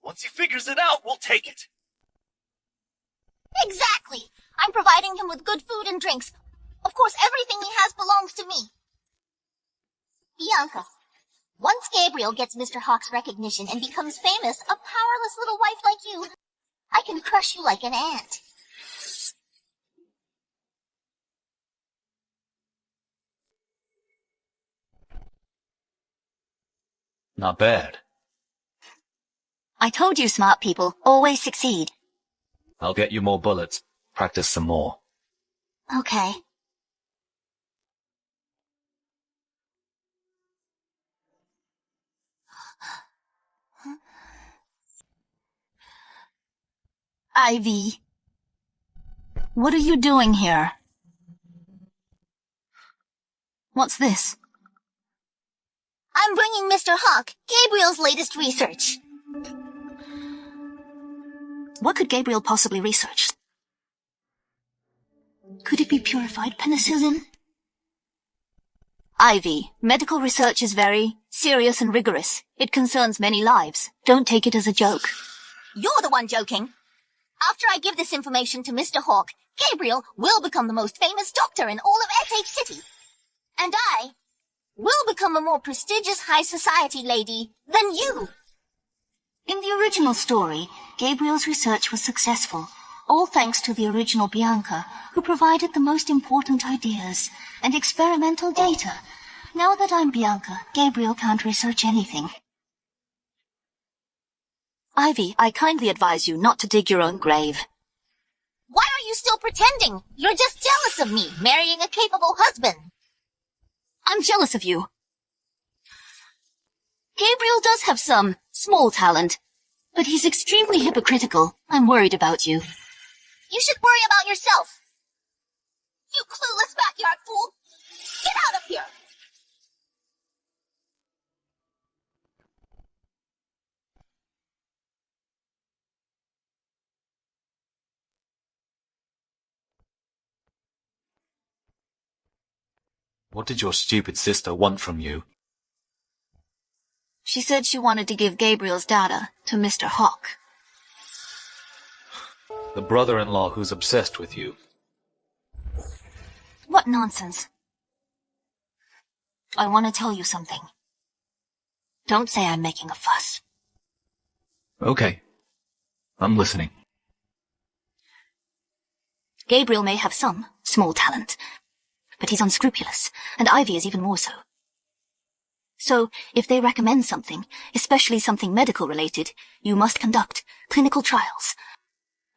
Speaker 2: Once he figures it out, we'll take it.
Speaker 4: Exactly. I'm providing him with good food and drinks. Of course, everything he has belongs to me.
Speaker 6: Bianca, once Gabriel gets Mr. Hawk's recognition and becomes famous, a powerless little wife like you, I can crush you like an ant.
Speaker 5: Not bad.
Speaker 6: I told you smart people always succeed.
Speaker 5: I'll get you more bullets. Practice some more.
Speaker 6: Okay. Ivy, what are you doing here? What's this?
Speaker 4: I'm bringing Mr. Hawk Gabriel's latest research.
Speaker 6: What could Gabriel possibly research? Could it be purified penicillin? Ivy, medical research is very serious and rigorous. It concerns many lives. Don't take it as a joke.
Speaker 4: You're the one joking. After I give this information to Mr. Hawk, Gabriel will become the most famous doctor in all of SH City. And I will become a more prestigious high society lady than you.
Speaker 6: In the original story, Gabriel's research was successful, all thanks to the original Bianca, who provided the most important ideas and experimental data. Now that I'm Bianca, Gabriel can't research anything. Ivy, I kindly advise you not to dig your own grave.
Speaker 4: Why are you still pretending? You're just jealous of me, marrying a capable husband.
Speaker 6: I'm jealous of you. Gabriel does have some
Speaker 1: Small talent. But he's extremely hypocritical. I'm worried about you.
Speaker 6: You should worry about yourself. You clueless backyard fool! Get out of here!
Speaker 5: What did your stupid sister want from you?
Speaker 1: She said she wanted to give Gabriel's data to Mr. Hawk.
Speaker 5: The brother-in-law who's obsessed with you.
Speaker 1: What nonsense. I want to tell you something. Don't say I'm making a fuss.
Speaker 5: Okay. I'm listening.
Speaker 1: Gabriel may have some small talent, but he's unscrupulous, and Ivy is even more so. So, if they recommend something, especially something medical-related, you must conduct clinical trials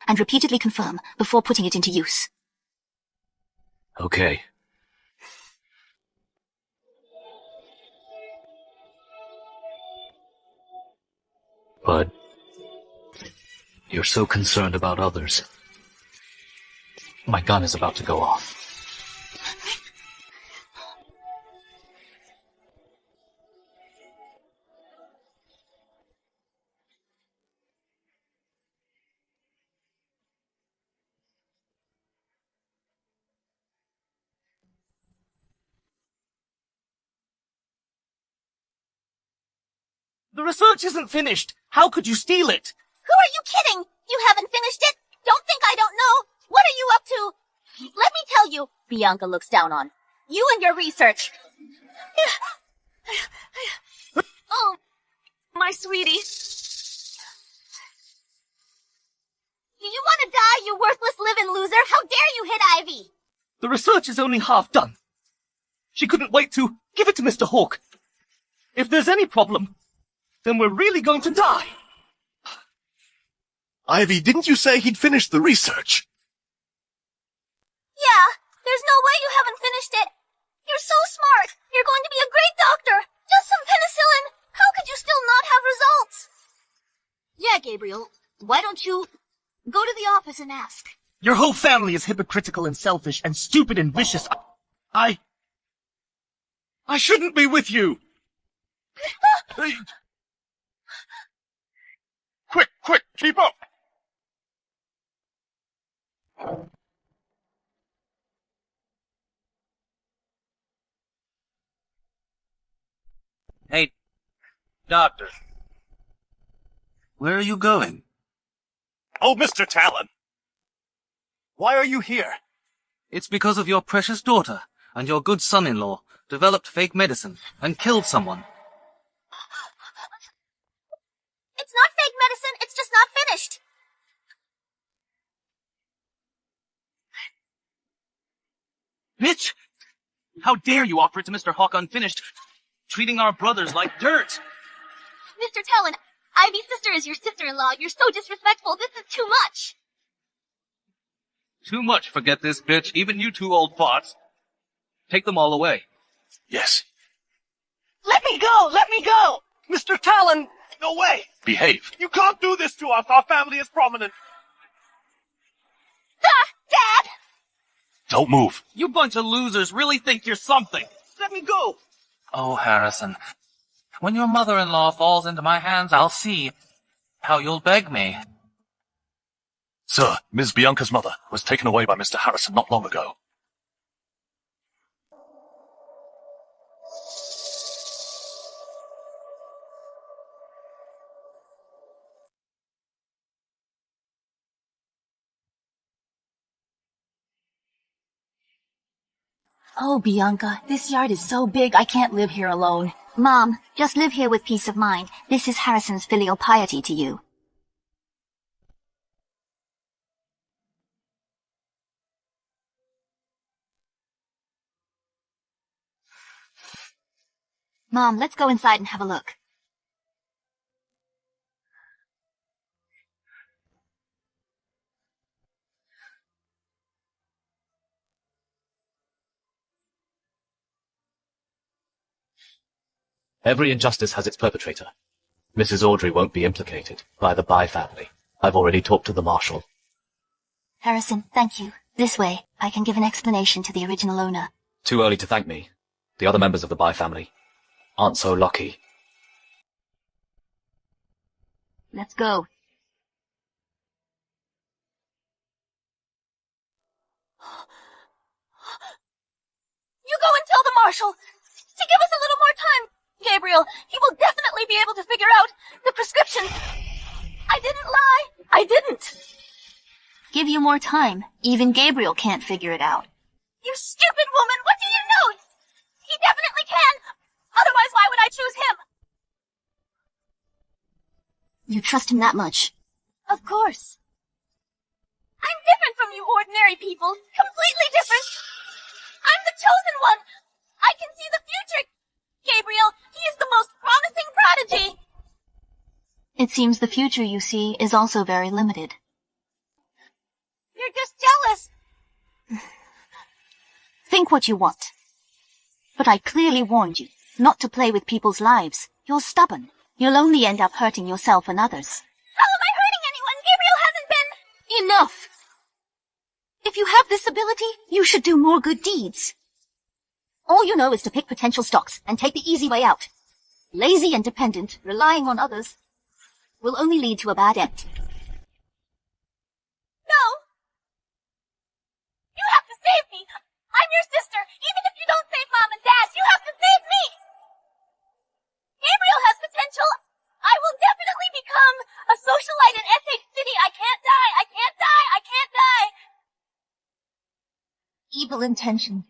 Speaker 1: and repeatedly confirm before putting it into use.
Speaker 5: Okay. But you're so concerned about others. My gun is about to go off.
Speaker 12: The research isn't finished. How could you steal it?
Speaker 6: Who are you kidding? You haven't finished it? Don't think I don't know. What are you up to? Let me tell you, Bianca looks down on you and your research.
Speaker 4: Oh, my sweetie.
Speaker 6: Do you want to die, you worthless living loser? How dare you hit Ivy?
Speaker 12: The research is only half done. She couldn't wait to give it to Mr. Hawk. If there's any problem, then we're really going to die.
Speaker 2: Ivy, didn't you say he'd finished the research?
Speaker 6: Yeah, there's no way you haven't finished it. You're so smart. You're going to be a great doctor. Just some penicillin. How could you still not have results?
Speaker 1: Yeah, Gabriel. Why don't you go to the office and ask?
Speaker 12: Your whole family is hypocritical and selfish and stupid and vicious. I shouldn't be with you.
Speaker 2: Quick, keep up!
Speaker 9: Hey, doctor. Where are you going?
Speaker 2: Oh, Mr. Talon! Why are you here?
Speaker 8: It's because of your precious daughter and your good son-in-law developed fake medicine and killed someone.
Speaker 6: It's not fake medicine. It's just not finished.
Speaker 12: Bitch! How dare you offer it to Mr. Hawk unfinished, treating our brothers like dirt!
Speaker 6: Mr. Talon, Ivy's sister is your sister-in-law. You're so disrespectful. This is too much.
Speaker 8: Too much, forget this, bitch. Even you two old farts. Take them all away.
Speaker 2: Yes.
Speaker 12: Let me go! Let me go! Mr. Talon!
Speaker 2: No way! Behave. You can't do this to us. Our family is prominent.
Speaker 6: Dad!
Speaker 2: Don't move.
Speaker 12: You bunch of losers really think you're something. Let me go!
Speaker 8: Oh, Harrison. When your mother-in-law falls into my hands, I'll see how you'll beg me.
Speaker 2: Sir, Ms. Bianca's mother was taken away by Mr. Harrison not long ago.
Speaker 1: Oh, Bianca, this yard is so big I can't live here alone. Mom, just live here with peace of mind. This is Harrison's filial piety to you. Mom, let's go inside and have a look.
Speaker 5: Every injustice has its perpetrator. Mrs. Audrey won't be implicated by the Bai family. I've already talked to the Marshal.
Speaker 6: Harrison, thank you. This way, I can give an explanation to the original owner.
Speaker 5: Too early to thank me. The other members of the Bai family aren't so lucky.
Speaker 6: Let's go.
Speaker 4: You go and tell the Marshal to give us a little more time, Gabriel. He will definitely be able to figure out the prescription. I didn't lie. I didn't.
Speaker 6: Give you more time. Even Gabriel can't figure it out.
Speaker 4: You stupid woman. What do you know? He definitely can. Otherwise, why would I choose him?
Speaker 6: You trust him that much?
Speaker 4: Of course. I'm different from you ordinary people. Completely different. I'm the chosen one. I can see the future. Gabriel, he is the most promising prodigy.
Speaker 6: It seems the future you see is also very limited.
Speaker 4: You're just jealous.
Speaker 6: Think what you want. But I clearly warned you not to play with people's lives. You're stubborn. You'll only end up hurting yourself and others.
Speaker 4: How am I hurting anyone? Gabriel hasn't been...
Speaker 6: Enough! If you have this ability, you should do more good deeds. All you know is to pick potential stocks and take the easy way out. Lazy and dependent, relying on others, will only lead to a bad end.
Speaker 4: No! You have to save me! I'm your sister! Even if you don't save Mom and Dad, you have to save me! Gabriel has potential! I will definitely become a socialite in SH City! I can't die! I can't die! I can't die!
Speaker 6: Evil intention.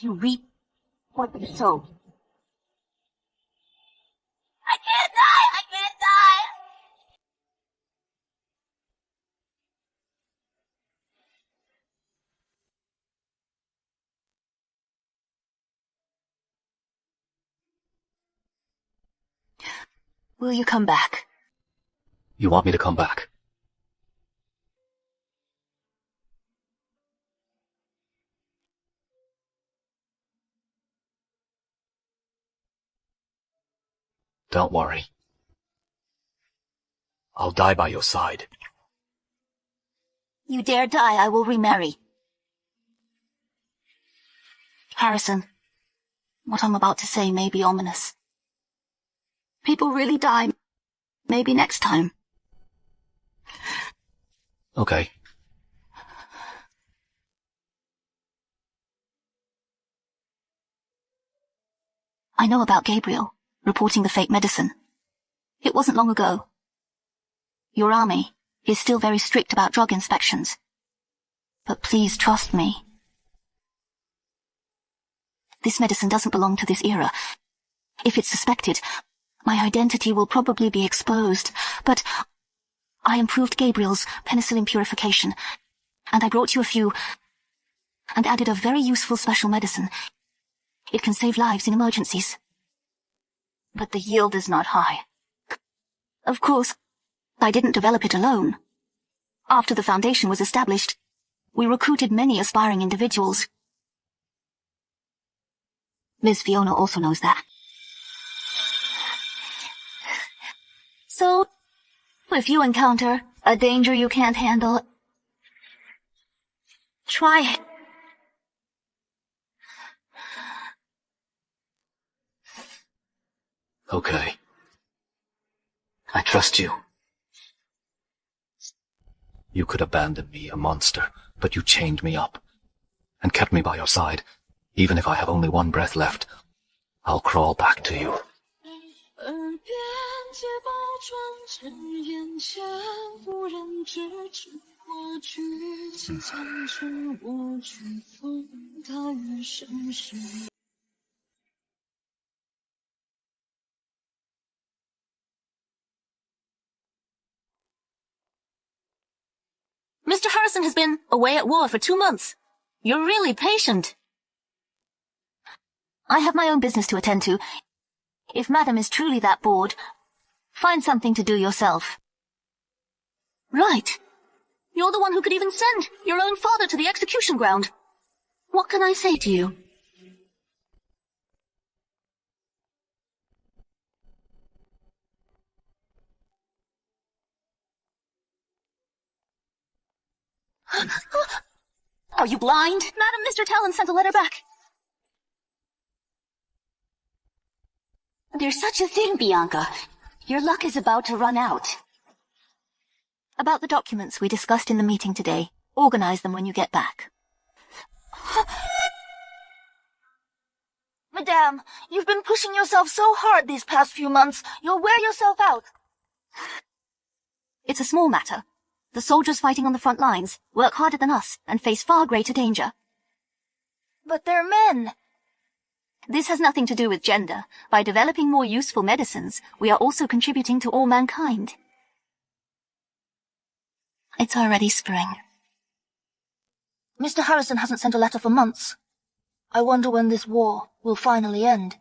Speaker 6: You reap what you sow.
Speaker 4: I can't die! I can't die!
Speaker 6: Will you come back?
Speaker 5: You want me to come back? Don't worry. I'll die by your side.
Speaker 6: You dare die, I will remarry. Harrison, what I'm about to say may be ominous. People really die. Maybe next time.
Speaker 5: Okay.
Speaker 6: I know about Gabriel, reporting the fake medicine. It wasn't long ago. Your army is still very strict about drug inspections. But please trust me. This medicine doesn't belong to this era. If it's suspected, my identity will probably be exposed. But I improved Gabriel's penicillin purification, and I brought you a few, and added a very useful special medicine. It can save lives in emergencies. But the yield is not high. Of course, I didn't develop it alone. After the foundation was established, we recruited many aspiring individuals. Ms. Fiona also knows that. So, if you encounter a danger you can't handle, try it.
Speaker 5: Okay. I trust you. You could abandon me, a monster, but you chained me up and kept me by your side. Even if I have only one breath left, I'll crawl back to you.
Speaker 6: Mr. Harrison has been away at war for 2 months. You're really patient. I have my own business to attend to. If Madam is truly that bored, find something to do yourself. Right. You're the one who could even send your own father to the execution ground. What can I say to you?
Speaker 1: Are you blind?
Speaker 4: Madam, Mr. Talon sent a letter back.
Speaker 1: There's such a thing, Bianca. Your luck is about to run out.
Speaker 6: About the documents we discussed in the meeting today. Organize them when you get back.
Speaker 4: Madame, you've been pushing yourself so hard these past few months, you'll wear yourself out.
Speaker 6: It's a small matter. The soldiers fighting on the front lines work harder than us and face far greater danger.
Speaker 4: But they're men.
Speaker 6: This has nothing to do with gender. By developing more useful medicines, we are also contributing to all mankind. It's already spring.
Speaker 4: Mr. Harrison hasn't sent a letter for months. I wonder when this war will finally end.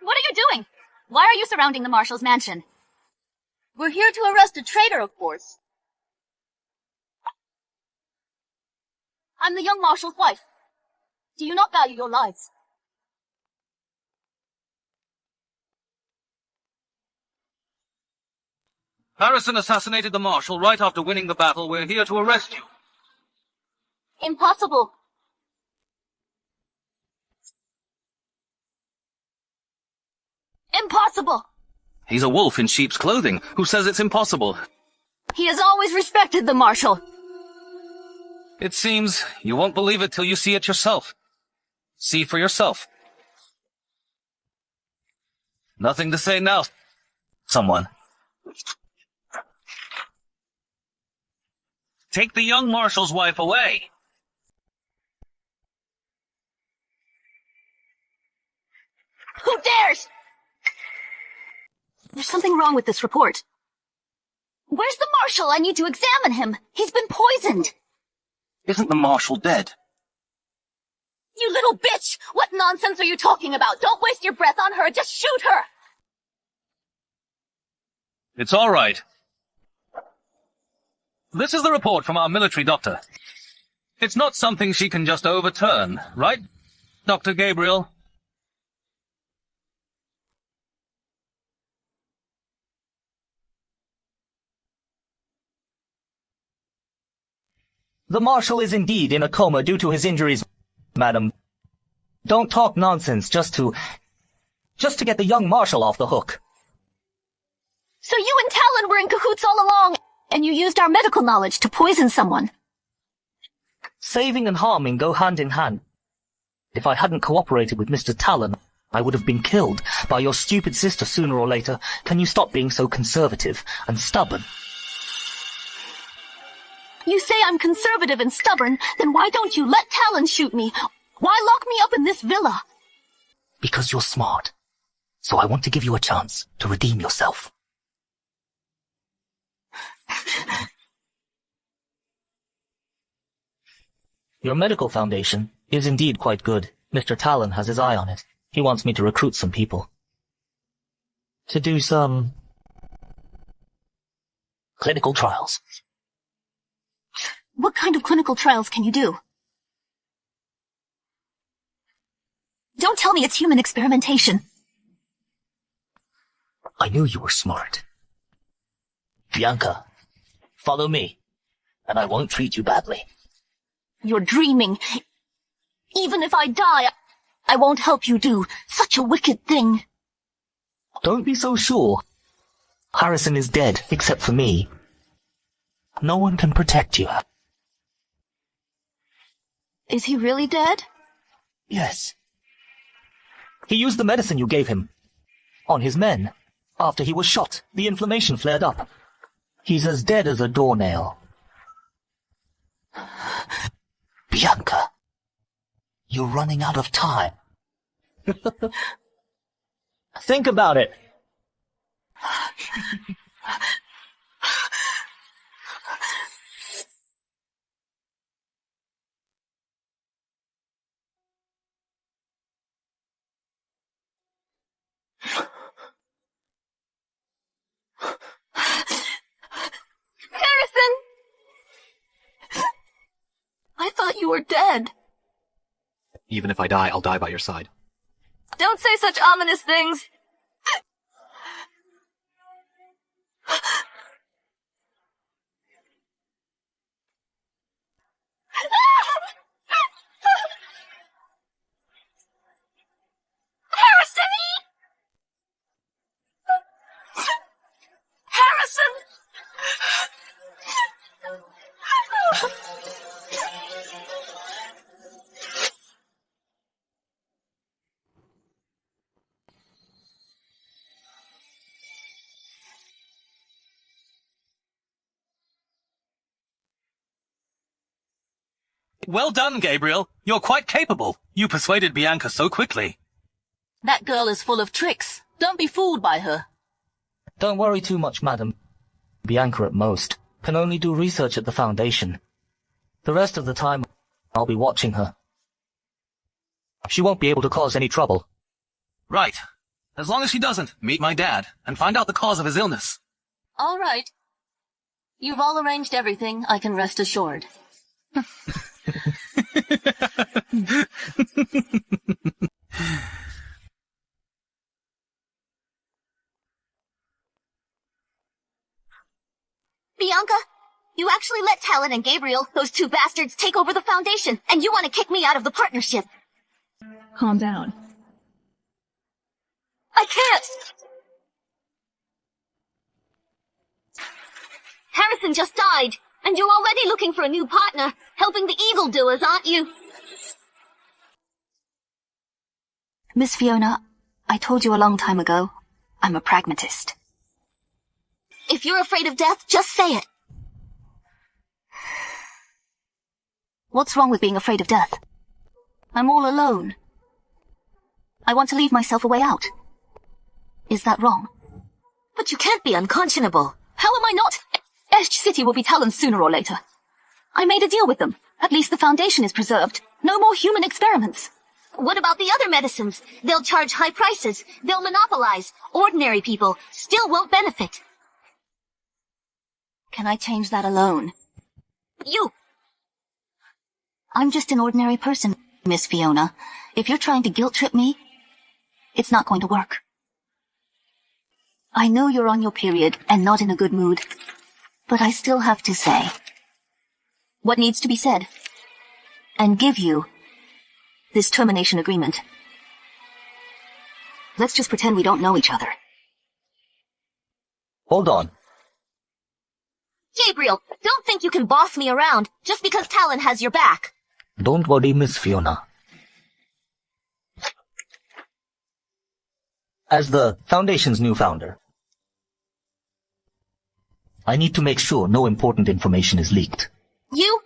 Speaker 1: What are you doing? Why are you surrounding the Marshal's mansion?
Speaker 10: We're here to arrest a traitor, of course.
Speaker 1: I'm the young Marshal's wife. Do you not value your lives?
Speaker 8: Harrison assassinated the Marshal right after winning the battle. We're here to arrest you.
Speaker 1: Impossible. Impossible!
Speaker 8: He's a wolf in sheep's clothing. Who says it's impossible?
Speaker 1: He has always respected the Marshal.
Speaker 8: It seems you won't believe it till you see it yourself. See for yourself. Nothing to say now, someone. Take the young Marshal's wife away.
Speaker 1: Who dares?
Speaker 6: There's something wrong with this report.
Speaker 1: Where's the Marshal? I need to examine him. He's been poisoned.
Speaker 9: Isn't the Marshal dead?
Speaker 1: You little bitch! What nonsense are you talking about? Don't waste your breath on her. Just shoot her.
Speaker 8: It's all right. This is the report from our military doctor. It's not something she can just overturn, right, Dr. Gabriel?
Speaker 3: The Marshal is indeed in a coma due to his injuries, madam. Don't talk nonsense just to get the young Marshal off the hook.
Speaker 1: So you and Talon were in cahoots all along, and you used our medical knowledge to poison someone.
Speaker 3: Saving and harming go hand in hand. If I hadn't cooperated with Mr. Talon, I would have been killed by your stupid sister sooner or later. Can you stop being so conservative and stubborn?
Speaker 1: You say I'm conservative and stubborn, then why don't you let Talon shoot me? Why lock me up in this villa?
Speaker 3: Because you're smart. So I want to give you a chance to redeem yourself. Your medical foundation is indeed quite good. Mr. Talon has his eye on it. He wants me to recruit some people. To do some clinical trials.
Speaker 1: What kind of clinical trials can you do? Don't tell me it's human experimentation.
Speaker 3: I knew you were smart. Bianca, follow me, and I won't treat you badly.
Speaker 1: You're dreaming. Even if I die, I won't help you do such a wicked thing.
Speaker 3: Don't be so sure. Harrison is dead, except for me. No one can protect you.
Speaker 1: Is he really dead?
Speaker 3: Yes. He used the medicine you gave him. On his men. After he was shot, the inflammation flared up. He's as dead as a doornail. Bianca, you're running out of time. Think about it.
Speaker 10: I thought you were dead.
Speaker 5: Even if I die, I'll die by your side.
Speaker 4: Don't say such ominous things.
Speaker 1: Harrison! Harrison!
Speaker 9: Well done, Gabriel. You're quite capable. You persuaded Bianca so quickly.
Speaker 10: That girl is full of tricks. Don't be fooled by her.
Speaker 3: Don't worry too much, madam. Bianca at most can only do research at the Foundation. The rest of the time, I'll be watching her. She won't be able to cause any trouble.
Speaker 9: Right. As long as she doesn't, meet my dad and find out the cause of his illness.
Speaker 10: All right. You've all arranged everything, I can rest assured.
Speaker 6: Bianca, you actually let Talon and Gabriel, those two bastards, take over the Foundation, and you want to kick me out of the partnership.
Speaker 13: Calm down.
Speaker 1: I can't!
Speaker 6: Harrison just died, and you're already looking for a new partner, helping the evildoers, aren't you?
Speaker 1: Miss Fiona, I told you a long time ago, I'm a pragmatist.
Speaker 6: If you're afraid of death, just say it.
Speaker 1: What's wrong with being afraid of death? I'm all alone. I want to leave myself a way out. Is that wrong?
Speaker 6: But you can't be unconscionable.
Speaker 1: How am I not? Edge City will be Talon's sooner or later. I made a deal with them. At least the Foundation is preserved. No more human experiments.
Speaker 6: What about the other medicines? They'll charge high prices. They'll monopolize. Ordinary people still won't benefit.
Speaker 1: Can I change that alone?
Speaker 6: You!
Speaker 1: I'm just an ordinary person, Miss Fiona. If you're trying to guilt-trip me, it's not going to work. I know you're on your period and not in a good mood, but I still have to say what needs to be said and give you this termination agreement. Let's just pretend we don't know each other.
Speaker 3: Hold on.
Speaker 6: Gabriel, don't think you can boss me around just because Talon has your back.
Speaker 3: Don't worry, Miss Fiona. As the Foundation's new founder, I need to make sure no important information is leaked.
Speaker 6: You?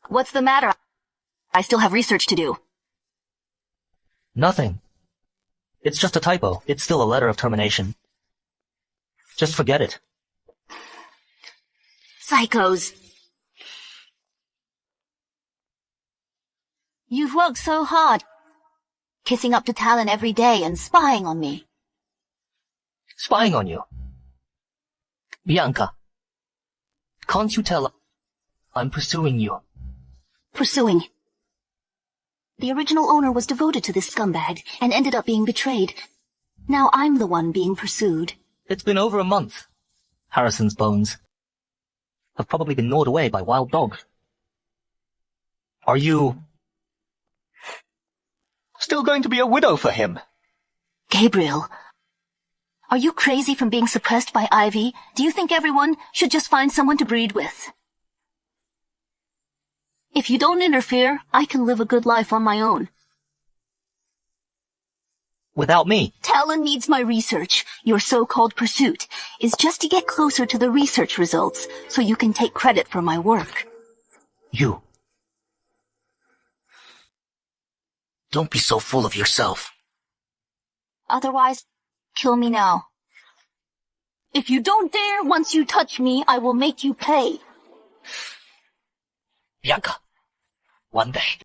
Speaker 1: What's the matter? I still have research to do.
Speaker 3: Nothing. It's just a typo. It's still a letter of termination. Just forget it.
Speaker 6: Psychos.
Speaker 1: You've worked so hard, kissing up to Talon every day and spying on me.
Speaker 3: Spying on you? Bianca, can't you tell I'm pursuing you?
Speaker 1: Pursuing. The original owner was devoted to this scumbag and ended up being betrayed. Now I'm the one being pursued.
Speaker 3: It's been over a month. Harrison's bones have probably been gnawed away by wild dogs. Are you still going to be a widow for him?
Speaker 1: Gabriel, are you crazy from being suppressed by Ivy? Do you think everyone should just find someone to breed with? If you don't interfere, I can live a good life on my own.
Speaker 3: Without me?
Speaker 1: Talon needs my research. Your so-called pursuit is just to get closer to the research results so you can take credit for my work.
Speaker 3: You. Don't be so full of yourself.
Speaker 1: Otherwise, kill me now. If you don't dare, once you touch me, I will make you pay.
Speaker 3: Bianca, one day,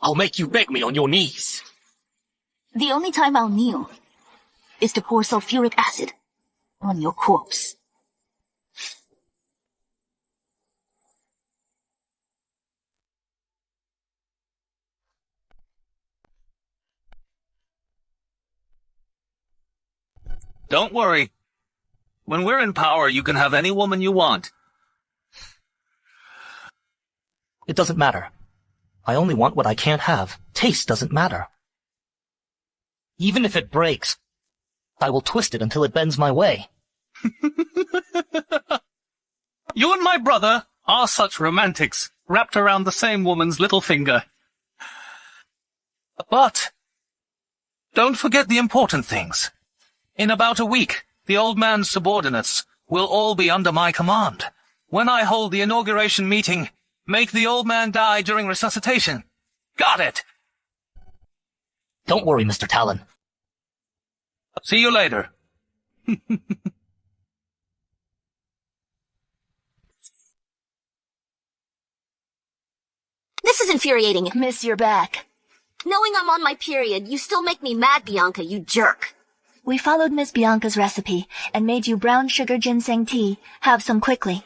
Speaker 3: I'll make you beg me on your knees.
Speaker 1: The only time I'll kneel is to pour sulfuric acid on your corpse.
Speaker 9: Don't worry. When we're in power, you can have any woman you want.
Speaker 3: It doesn't matter. I only want what I can't have. Taste doesn't matter. Even if it breaks, I will twist it until it bends my way.
Speaker 9: You and my brother are such romantics, wrapped around the same woman's little finger. But don't forget the important things. In about a week, the old man's subordinates will all be under my command. When I hold the inauguration meeting, make the old man die during resuscitation. Got it!
Speaker 3: Don't worry, Mr. Talon.
Speaker 9: See you later.
Speaker 6: This is infuriating.
Speaker 1: Miss, you're back.
Speaker 6: Knowing I'm on my period, you still make me mad, Bianca, you jerk.
Speaker 1: We followed Miss Bianca's recipe and made you brown sugar ginseng tea. Have some quickly.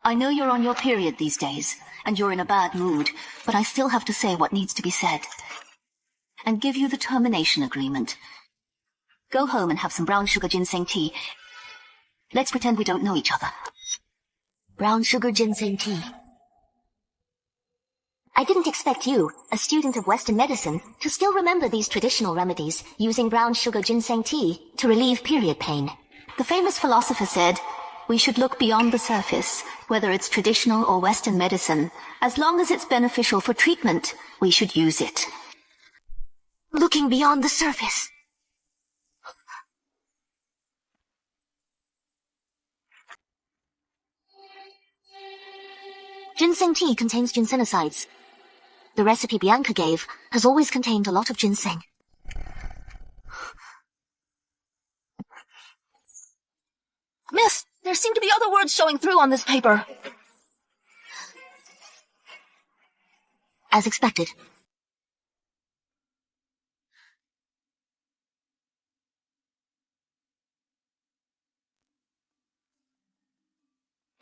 Speaker 1: I know you're on your period these days, and you're in a bad mood, but I still have to say what needs to be said. And give you the termination agreement. Go home and have some brown sugar ginseng tea. Let's pretend we don't know each other.
Speaker 6: Brown sugar ginseng tea. I didn't expect you, a student of Western medicine, to still remember these traditional remedies, using brown sugar ginseng tea to relieve period pain.
Speaker 1: The famous philosopher said, we should look beyond the surface, whether it's traditional or Western medicine. As long as it's beneficial for treatment, we should use it.
Speaker 6: Looking beyond the surface. Ginseng tea contains ginsenosides. The recipe Bianca gave has always contained a lot of ginseng.
Speaker 1: Miss, there seem to be other words showing through on this paper.
Speaker 6: As expected.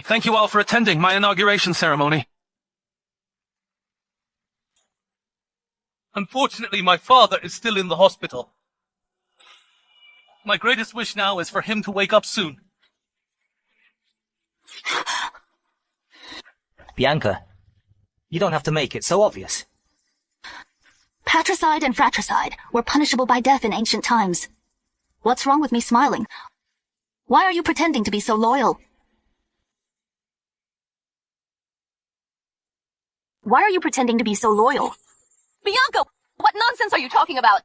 Speaker 9: Thank you all for attending my inauguration ceremony.
Speaker 8: Unfortunately, my father is still in the hospital. My greatest wish now is for him to wake up soon.
Speaker 3: Bianca, you don't have to make it so obvious.
Speaker 1: Patricide and fratricide were punishable by death in ancient times. What's wrong with me smiling? Why are you pretending to be so loyal? Why are you pretending to be so loyal?
Speaker 4: Bianca, what nonsense are you talking about?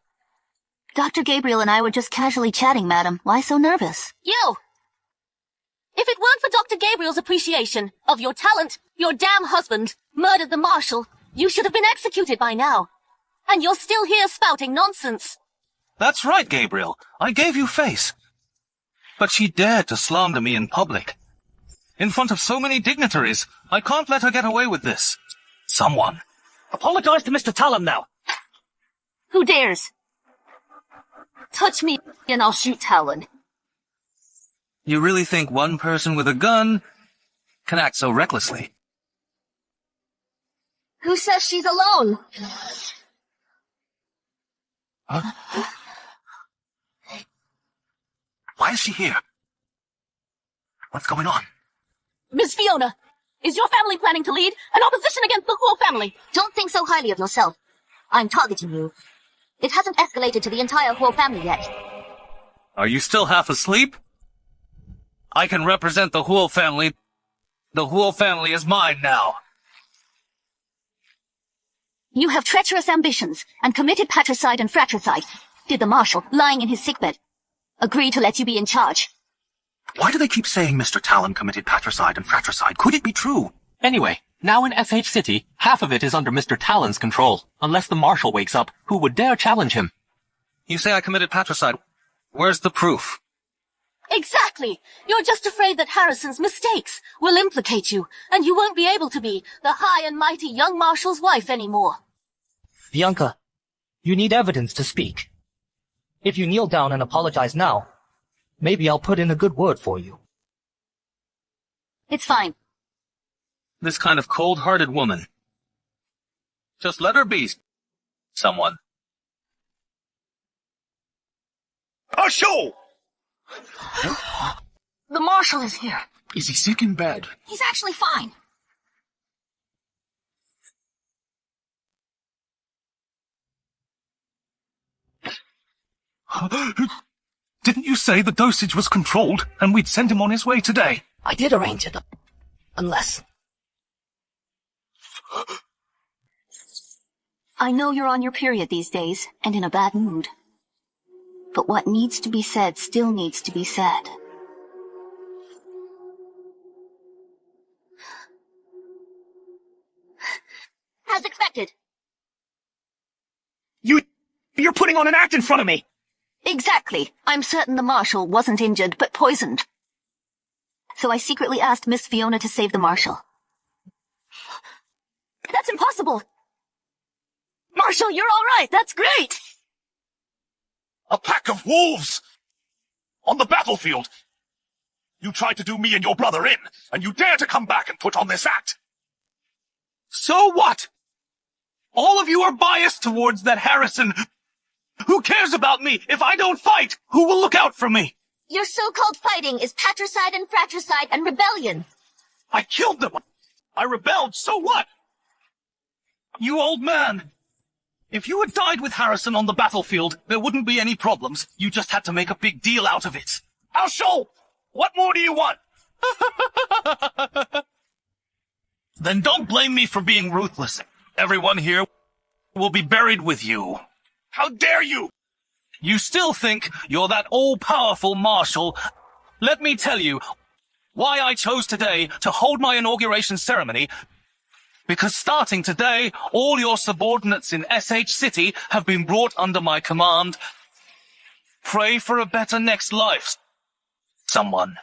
Speaker 1: Dr. Gabriel and I were just casually chatting, madam. Why so nervous?
Speaker 10: You! If it weren't for Dr. Gabriel's appreciation of your talent, your damn husband murdered the marshal, you should have been executed by now. And you're still here spouting nonsense.
Speaker 9: That's right, Gabriel. I gave you face. But she dared to slander me in public. In front of so many dignitaries, I can't let her get away with this. Someone.
Speaker 3: Apologize to Mr. Talon now.
Speaker 10: Who dares? Touch me and I'll shoot Talon.
Speaker 9: You really think one person with a gun can act so recklessly?
Speaker 6: Who says she's alone?
Speaker 9: Huh? Why is she here? What's going on?
Speaker 10: Miss Fiona, is your family planning to lead an opposition against the whole family?
Speaker 6: Don't think so highly of yourself. I'm targeting you. It hasn't escalated to the entire whole family yet.
Speaker 9: Are you still half asleep? I can represent the Huo family. The Huo family is mine now.
Speaker 1: You have treacherous ambitions and committed patricide and fratricide. Did the marshal, lying in his sickbed, agree to let you be in charge?
Speaker 9: Why do they keep saying Mr. Talon committed patricide and fratricide? Could it be true? Anyway,
Speaker 5: Now in SH City, half of it is under Mr. Talon's control. Unless the Marshal wakes up, who would dare challenge him?
Speaker 8: You say I committed patricide. Where's the proof?
Speaker 10: Exactly! You're just afraid that Harrison's mistakes will implicate you, and you won't be able to be the high and mighty young Marshal's wife anymore.
Speaker 3: Bianca, you need evidence to speak. If you kneel down and apologize now, maybe I'll put in a good word for you.
Speaker 10: It's fine.
Speaker 8: This kind of cold-hearted woman. Just let her be someone.
Speaker 2: A show!
Speaker 1: The Marshal is here.
Speaker 2: Is he sick in bed?
Speaker 1: He's actually fine.
Speaker 2: Didn't you say the dosage was controlled and we'd send him on his way today?
Speaker 1: I did arrange it. Unless...
Speaker 6: I know you're on your period these days, and in a bad mood. But what needs to be said still needs to be said.
Speaker 1: As expected.
Speaker 12: You're putting on an act in front of me!
Speaker 6: Exactly. I'm certain the Marshal wasn't injured, but poisoned. So I secretly asked Miss Fiona to save the Marshal.
Speaker 1: That's impossible. Marshal, you're all right. That's great.
Speaker 2: A pack of wolves! On the battlefield! You tried to do me and your brother in, and you dare to come back and put on this act!
Speaker 9: So what? All of you are biased towards that Harrison. Who cares about me if I don't fight? Who will look out for me?
Speaker 1: Your so-called fighting is patricide and fratricide and rebellion.
Speaker 9: I killed them. I rebelled, so what? You old man. If you had died with Harrison on the battlefield, there wouldn't be any problems. You just had to make a big deal out of it.
Speaker 2: I'll show! What more do you want?
Speaker 9: Then don't blame me for being ruthless. Everyone here will be buried with you.
Speaker 2: How dare you!
Speaker 9: You still think you're that all-powerful Marshal. Let me tell you why I chose today to hold my inauguration ceremony. Because starting today, all your subordinates in SH City have been brought under my command. Pray for a better next life, someone.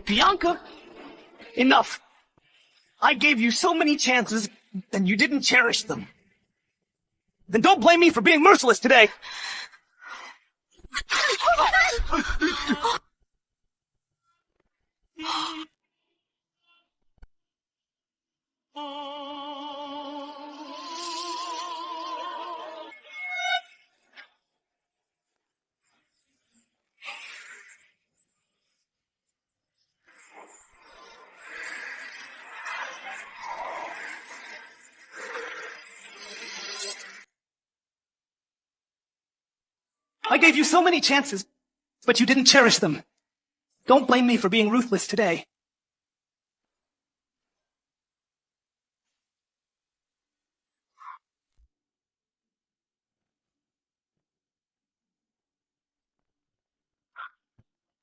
Speaker 12: Bianca! Enough! I gave you so many chances, and you didn't cherish them. Then don't blame me for being merciless today! I gave you so many chances, but you didn't cherish them. Don't blame me for being ruthless today.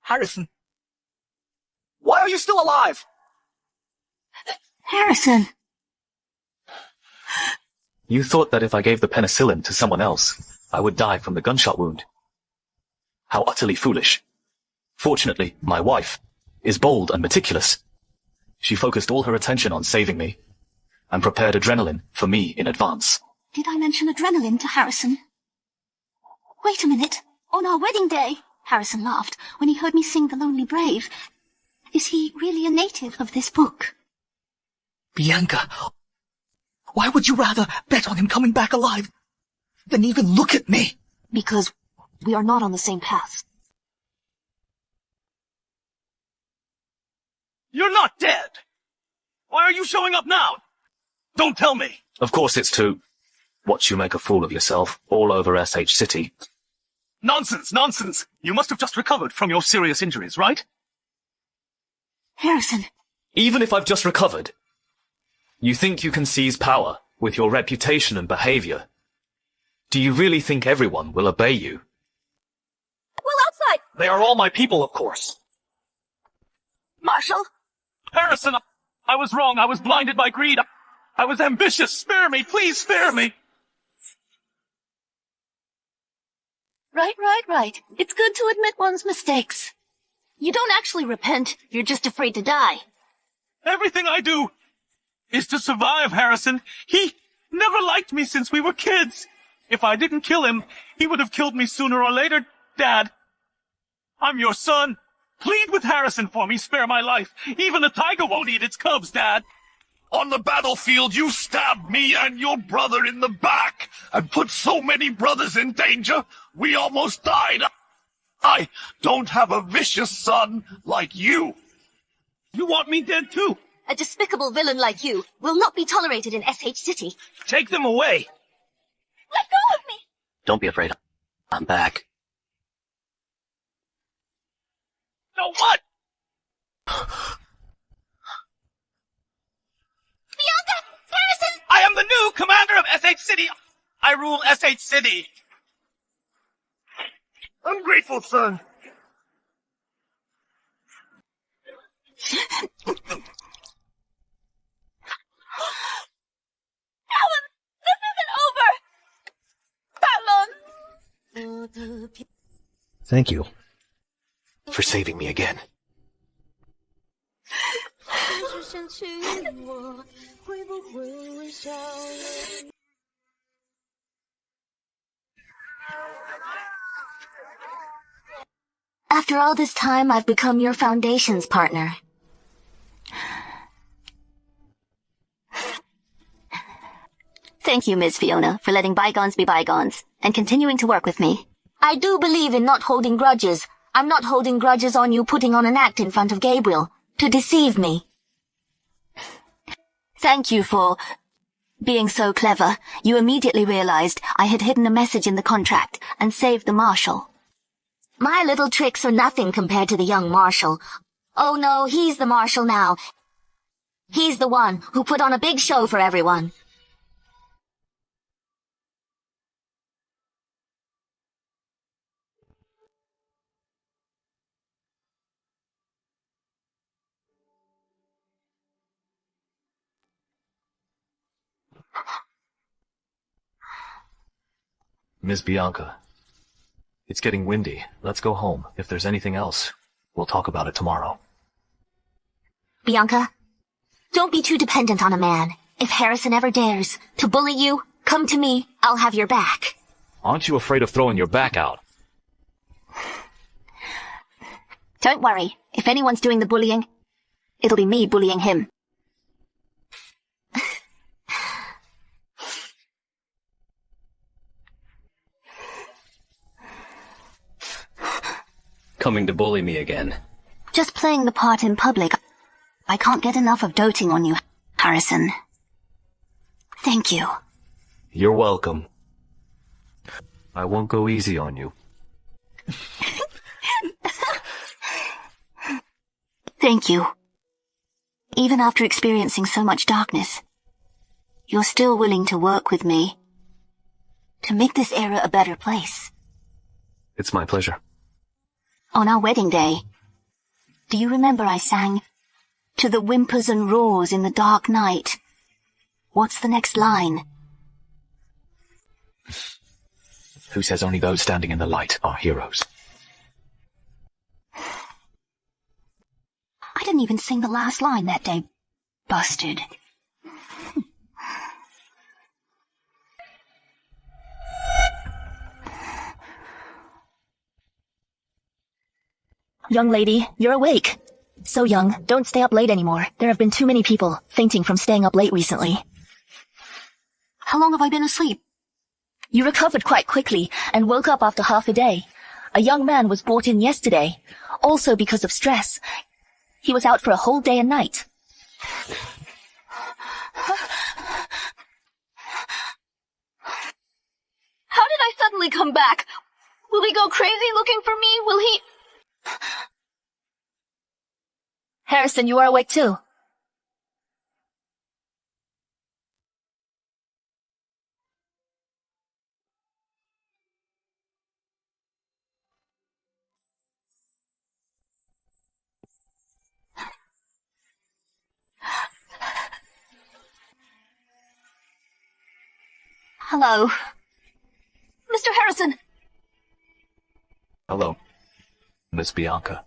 Speaker 12: Harrison, why are you still alive?
Speaker 6: Harrison!
Speaker 5: You thought that if I gave the penicillin to someone else, I would die from the gunshot wound. How utterly foolish. Fortunately, my wife is bold and meticulous. She focused all her attention on saving me, and prepared adrenaline for me in advance.
Speaker 6: Did I mention adrenaline to Harrison? Wait a minute. On our wedding day, Harrison laughed when he heard me sing The Lonely Brave. Is he really a native of this book?
Speaker 12: Bianca, why would you rather bet on him coming back alive than even look at me?
Speaker 6: Because we are not on the same path.
Speaker 9: You're not dead! Why are you showing up now? Don't tell me!
Speaker 5: Of course it's to watch you make a fool of yourself all over SH City.
Speaker 9: Nonsense, nonsense! You must have just recovered from your serious injuries, right?
Speaker 6: Harrison!
Speaker 5: Even if I've just recovered, you think you can seize power with your reputation and behavior? Do you really think everyone will obey you?
Speaker 1: Well, outside!
Speaker 12: They are all my people, of course.
Speaker 10: Marshal?
Speaker 8: Harrison, I was wrong. I was blinded by greed. I was ambitious. Spare me. Please spare me.
Speaker 10: Right. It's good to admit one's mistakes. You don't actually repent. You're just afraid to die.
Speaker 8: Everything I do is to survive, Harrison. He never liked me since we were kids. If I didn't kill him, he would have killed me sooner or later, Dad. I'm your son. Plead with Harrison for me. Spare my life. Even a tiger won't eat its cubs, Dad.
Speaker 2: On the battlefield, you stabbed me and your brother in the back and put so many brothers in danger, we almost died. I don't have a vicious son like you.
Speaker 8: You want me dead too?
Speaker 6: A despicable villain like you will not be tolerated in SH City.
Speaker 8: Take them away.
Speaker 6: Let go of me!
Speaker 5: Don't be afraid. I'm back.
Speaker 8: No, what?
Speaker 6: Bianca! Harrison!
Speaker 8: I am the new commander of SH City. I rule SH City.
Speaker 2: Ungrateful son.
Speaker 4: Talon, this isn't over! Talon!
Speaker 5: Thank you for saving me again.
Speaker 6: After all this time, I've become your Foundation's partner. Thank you, Ms. Fiona, for letting bygones be bygones, and continuing to work with me. I do believe in not holding grudges. I'm not holding grudges on you putting on an act in front of Gabriel, to deceive me. Thank you for being so clever. You immediately realized I had hidden a message in the contract and saved the Marshal. My little tricks are nothing compared to the young Marshal. Oh no, he's the Marshal now. He's the one who put on a big show for everyone.
Speaker 5: Miss Bianca, it's getting windy. Let's go home. If there's anything else, we'll talk about it tomorrow.
Speaker 6: Bianca, don't be too dependent on a man. If Harrison ever dares to bully you, come to me. I'll have your back.
Speaker 5: Aren't you afraid of throwing your back out?
Speaker 6: Don't worry. If anyone's doing the bullying, it'll be me bullying him.
Speaker 5: Coming to bully me again.
Speaker 6: Just playing the part in public. I can't get enough of doting on you, Harrison. Thank you.
Speaker 5: You're welcome. I won't go easy on you.
Speaker 6: Thank you. Even after experiencing so much darkness, you're still willing to work with me to make this era a better place.
Speaker 5: It's my pleasure.
Speaker 6: On our wedding day, do you remember I sang, "To the whimpers and roars in the dark night"? What's the next line?
Speaker 5: Who says only those standing in the light are heroes?
Speaker 6: I didn't even sing the last line that day. Busted.
Speaker 14: Young lady, you're awake. So young, don't stay up late anymore. There have been too many people fainting from staying up late recently.
Speaker 6: How long have I been asleep?
Speaker 14: You recovered quite quickly and woke up after half a day. A young man was brought in yesterday, also because of stress. He was out for a whole day and night.
Speaker 4: How did I suddenly come back? Will he go crazy looking for me? Will he...
Speaker 14: Harrison, you are awake too.
Speaker 4: Hello. Mr. Harrison!
Speaker 5: Hello, Miss Bianca.